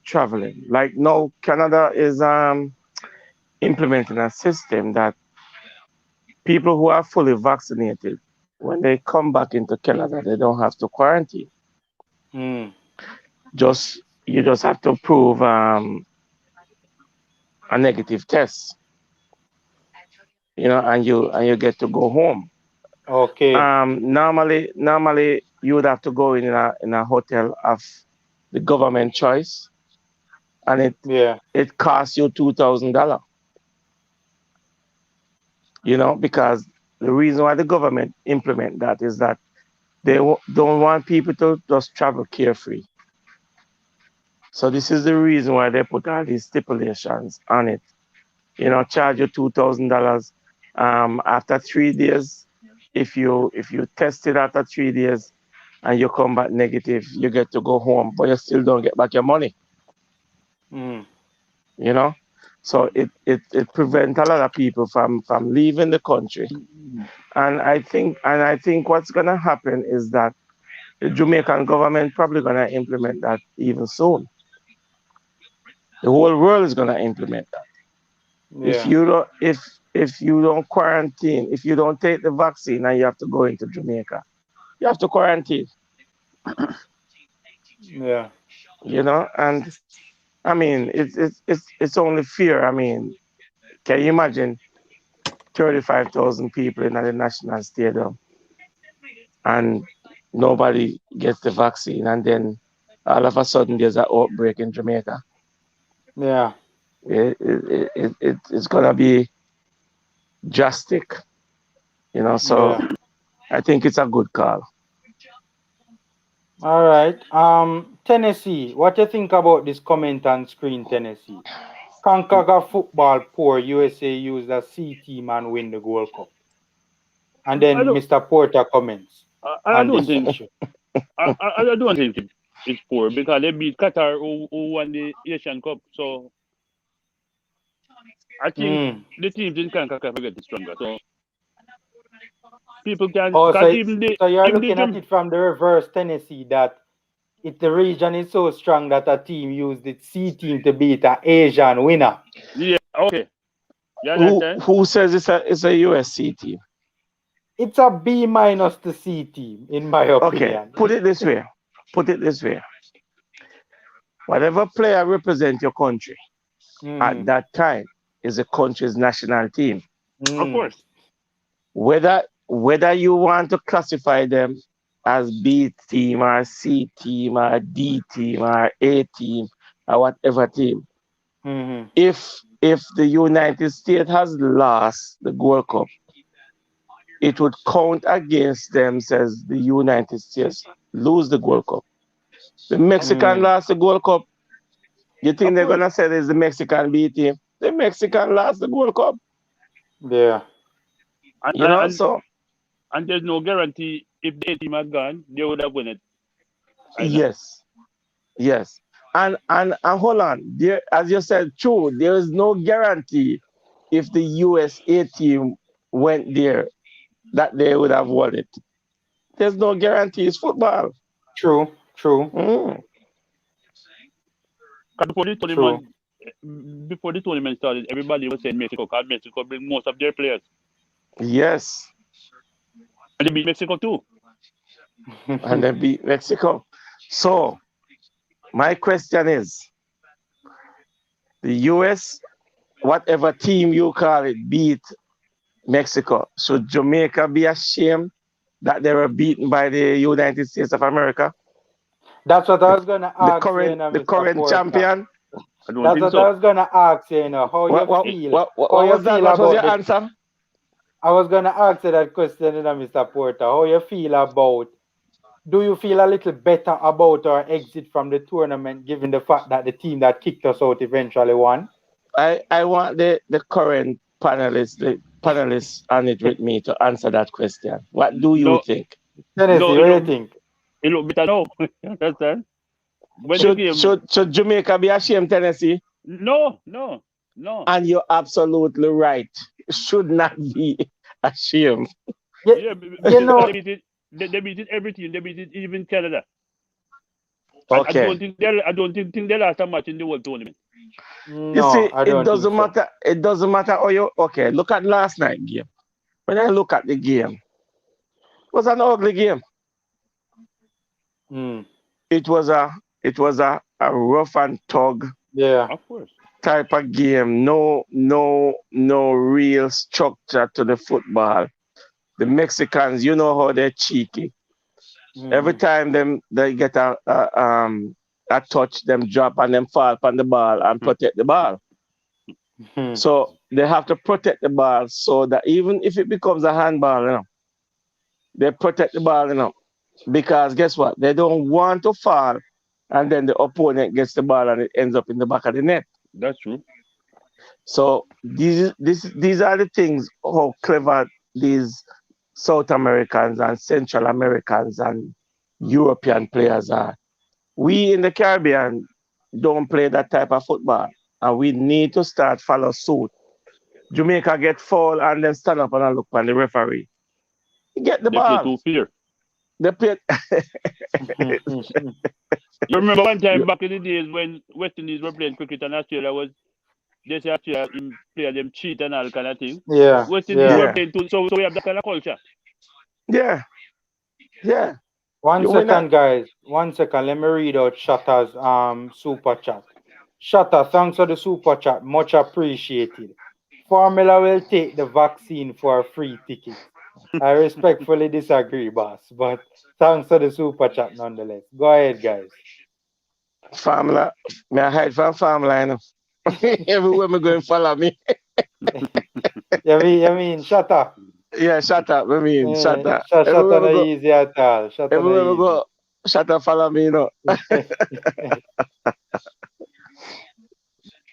traveling. Like now, Canada is implementing a system that people who are fully vaccinated, when they come back into Canada, they don't have to quarantine. Hmm. Just you just have to prove a negative test, and you get to go home. Okay. Normally you would have to go in a hotel of the government choice, and it Yeah. it costs you $2,000. Because the reason why the government implement that is that they don't want people to just travel carefree. So this is the reason why they put all these stipulations on it. Charge you $2,000 after 3 days. If you test it after 3 days and you come back negative, you get to go home, but you still don't get back your money. Hmm. You know, so it prevents a lot of people from leaving the country. And I think what's gonna happen is that the Jamaican government probably gonna implement that even soon. The whole world is gonna implement that. If Yeah. you don't if you don't quarantine, if you don't take the vaccine and you have to go into Jamaica, you have to quarantine. Yeah. And I mean it's only fair. I mean, can you imagine 35,000 people in the national stadium and nobody gets the vaccine, and then all of a sudden there's an outbreak in Jamaica? Yeah. It's gonna be drastic. So Yeah. I think it's a good call. All right. Tennessee. What you think about this comment on screen, Tennessee? Concacaf football poor. USA use the C team and win the Gold Cup. And I then don't. Mr. Porter comments I on don't this think. issue. I don't think it's poor because they beat Qatar, who won the Asian Cup. So I think Mm. the teams in CONCACAF are getting stronger. So people can, Oh, because so you're even the looking at it from the reverse, Tennessee, that if the region is so strong that a team used its C team to beat an Asian winner. yeah, okay, you Who understand? who says it's a USC team? It's a B minus to C team, in my Okay, opinion. put it this way. Put it this way. Whatever player represent your country at Mm-hmm. that time is a country's national team. Of Mm. course. Whether you want to classify them as B team or C team or D team or A team or whatever team, Mm-hmm. if the United States has lost the Gold Cup, it would count against them says the United States lose the Gold Cup. The Mexican Mm. lost the Gold Cup. You think Of they're course. gonna say it's the Mexican B team? The Mexican lost the World Cup. Yeah. And, You and, know, and so and there's no guarantee if the A team had gone, they would have won it either. yes, yes. And hold on, there, as you said, true. There is no guarantee if the USA team went there that they would have won it. There's no guarantee. It's football. True. True. Mm, 'Cause True. before the tournament started, everybody was saying Mexico, because Mexico bring most of their players. yes, And they beat Mexico too. and then beat Mexico. So my question is, the US, whatever team you call it, beat Mexico. Should Jamaica be ashamed that they were beaten by the United States of America, That's what I the, was gonna ask you, the Mr. current Porter. champion? I don't That's think what I so. was gonna ask you, how you It, feel. How What you was that? feel What was about your the answer? I was gonna ask you that question, Mr. Porter. How you feel about, do you feel a little better about our exit from the tournament given the fact that the team that kicked us out eventually won? I want the current panelists on it with me to answer that question. What do you no, think? Tennessee, no, what do you think? it look better now. You understand? When the Should game, should should Jamaica be ashamed, Tennessee? no. And you're absolutely right. Should not be ashamed. You, Yeah, you because know, they beat it every team. They beat it even Canada. And Okay. I don't think they lost a match in the World Tournament. You no, see, I it don't think doesn't so. matter. It doesn't matter how you okay. Look at last night game. When I look at the game, it was an ugly game. Mm, It was a rough and tug yeah. Of course. type of game. No real structure to the football. The Mexicans, you know how they're cheeky. Every Mm-hmm. time they get a touch, them drop and them fall on the ball and protect the ball. So they have to protect the ball so that even if it becomes a handball, they protect the ball, because guess what? They don't want to fall and then the opponent gets the ball and it ends up in the back of the net. That's true. So these are the things how clever these South Americans and Central Americans and European players are. We in the Caribbean don't play that type of football, and we need to start follow suit. Jamaica get foul and then stand up and look on the referee. Get the They play ball. too fair. They play. You remember one time back in the days when West Indies were playing cricket and Australia was, they say Australia in play them cheat and all kind of thing. Yeah, West Indies yeah. were Yeah, playing too, so we have that kind of culture. yeah, yeah. One You win that. second, guys. 1 second. Let me read out Shatter's super chat. Shatter, thanks for the super chat. Much appreciated. Formula will take the vaccine for a free ticket. I respectfully disagree, boss, but thanks for the super chat nonetheless. Go ahead, guys. Family, me I hide from family, Everywhere me going, follow me. You mean Shatter? Yeah, shut up. I mean, shut up. Shatter no easy at all. Shatter no Everywhere we easy. go, shut up, follow me.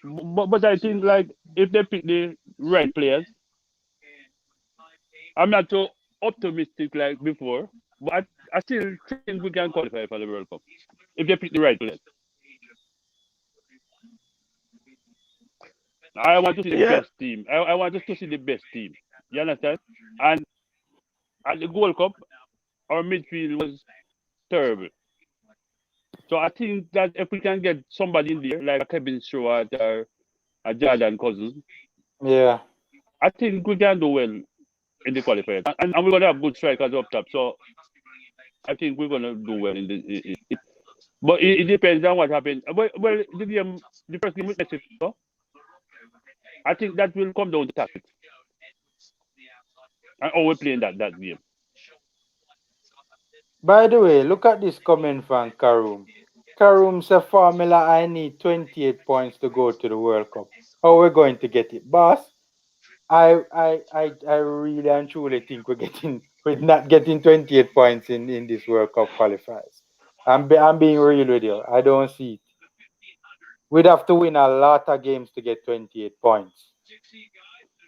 But I think like if they pick the right players, I'm not so optimistic like before, but I still think we can qualify for the World Cup if they pick the right players. I want to see the Yeah, best team. I want us to see the best team. You understand? And at the Gold Cup, our midfield was terrible. So I think that if we can get somebody in there like a Kevin Stewart or a Jordan Cousins, Yeah. I think we can do well in the qualifiers. And we're gonna have good strikers up top. So I think we're gonna do well in but it depends on what happens. Well, the first game with Mexico, I think that will come down to tactics and how we play in that game. By the way, look at this comment from Karum. Karum said, Formula, I need 28 points to go to the World Cup. How are we going to get it? Boss, I really and truly think we're not getting 28 points in this World Cup qualifiers. I'm being real with you. I don't see it. We'd have to win a lot of games to get 28 points.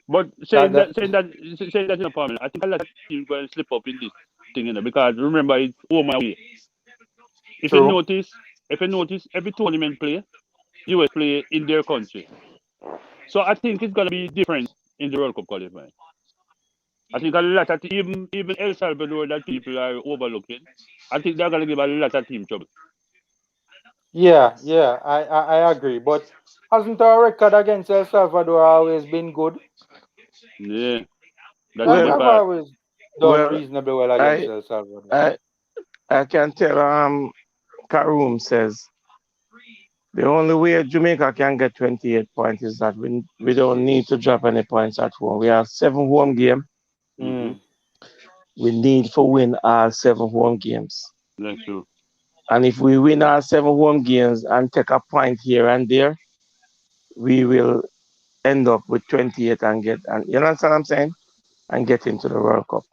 But That that saying that in a Pamela, I think a lot of teams going to slip up in this thing, because remember it's home and away. If you true. notice, every tournament play, US play in their country. So I think it's gonna be different in the World Cup qualifying. I think a lot of even El Salvador that people are overlooking. I think they're gonna give a lot of team trouble. Yeah, yeah, I agree. But hasn't our record against El Salvador always been good? Yeah, that's in I've, the Well, I've past. always done well, reasonably well against I El Salvador. I I can tell Karoom says the only way Jamaica can get 28 points is that we don't need to drop any points at home. We have 7 home games. Hmm. Mm, We need to win all 7 home games. That's true. And if we win all 7 home games and take a point here and there, we will end up with 28 and you understand what I'm saying? And get into the World Cup.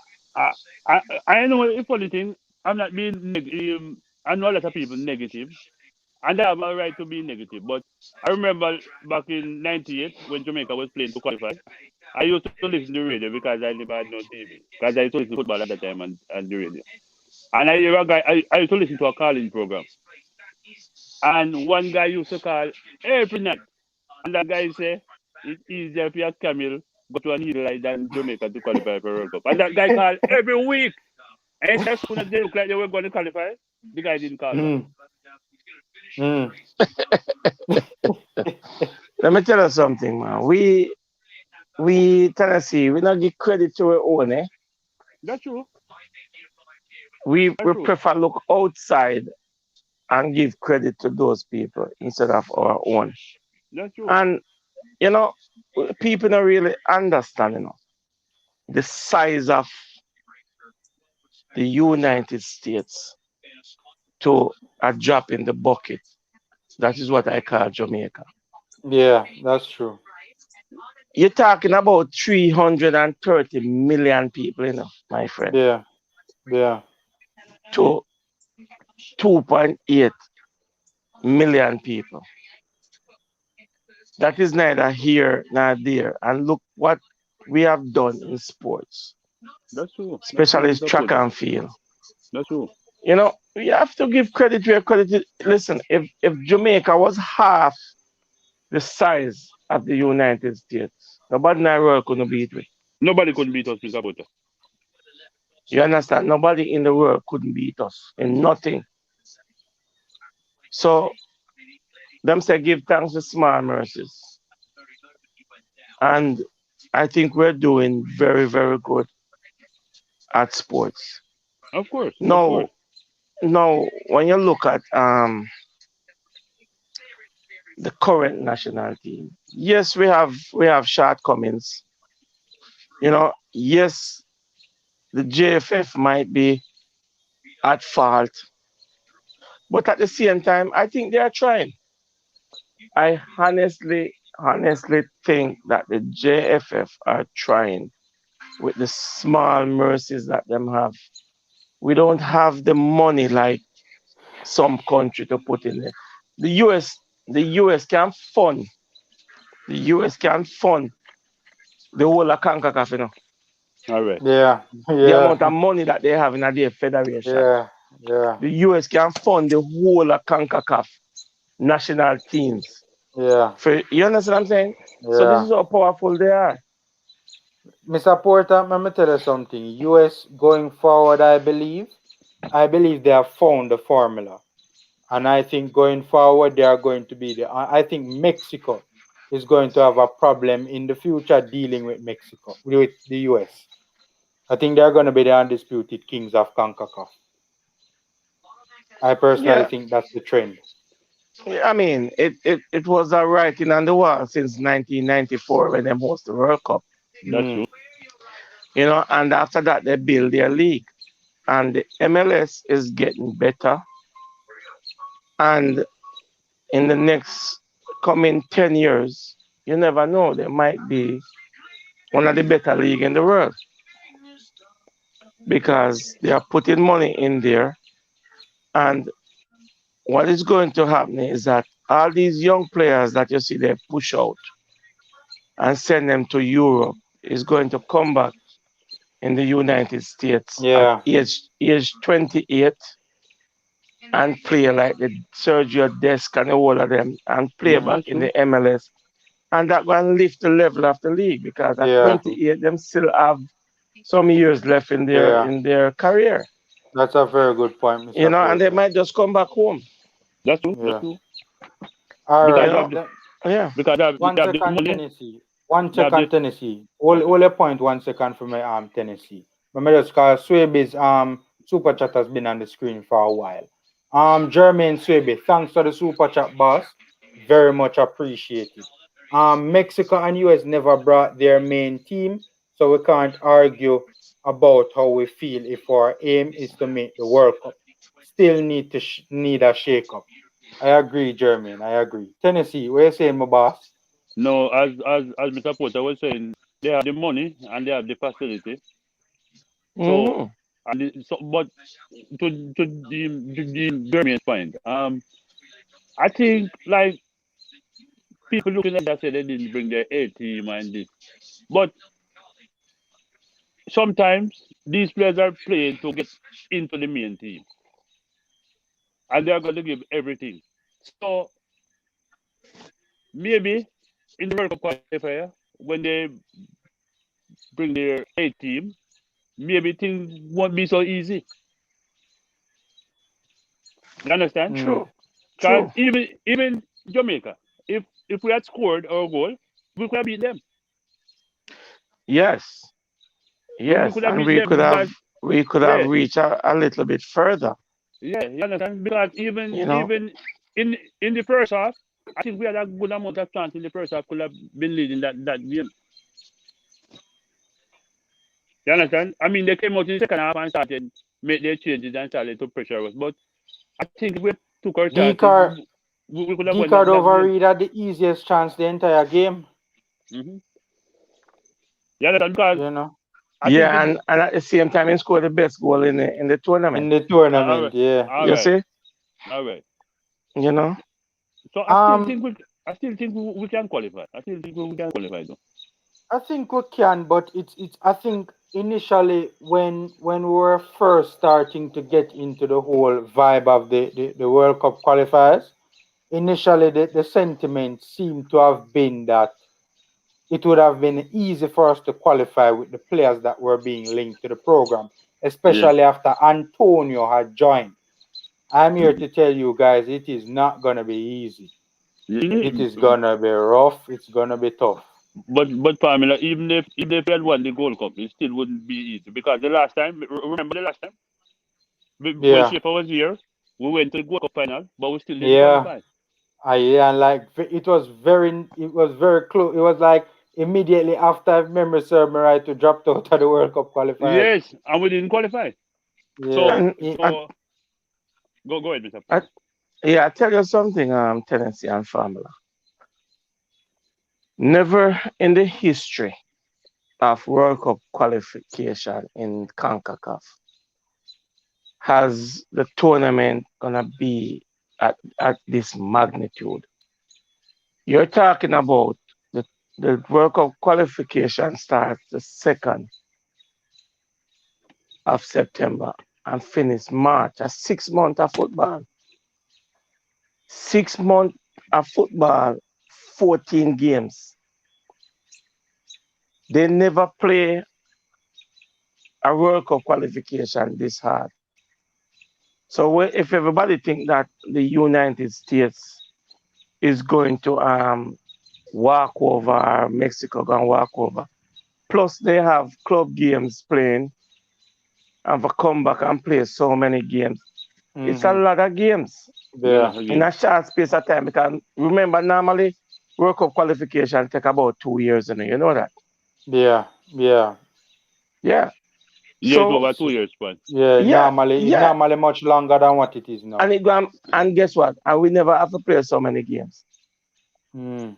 I I know the funny thing. I'm not being negative. I know a lot of people negative, and they have a right to be negative. But I remember back in '98 when Jamaica was playing to qualify. I used to listen to radio because I never had no TV. Because I used to listen to football at that time and the radio. And I hear a guy. I used to listen to a calling program, and one guy used to call every night, and that guy say it's easier for a camel go to a needle like than Jamaica to qualify for World Cup. And that guy called every week. And as soon as they look like they were going to qualify, the guy didn't call back. mm, mm. Let me tell you something, man. We Tennessee, we not give credit to our own, eh? That's true. We That's true. prefer look outside and give credit to those people instead of our own. That's true. And you know, people don't really understand, the size of the United States to a drop in the bucket. That is what I call Jamaica. Yeah, that's true. You're talking about 330 million people, my friend, Yeah, yeah, to 2.8 million people. That is neither here nor there. And look what we have done in sports, That's true. That's true. especially track Disappointed. and field. That's true. You have to give credit where credit is. Listen, if Jamaica was half the size of the United States, nobody in the world couldn't beat it. Nobody couldn't beat us, Mr. Butter. You understand? Nobody in the world couldn't beat us in nothing. So them say give thanks to small mercies. And I think we're doing very, very good at sports. Of course. Of Now, course. now when you look at the current national team, yes, we have shortcomings. Yes, the JFF might be at fault, but at the same time, I think they are trying. I honestly think that the JFF are trying with the small mercies that them have. We don't have the money like some country to put in it. The US, the US can fund. The US can fund the whole of CONCACAF, All right. yeah, the amount of yeah, money that they have in their federation. yeah, yeah, The US can fund the whole of CONCACAF national teams. yeah, You understand what I'm saying? So this yeah. is how powerful they are. Mr. Porter, let me tell you something. US going forward, I believe they have found the formula. And I think going forward, they are going to be the. I think Mexico is going to have a problem in the future dealing with Mexico, with the US. I think they're going to be the undisputed kings of CONCACAF. I personally Yeah, think that's the trend. I mean, it was a writing on the wall since 1994 when they hosted the World Cup. That's Mm, true. And after that they build their league, and the MLS is getting better. And in the next coming 10 years, you never know, they might be one of the better league in the world because they are putting money in there, and what is going to happen is that all these young players that you see they push out and send them to Europe is going to come back in the United States at Yeah, age 28 and play like the Sergio Desk and all of them and play Yeah, back mm, that's in the true. MLS. And that going to lift the level of the league because at That's yeah, true. 28 them still have some years left yeah. in their career. That's a very good point, You Mr. know, and they Porter. might just come back home. That's true. That's Yeah. true. All You Because right. know, yeah. One they have the second, money. Tennessee. One They have second, the Tennessee. okay. Hold a point 1 second for my Tennessee. Remember just cause Swaby's super chat has been on the screen for a while. Jermaine Swaby, thanks for the super chat, boss. Very much appreciated. Mexico and US never brought their main team, so we can't argue about how we feel if our aim is to make the World Cup. Still need a shake up. I agree, Jermaine. I agree. Tennessee, what you saying, my boss? No, as Mr. Porter was saying, they have the money and they have the facility. So Hmm. but to the Jermaine's point, I think like people looking at that say they didn't bring their A team and this, but sometimes these players are playing to get into the main team, and they are going to give everything. So maybe in the World Cup qualifier, when they bring their A team, maybe things won't be so easy. You understand? Mm, True. Because True. even Jamaica, if we had scored our goal, we could have beat them. Yes. We Yes. could have And beat them because we could have yeah, reached a little bit further. yeah, you understand? Because You know. even in the first half, I think we had a good amount of chance in the first half could have been leading that game. You understand? I mean, they came out in the second half and started make their changes and started to pressure us. But I think if we took our chances, D-Card, we could have won D-Card that game. overread had the easiest chance the entire game, Hmm. You understand? Because you know, I think Yeah, if and at the same time, he scored the best goal in the in tournament. the all tournament, right, yeah. all You right, see, all right. you know. So Um, I still think we can qualify. I still think we can qualify though. I think we can, but it's I think initially when we were first starting to get into the whole vibe of the World Cup qualifiers, initially the sentiment seemed to have been that it would have been easy for us to qualify with the players that were being linked to the program, Yeah. especially after Antonio had joined. I'm here to tell you guys it is not gonna be easy. It is Mhm. gonna be rough, it's gonna be tough. But Pamela, even if we had won the Gold Cup, it still wouldn't be easy because the last time, remember the last time when Yeah, Schaefer was here, we went to the Gold Cup final, but we still didn't yeah. qualify. Yeah, and like it was very close. It was like immediately after, if memory serve me right, to dropped out of the World Cup qualifiers. Yes, and we didn't qualify. Yeah, So And so go ahead, Mr. I, Porter. yeah, I tell you something, Tennessee and Family. Never in the history of World Cup qualification in CONCACAF has the tournament gonna be at this magnitude. You're talking about the the World Cup qualification starts the 2nd of September and finish March. A 6 month of football. 6 month of football, 14 games. They never play a World Cup qualification this hard. So if everybody think that the United States is going to walk over, Mexico going to walk over, plus they have club games playing and for come back and play so many games. It's a mm-hmm. lot of games Yeah, Yeah, that's a in game. a short space of time. Because remember, normally World Cup qualification take about 2 years, you know that. yeah, yeah, Yeah. Yeah, it's So over so, 2 years, but yeah. yeah, Normally, it yeah. normally much longer than what it is And now. it go and guess what? And we never have to play so many games. Mm,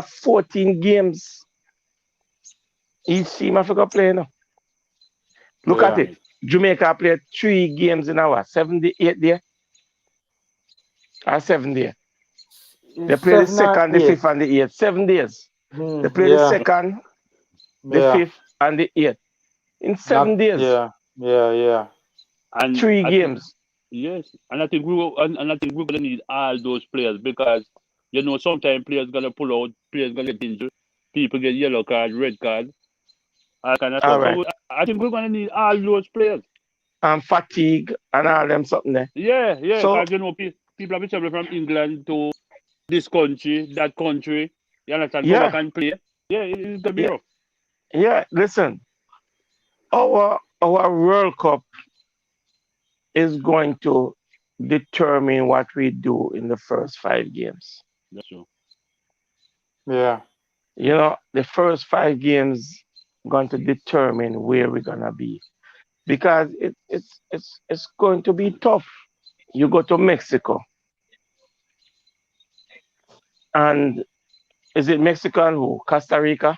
14 games each team have to go play now. Look at yeah, it. Jamaica played 3 games in our 78 there. Or 7 days. They It's play the 2nd, the 5th, 7 or 8. and the 8th. 7 days. They play the Yeah, 2nd, the yeah. 5th, and the 8th. In Not 7 days. yeah, yeah, yeah. And Three I think games. yes, and I think we're gonna need all those players because sometimes players gonna pull out, players gonna get injured, people get yellow card, red card, all kind of All stuff. So right. I think we're gonna need all those players. And fatigue and all them something there. Yeah, yeah, So, because people have been traveling from England to this country, that country. You understand? Go back yeah, and play. Yeah, it's gonna be yeah, rough. yeah. Listen, our World Cup is going to determine what we do in the first 5 games. That's true. Yeah. The first 5 games going to determine where we're gonna be because it's going to be tough. You go to Mexico, and is it Mexico and who? Costa Rica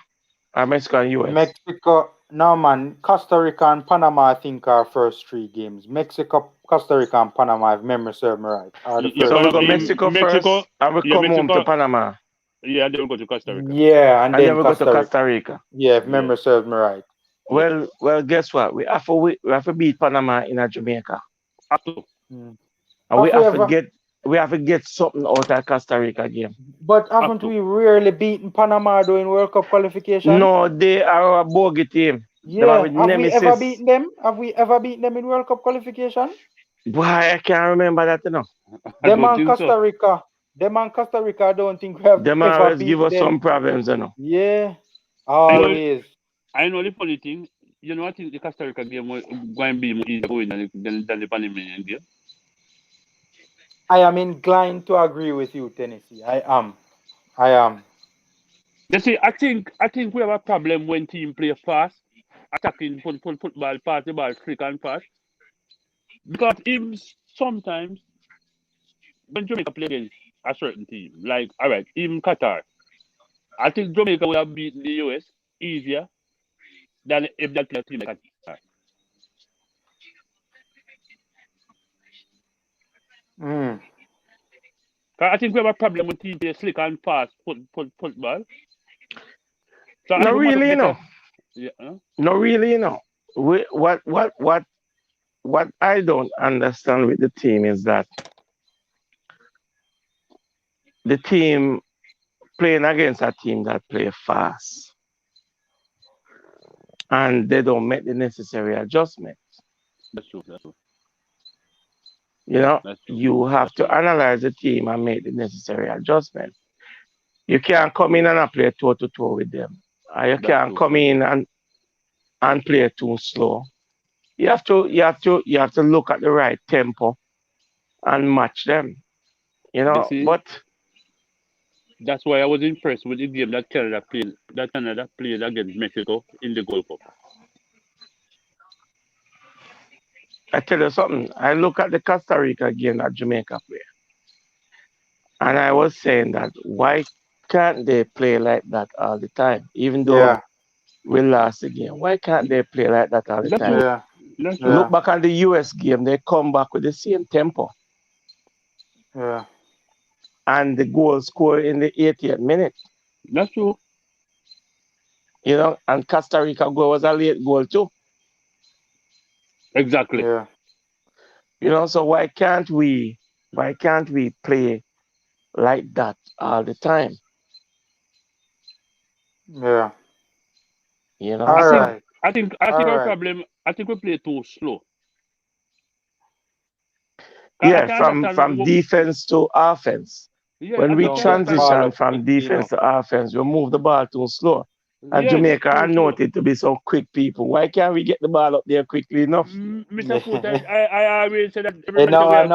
or Mexico and US? Mexico, no man. Costa Rica and Panama, I think, are first 3 games. Mexico, Costa Rica, and Panama, if memory serve me right, are the Yeah, So first we Panama, go three in games. Mexico Mexico, first, and we yeah, come home to Mexico, Panama, yeah, they will go to Costa Rica. Yeah, and and then then we go to Costa Rica. Costa Rica. Yeah, if Yeah, memory serves me right. yeah. Well, guess what? We have to beat Panama in a Jamaica, Have to. Mm. and we Have we have to ever? get something out of Costa Rica game. But Have haven't to. we rarely beaten Panama during World Cup qualification? No, they are a bogey team. Them are Yeah. with Have we ever nemesis. beaten them? Have we ever beaten them in World Cup qualification? Boy, I can't remember that. I Them don't and think so. Costa Rica. Them and Costa Rica, I don't think we have Them ever always give beaten us them. some problems. Yeah. I know. Always. I know the funny thing. I think the Costa Rica game was going to be more easier to win than the Panamanian game. I am inclined to agree with you, Tennessee. I am. I am. You see, I think we have a problem when team play fast, attacking, put football, pass the ball, quick and fast. Because even sometimes when Jamaica play against a certain team, like all right, even Qatar, I think Jamaica would have beaten the US easier than if that play a team like Qatar. Mm. 'Cause I think we have a problem when team play slick and fast, football. So I Not think we might have really, better. Yeah, huh? Not really. What I don't understand with the team is that the team playing against a team that play fast and they don't make the necessary adjustment. That's true. That's true. That's true. You have That's to true. analyze the team and make the necessary adjustment. You can't come in and play toe to toe with them. You That's can't true. come That's in true. and play too slow. You have to look at the right tempo and match them. You see, But that's why I was impressed with the game that Canada played. That Canada played against Mexico in the Gold Cup. I tell you something. I look at the Costa Rica game that Jamaica play, and I was saying that why can't they play like that all the time? Even though Yeah. we lost the game, why can't they play like that all the That's time? true. Yeah. That's true. Look Yeah. back at the US game, they come back with the same tempo, Yeah. and the goal scored in the 80th minute. That's true. And Costa Rica goal was a late goal too. Exactly. Yeah. So why can't we play like that all the time? Yeah. You know, I All think so right. I All think our right. problem. I think we play too slow. I yeah, can from understand. from defense to offense. Yeah, When I we can Don't get the understand. ball transition up from quickly defense enough. to offense, we move the ball too slow. And Yes, Jamaica are too slow. noted to be some quick people. Why can't we get the ball up there quickly enough? Mr. Foot, Yeah. I always say that And everybody say now we have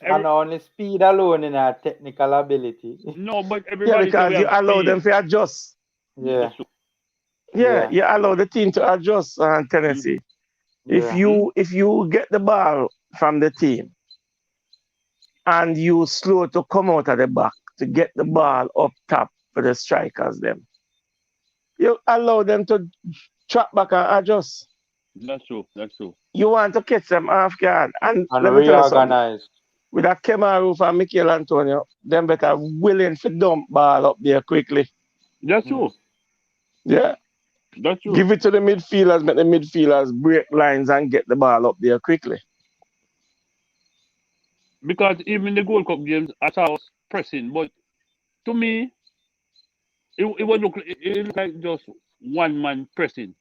I every know only speed alone in our technical ability. no, but Yeah, everybody say we because you have allow them speed. to adjust. Yeah, Yeah. that's true. Yeah, Yeah. you allow the team to adjust Mm-hmm. Tennessee. If Yeah. Mm-hmm. you if you get the ball from the team and you slow to come out of the back to get the ball up top for the strikers, them you allow them to track back and adjust. That's true. That's true. You want to catch them off guard. And And let me tell you something. reorganize. with a Kemar Roofe and Michael Antonio, them better willing to dump ball up there quickly. That's Mm. true. Yeah. That's true. Give it to the midfielders, make the midfielders break lines and get the ball up there quickly. Because even the Gold Cup games, I saw us pressing, but to me, it looked like just one man pressing.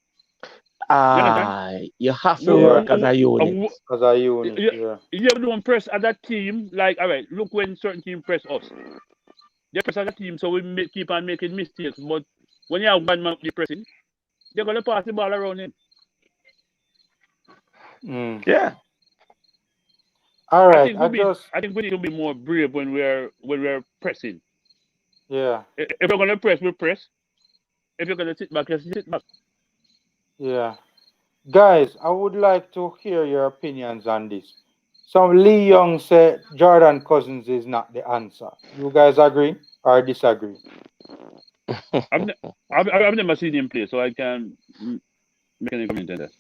You understand? You have to Yeah. work as a unit. As a unit, You, yeah. you don't press as a team. Like, all right, look when certain team press us. They press as a team, so we keep on making mistakes. But when you have one man pressing, they're gonna pass the ball around him. Mm. Yeah. All I right. think I just I think we need to be more brave when we're pressing. yeah. If we're gonna press, we press. If you're gonna sit back, just sit back. Yeah. Guys, I would like to hear your opinions on this. Some Lee Young said Jordan Cousins is not the answer. You guys agree or disagree? I've, ne- I've never seen him play, so I can make any comment on that.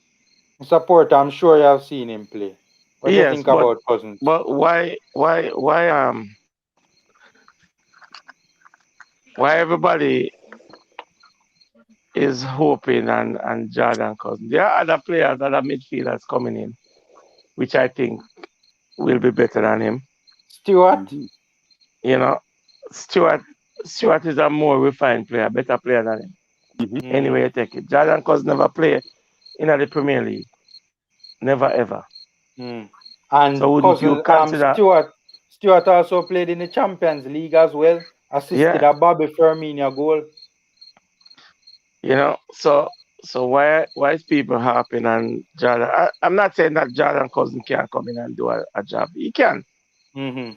Support, I'm sure you have seen him play. What do you Yes, think about Cousins? but why everybody is hoping and Jordan Cousins? There are other players, other midfielders coming in, which I think will be better than him. Stewart? Mm-hmm. You know, Stewart Stewart is a more refined player, better player than him. Mm-hmm. Anyway, you take it. Jordan Cousins never played in the Premier League. Never ever. Mm. So And wouldn't you Cousins, consider? Stewart also played in the Champions League as well. Assisted Yeah, a Bobby Firmino goal. so why is people harping on Jordan? I'm not saying that Jordan Cousins can't come in and do a job. He can. Mm-hmm.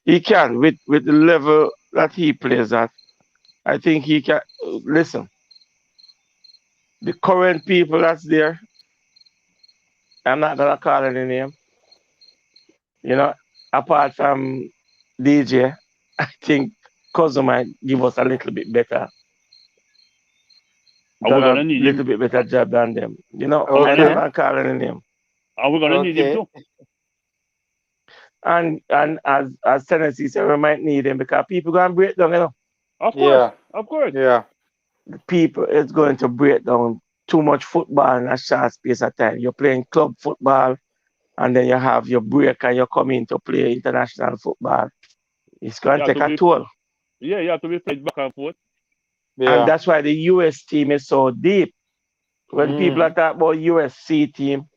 He can with the level that he plays at. I think he can. Listen, the current people that's there. I'm not gonna call any name. You know, apart from DJ, I think Cousin might give us a little bit better, And we're done a gonna need little him. bit better job than them. You know, And we're I'm gonna not Okay. gonna call any name. and we're gonna need him Okay. too. And as Tennessee said, we might need him because people gonna break down. You know, Of course, Yeah. of course. Yeah. people is going to break down too much football in a short space of time. You're playing club football, and then you have your break, and you come in to play international football. It's going You to have take to a be toll. you have to be played back and forth. And Yeah. that's why the US team is so deep. When people Mm. are talking about USC team,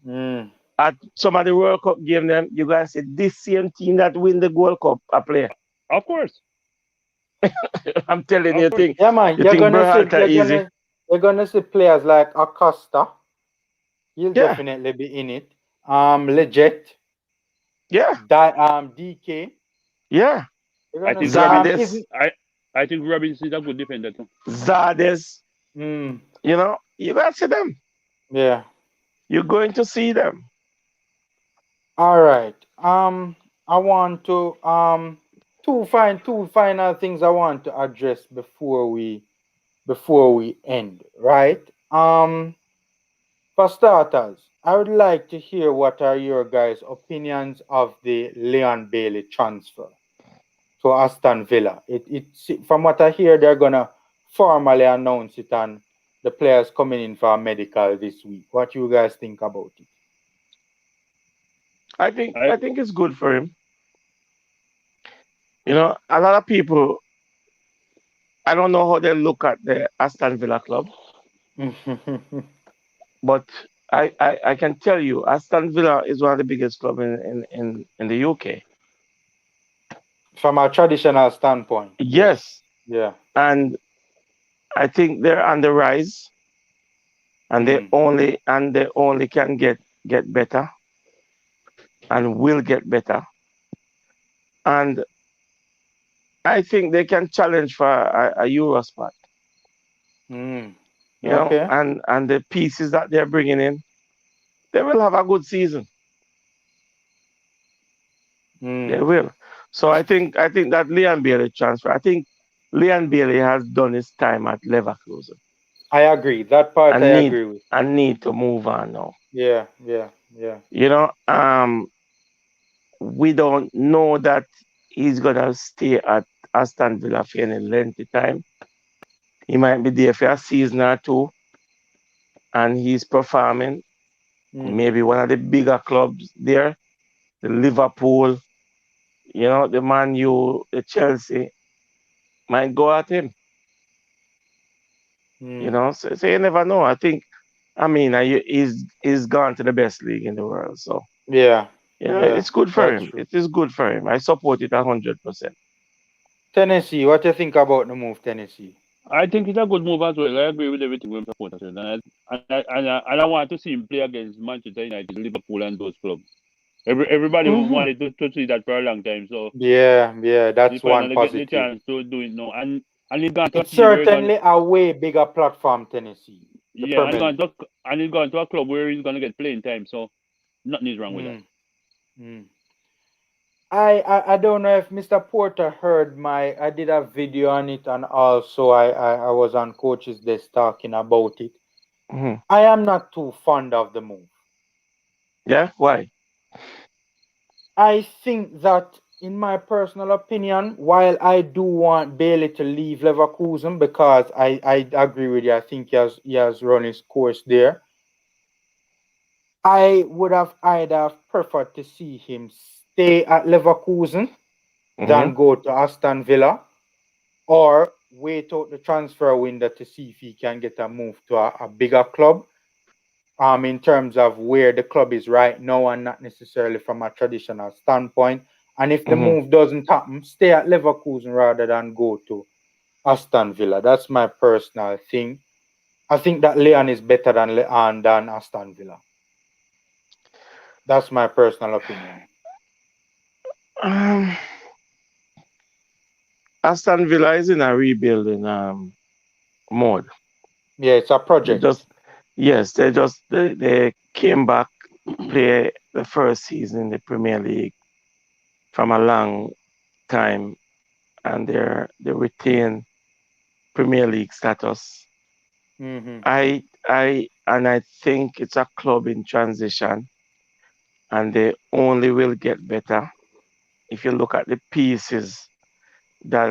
Mm. at some of the World Cup game, them you guys say this same team that win the World Cup I play. Of course, I'm telling of you, course. Yeah, man. you think Berhalter easy? You're gonna see players like Acosta. He'll Yeah, definitely be in it. Legit. yeah, DK. yeah. You're I gonna think see Zardes, isn't I think Robinson is a good defender too. Zardes, mm, you gotta see them. yeah. You're going to see them. All right. I want to two final things I want to address before we end, right? For starters, I would like to hear what are your guys' opinions of the Leon Bailey transfer to Aston Villa. From what I hear, they're gonna formally announce it and the players coming in for a medical this week. What you guys think about it? I I think it's good for him. A lot of people. I don't know how they look at the Aston Villa club, but I can tell you, Aston Villa is one of the biggest clubs in the UK. From a traditional standpoint, yes. Yes, Yeah. and I think they're on the rise, and Mm. they only can get better and will get better. And I think they can challenge for a Euro spot. Mm. Okay. And the pieces that they're bringing in, they will have a good season. They Mm. will. So I think that Leon Bailey transfer. I think Leon Bailey has done his time at Leverkusen I agree. That part I and need agree with. and need to move on now. Yeah. Yeah. Yeah. You know, we don't know that he's gonna stay at Aston Villa for any lengthy time. He might be there for a season or two, and he's performing. Mm-hmm. Maybe one of the bigger clubs there, the Liverpool, the Man U, the Chelsea, might go at him. Mm. So you never know. I mean, he's gone to the best league in the world. So Yeah, yeah, it's good for that's him. true. It is good for him. I support it 100%. Tennessee, what you think about the move, Tennessee? I think it's a good move as well. I agree with everything we supporter said, and I want to see him play against Manchester United, Liverpool, and those clubs. Everybody Hmm. wanted to see that for a long time, so Yeah, yeah, he that's one finally getting the positive. chance to do it now, and he's gone to a It's field where he's gonna certainly a way bigger platform, Tennessee, the yeah, Premier League. and he's gone to a club where he's gonna get playing time, so nothing is wrong with that. Mm, mm. I don't know if Mr. Porter heard I did a video on it, and also I was on coach's desk talking about it. Hmm. I am not too fond of the move. Yeah, why? I think that, in my personal opinion, while I do want Bailey to leave Leverkusen, because I agree with you, I think he has run his course there. I would have either have preferred to see him stay at Leverkusen Hmm. than go to Aston Villa, or wait out the transfer window to see if he can get a move to a bigger club. In terms of where the club is right now, and not necessarily from a traditional standpoint. And if the Hmm. move doesn't happen, stay at Leverkusen rather than go to Aston Villa. That's my personal thing. I think that Leon is better than Aston Villa. That's my personal opinion. Um, Aston Villa is in a rebuilding mode. Yeah, it's a They project. just Yes, they came back, play the first season in the Premier League from a long time, and they retain Premier League status. Hmm. I think it's a club in transition, and they only will get better if you look at the pieces that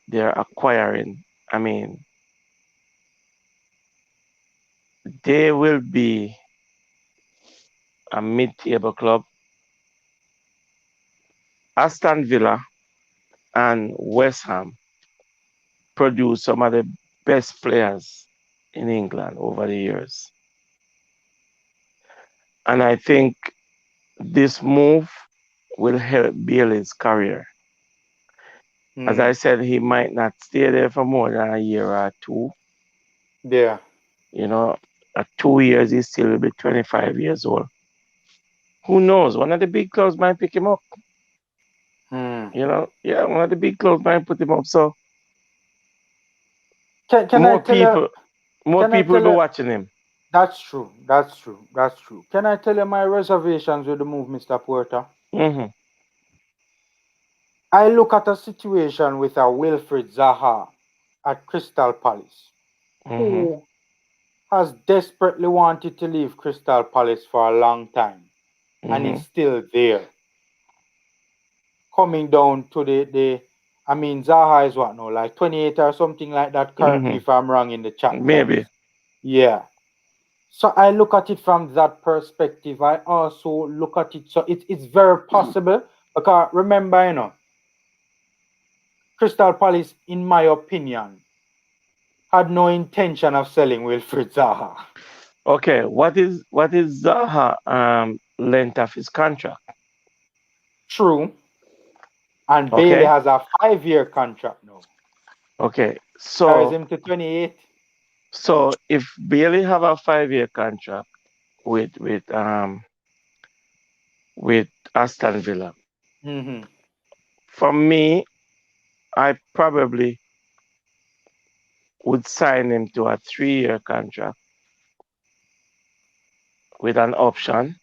they're acquiring. I mean, they will be a mid-table club. Aston Villa and West Ham produce some of the best players in England over the years. And I think this move will help Bailey's career. As I Mm. said, he might not stay there for more than a year or two. Yeah. You know, at 2 years, he still will be 25 years old. Who knows? One of the big clubs might pick him up. Mm. Yeah, one of the big clubs might put him up. So Can I more tell you? people, more Can I people will tell be you? watching him. That's true. That's true. That's true. Can I tell you my reservations with the move, Mr. Porter? Hmm. I look at a situation with a Wilfred Zaha at Crystal Palace, Hmm. who has desperately wanted to leave Crystal Palace for a long time, and Hmm. is still there. Coming down to Zaha is what now, like 28 or something like that. Correct me Hmm. if I'm wrong in the chat, Maybe. guys. Yeah. So I look at it from that perspective. I also look at it, so it's very possible, because remember, Crystal Palace, in my opinion, had no intention of selling Wilfred Zaha. Okay, what is Zaha length of his contract? True, and Bailey Okay, has a 5-year contract now. okay. Carries So him to 28. if Bailey have a 5-year contract with Aston Villa, Mm-hmm. for me, I probably would sign him to a 3-year contract with an option.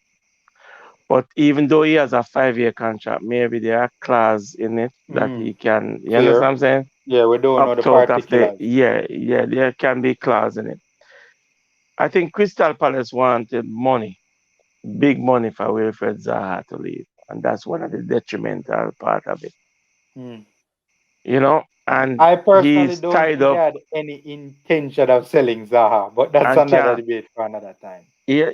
But even though he has a 5-year contract, maybe there are clause in it that Mm-hmm. he can. You understand what Fair. I'm saying? Yeah, we don't know the Opt out of the particulars. yeah. There can be clause in it. I think Crystal Palace wanted money, big money for Wilfred Zaha to leave. and that's one of the detrimental part of it. Hmm. And I personally he's don't tied think they up had any intention of selling Zaha, but that's and another can't. debate for another time. Yeah,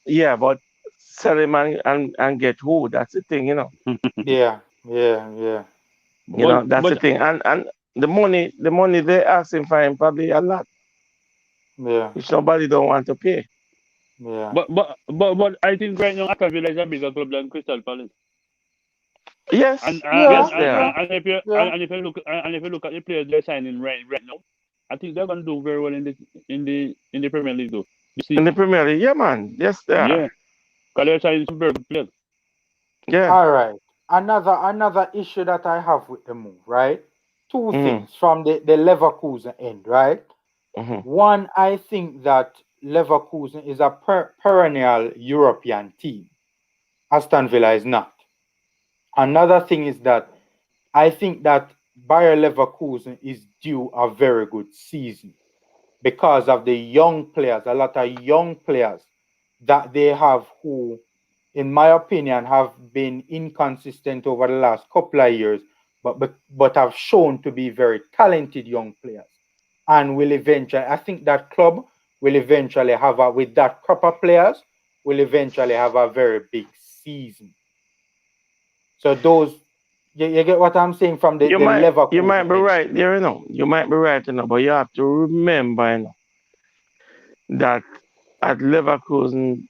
yeah, but sell him and get who? That's the thing. Yeah, yeah, yeah, That's the but thing. And the money they asking for him probably a lot, yeah, which nobody don't want to pay. yeah. but I think right now Aston Villa is a bigger club than Crystal Palace. Yes, And yes, Yeah, they are. yeah, yeah. if you look at the players they're signing right now, I think they're gonna do very well in the Premier League though this In the season. Premier League, yeah, man. Yes, they are. Yeah, because they're signing some very good players. Yeah. All right. Another issue that I have with the move, right? Two Mm-hmm. things from the Leverkusen end, right? Mm-hmm. One, I think that Leverkusen is a perennial European team. Aston Villa is not. Another thing is that I think that Bayer Leverkusen is due a very good season because of the young players, a lot of young players that they have who, in my opinion, have been inconsistent over the last couple of years, but have shown to be very talented young players, and will eventually. I think that club will eventually have with that crop of players will eventually have a very big season. So those, you get what I'm saying from the You might Leverkusen be end. right there, You might be right, but you have to remember, that at Leverkusen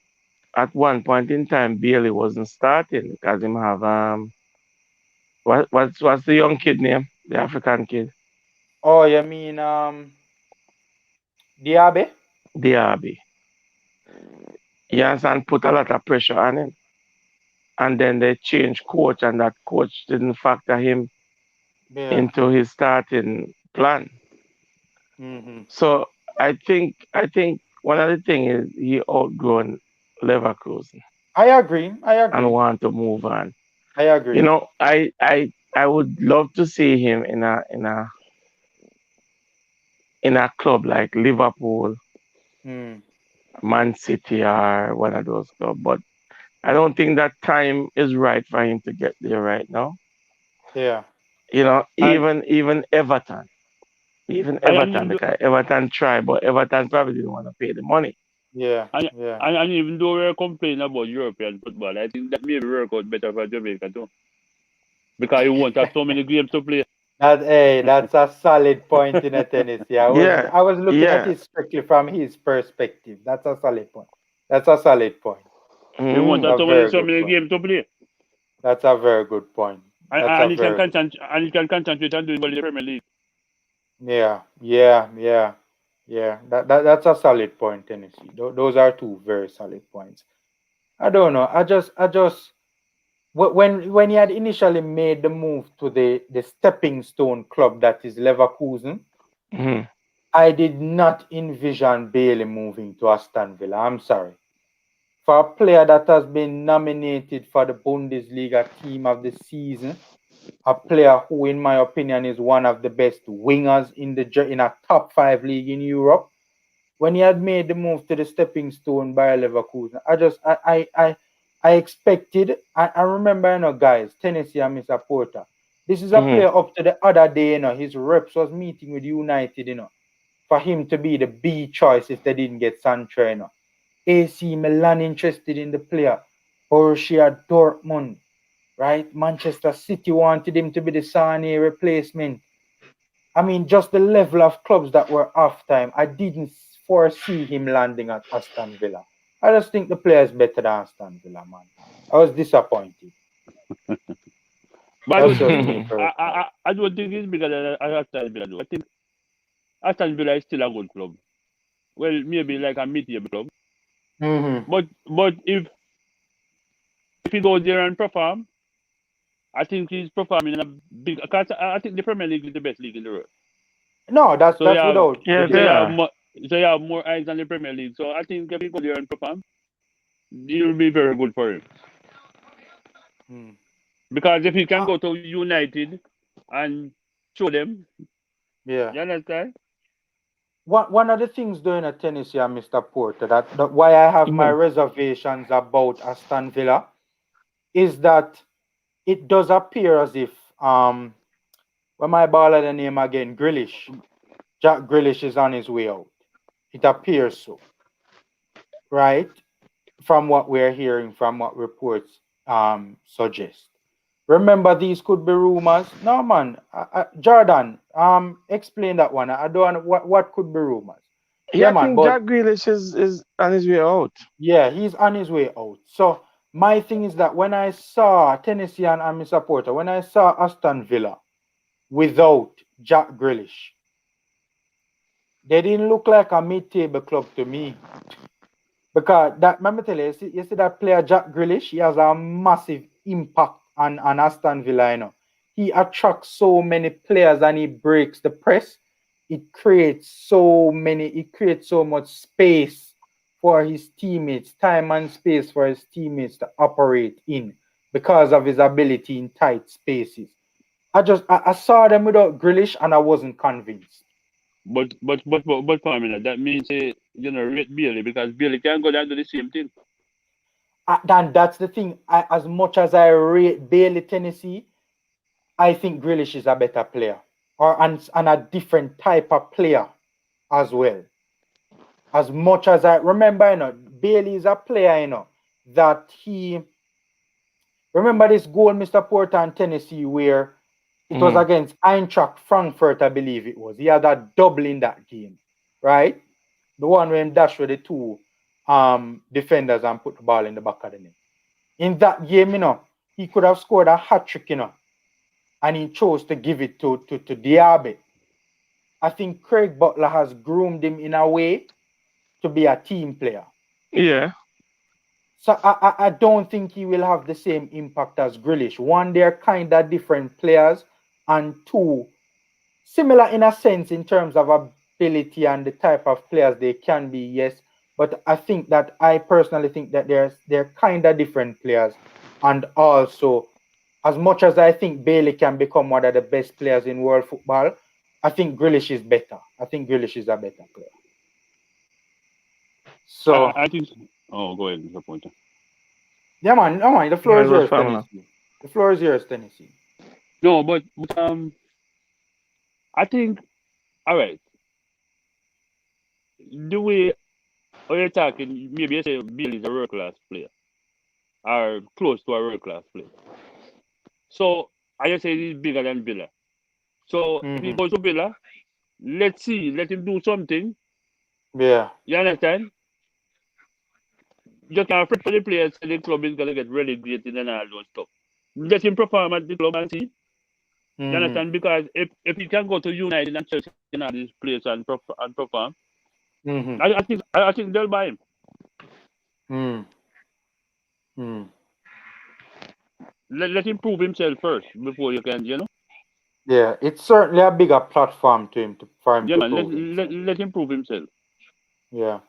at one point in time Bailey wasn't starting because him have what's the young kid name? The African kid. Oh, you mean Diaby? Diaby. Yes, and put a lot of pressure on him. And then they changed coach, and that coach didn't factor him Yeah. into his starting plan. Hmm. So I think one of the things is he outgrown Leverkusen I agree. I and agree. want to move on. I agree. I would love to see him in a club like Liverpool, Mm. Man City, or one of those clubs. But I don't think that time is right for him to get there right now. Yeah. And Even Everton, even I and Everton, even because Everton tried, but Everton probably didn't want to pay the money. Yeah. And, Yeah. and even though we're complaining about European football, I think that maybe work out better for Jamaica too. Because you won't have so many games to play. That's a solid point in a tennis. Yeah, Yeah, I was looking at yeah. it strictly from his perspective. That's a solid point. That's a solid point. You won't That's Mm. have a so many very so good many point. games to play. That's a very good point. That's a And very good. you can concentrate on doing well in the Premier League. Yeah. Yeah. Yeah. Yeah. That's a solid point, Tennessee. Those are two very solid points. I don't know. I just when he had initially made the move to the stepping stone club that is Leverkusen, Mm. I did not envision Bailey moving to Aston Villa. I'm sorry. For a player that has been nominated for the Bundesliga team of the season, a player who, in my opinion, is one of the best wingers in a top five league in Europe, when he had made the move to the stepping stone by Leverkusen, I expected. I remember, guys, Tennessee and Mr. Porter. This is a Mm. player up to the other day, his reps was meeting with United, for him to be the B choice if they didn't get Sancho, AC Milan interested in the player. Borussia Dortmund, right? Manchester City wanted him to be the Sane replacement. I mean, just the level of clubs that were off time, I didn't foresee him landing at Aston Villa. I just think the player is better than Aston Villa, man. I was disappointed. But That's just me personally. I don't think it's bigger than Aston Villa though. I think Aston Villa is still a good club. Well, maybe like a mid-table club. Mm-hmm. But if he goes there and perform, I think he's performing in a big. Cause I think the Premier League is the best league in the world. No, that's So you that's have without Yeah, so they you debate. have are. more so you have more eyes on the Premier League. So I think if he goes there and perform, it will be very good for him. Mm. Because if he can Uh, go to United and show them, yeah. you understand? One of the things doing at Tennessee, Mr. Porter, that why I have my Mhm. reservations about Aston Villa is that it does appear as if when my baller the name again, Grealish, Jack Grealish is on his way out. It appears so, right? From what we're hearing, from what reports suggest. Remember, these could be rumors. No, man. Jordan, explain that one. I don't know what could be rumors. Yeah, Yeah, I man. think But Jack Grealish is on his way out. yeah, he's on his way out. So my thing is that when I saw Tennessee and I'm a supporter, when I saw Aston Villa without Jack Grealish, they didn't look like a mid-table club to me. Because that, let me tell you, you see that player Jack Grealish, he has a massive impact on Aston Villa. You know. He attracts so many players and he breaks the press. It creates so much space for his teammates, time and space for his teammates to operate in because of his ability in tight spaces. I saw them without Grealish and I wasn't convinced. But for a minute, that means rate Bailey because Bailey can go down to the same thing. And that's the thing. As much as I rate Bailey Tennessee, I think Grealish is a better player, and a different type of player as well. As much as I remember, Bailey is a player, that he remember this goal, Mr. Porter and Tennessee, where it was against Eintracht Frankfurt, I believe it was. He had a double in that game, right? The one where he dashed with the two defenders and put the ball in the back of the net. In that game, he could have scored a hat trick, and he chose to give it to Diaby. I think Craig Butler has groomed him in a way to be a team player. Yeah. So I don't think he will have the same impact as Grealish. One, they're kind of different players, and two, similar in a sense in terms of ability and the type of players they can be, yes. But I personally think that they're kind of different players, and also as much as I think Bailey can become one of the best players in world football, I think Grealish is better. I think Grealish is a better player. So I think. Oh, go ahead, Mr. Pointer. yeah, man, no man, the floor Yeah, is it was yours, family. Tennessee. The floor is yours, Tennessee. No, but I think all right. The way you're talking, maybe you say Bill is a world class player or close to a world class player. So I just say he's bigger than Villa. So if he Mm-hmm. goes to Villa, let's see, let him do something. Yeah. You understand? You can't afraid for the players say the club is gonna get relegated and all those stuff. Let him perform at the club and see. You Mm-hmm. understand? Because if he can go to United and Chelsea and all these players and perform, Mm-hmm. I think they'll buy him. Mm-hmm. Mm. Let him prove himself first before you can, Yeah, it's certainly a bigger platform to him for him Yeah, to man. Let prove let himself. let him prove himself. Yeah.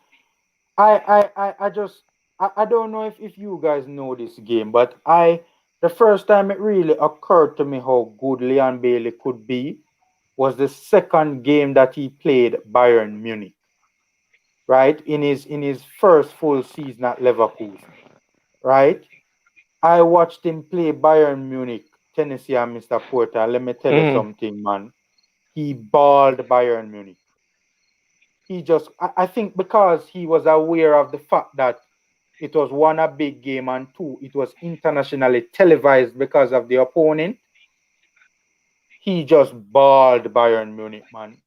I just I don't know if you guys know this game, but the first time it really occurred to me how good Leon Bailey could be was the second game that he played Bayern Munich, right? In his first full season at Leverkusen, right? I watched him play Bayern Munich, Tennessee and Mr. Porter. Let me tell you Mm. something, man. He balled Bayern Munich. I think because he was aware of the fact that it was one, a big game, and two, it was internationally televised because of the opponent. He just balled Bayern Munich, man.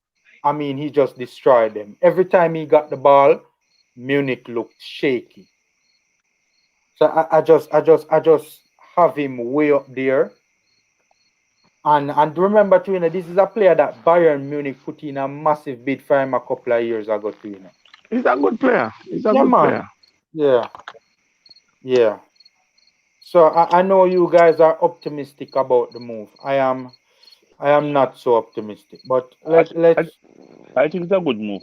I mean, he just destroyed them. Every time he got the ball, Munich looked shaky. So I just have him way up there. And remember too, this is a player that Bayern Munich put in a massive bid for him a couple of years ago too. He's a good player. He's a Yeah, good man. player. Yeah, yeah. So I know you guys are optimistic about the move. I am not so optimistic. But I let I, let's I think it's a good move.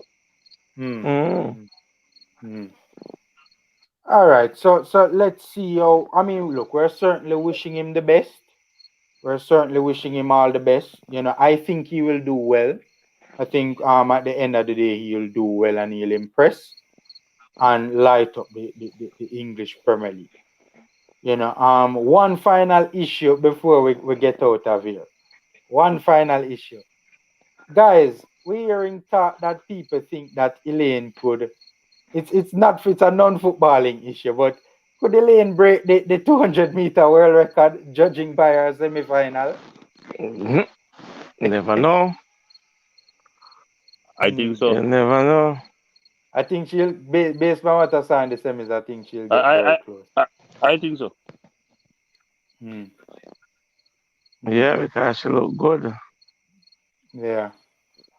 hmm, Mm. hmm, hmm. All right. So let's see how I mean look, we're certainly wishing him the best. We're certainly wishing him all the best. I think he will do well. I think at the end of the day he'll do well and he'll impress and light up the English Premier League. One final issue before we get out of here. One final issue. Guys, we're hearing talk that people think that Elaine could. It's a non-footballing issue, but could Elaine break the 200-meter world record judging by her semi-final? Mhm. Never know. I think Hmm. so. You never know. I think based on what I saw in the semis, I think she'll I get I very I, close. I, I think so. Hmm. Hmm. Yeah, because she look good. Yeah.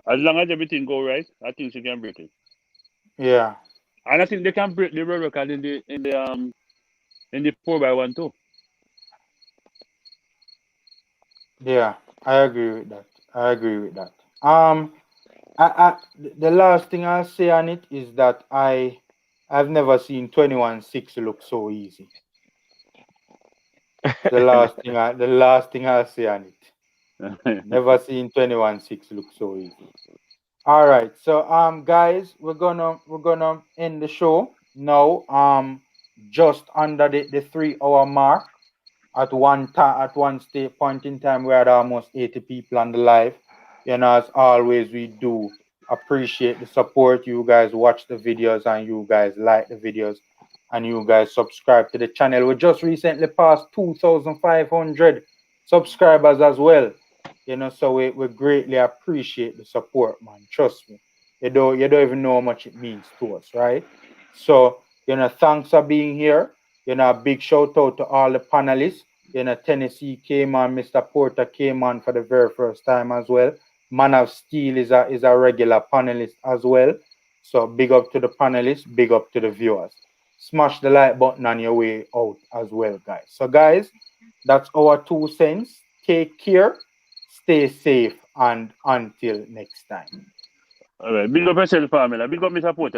As long as everything go right, I think she can break it. Yeah. And I think they can break the world record in the 4x1 too. Yeah. I agree with that. I agree with that. The last thing I'll say on it is that I've never seen 21-6 look so easy. The last thing I'll say on it. Never seen 21-6 look so easy. All right. So guys, we're gonna end the show now. Just under the 3 hour mark. At one point in time, we had almost 80 people on the live. As always, we do appreciate the support. You guys watch the videos and you guys like the videos and you guys subscribe to the channel. We just recently passed 2,500 subscribers as well. So we greatly appreciate the support, man. Trust me. You don't even know how much it means to us, right? So, thanks for being here. A big shout out to all the panelists. Tennessee came on, Mr. Porter came on for the very first time as well. Man of Steel is a regular panelist as well. So big up to the panelists, big up to the viewers. Smash the like button on your way out as well, guys. So, guys, that's our 2 cents. Take care, stay safe, and until next time. All right. Big up yourself, family. Big up Mr. Porter.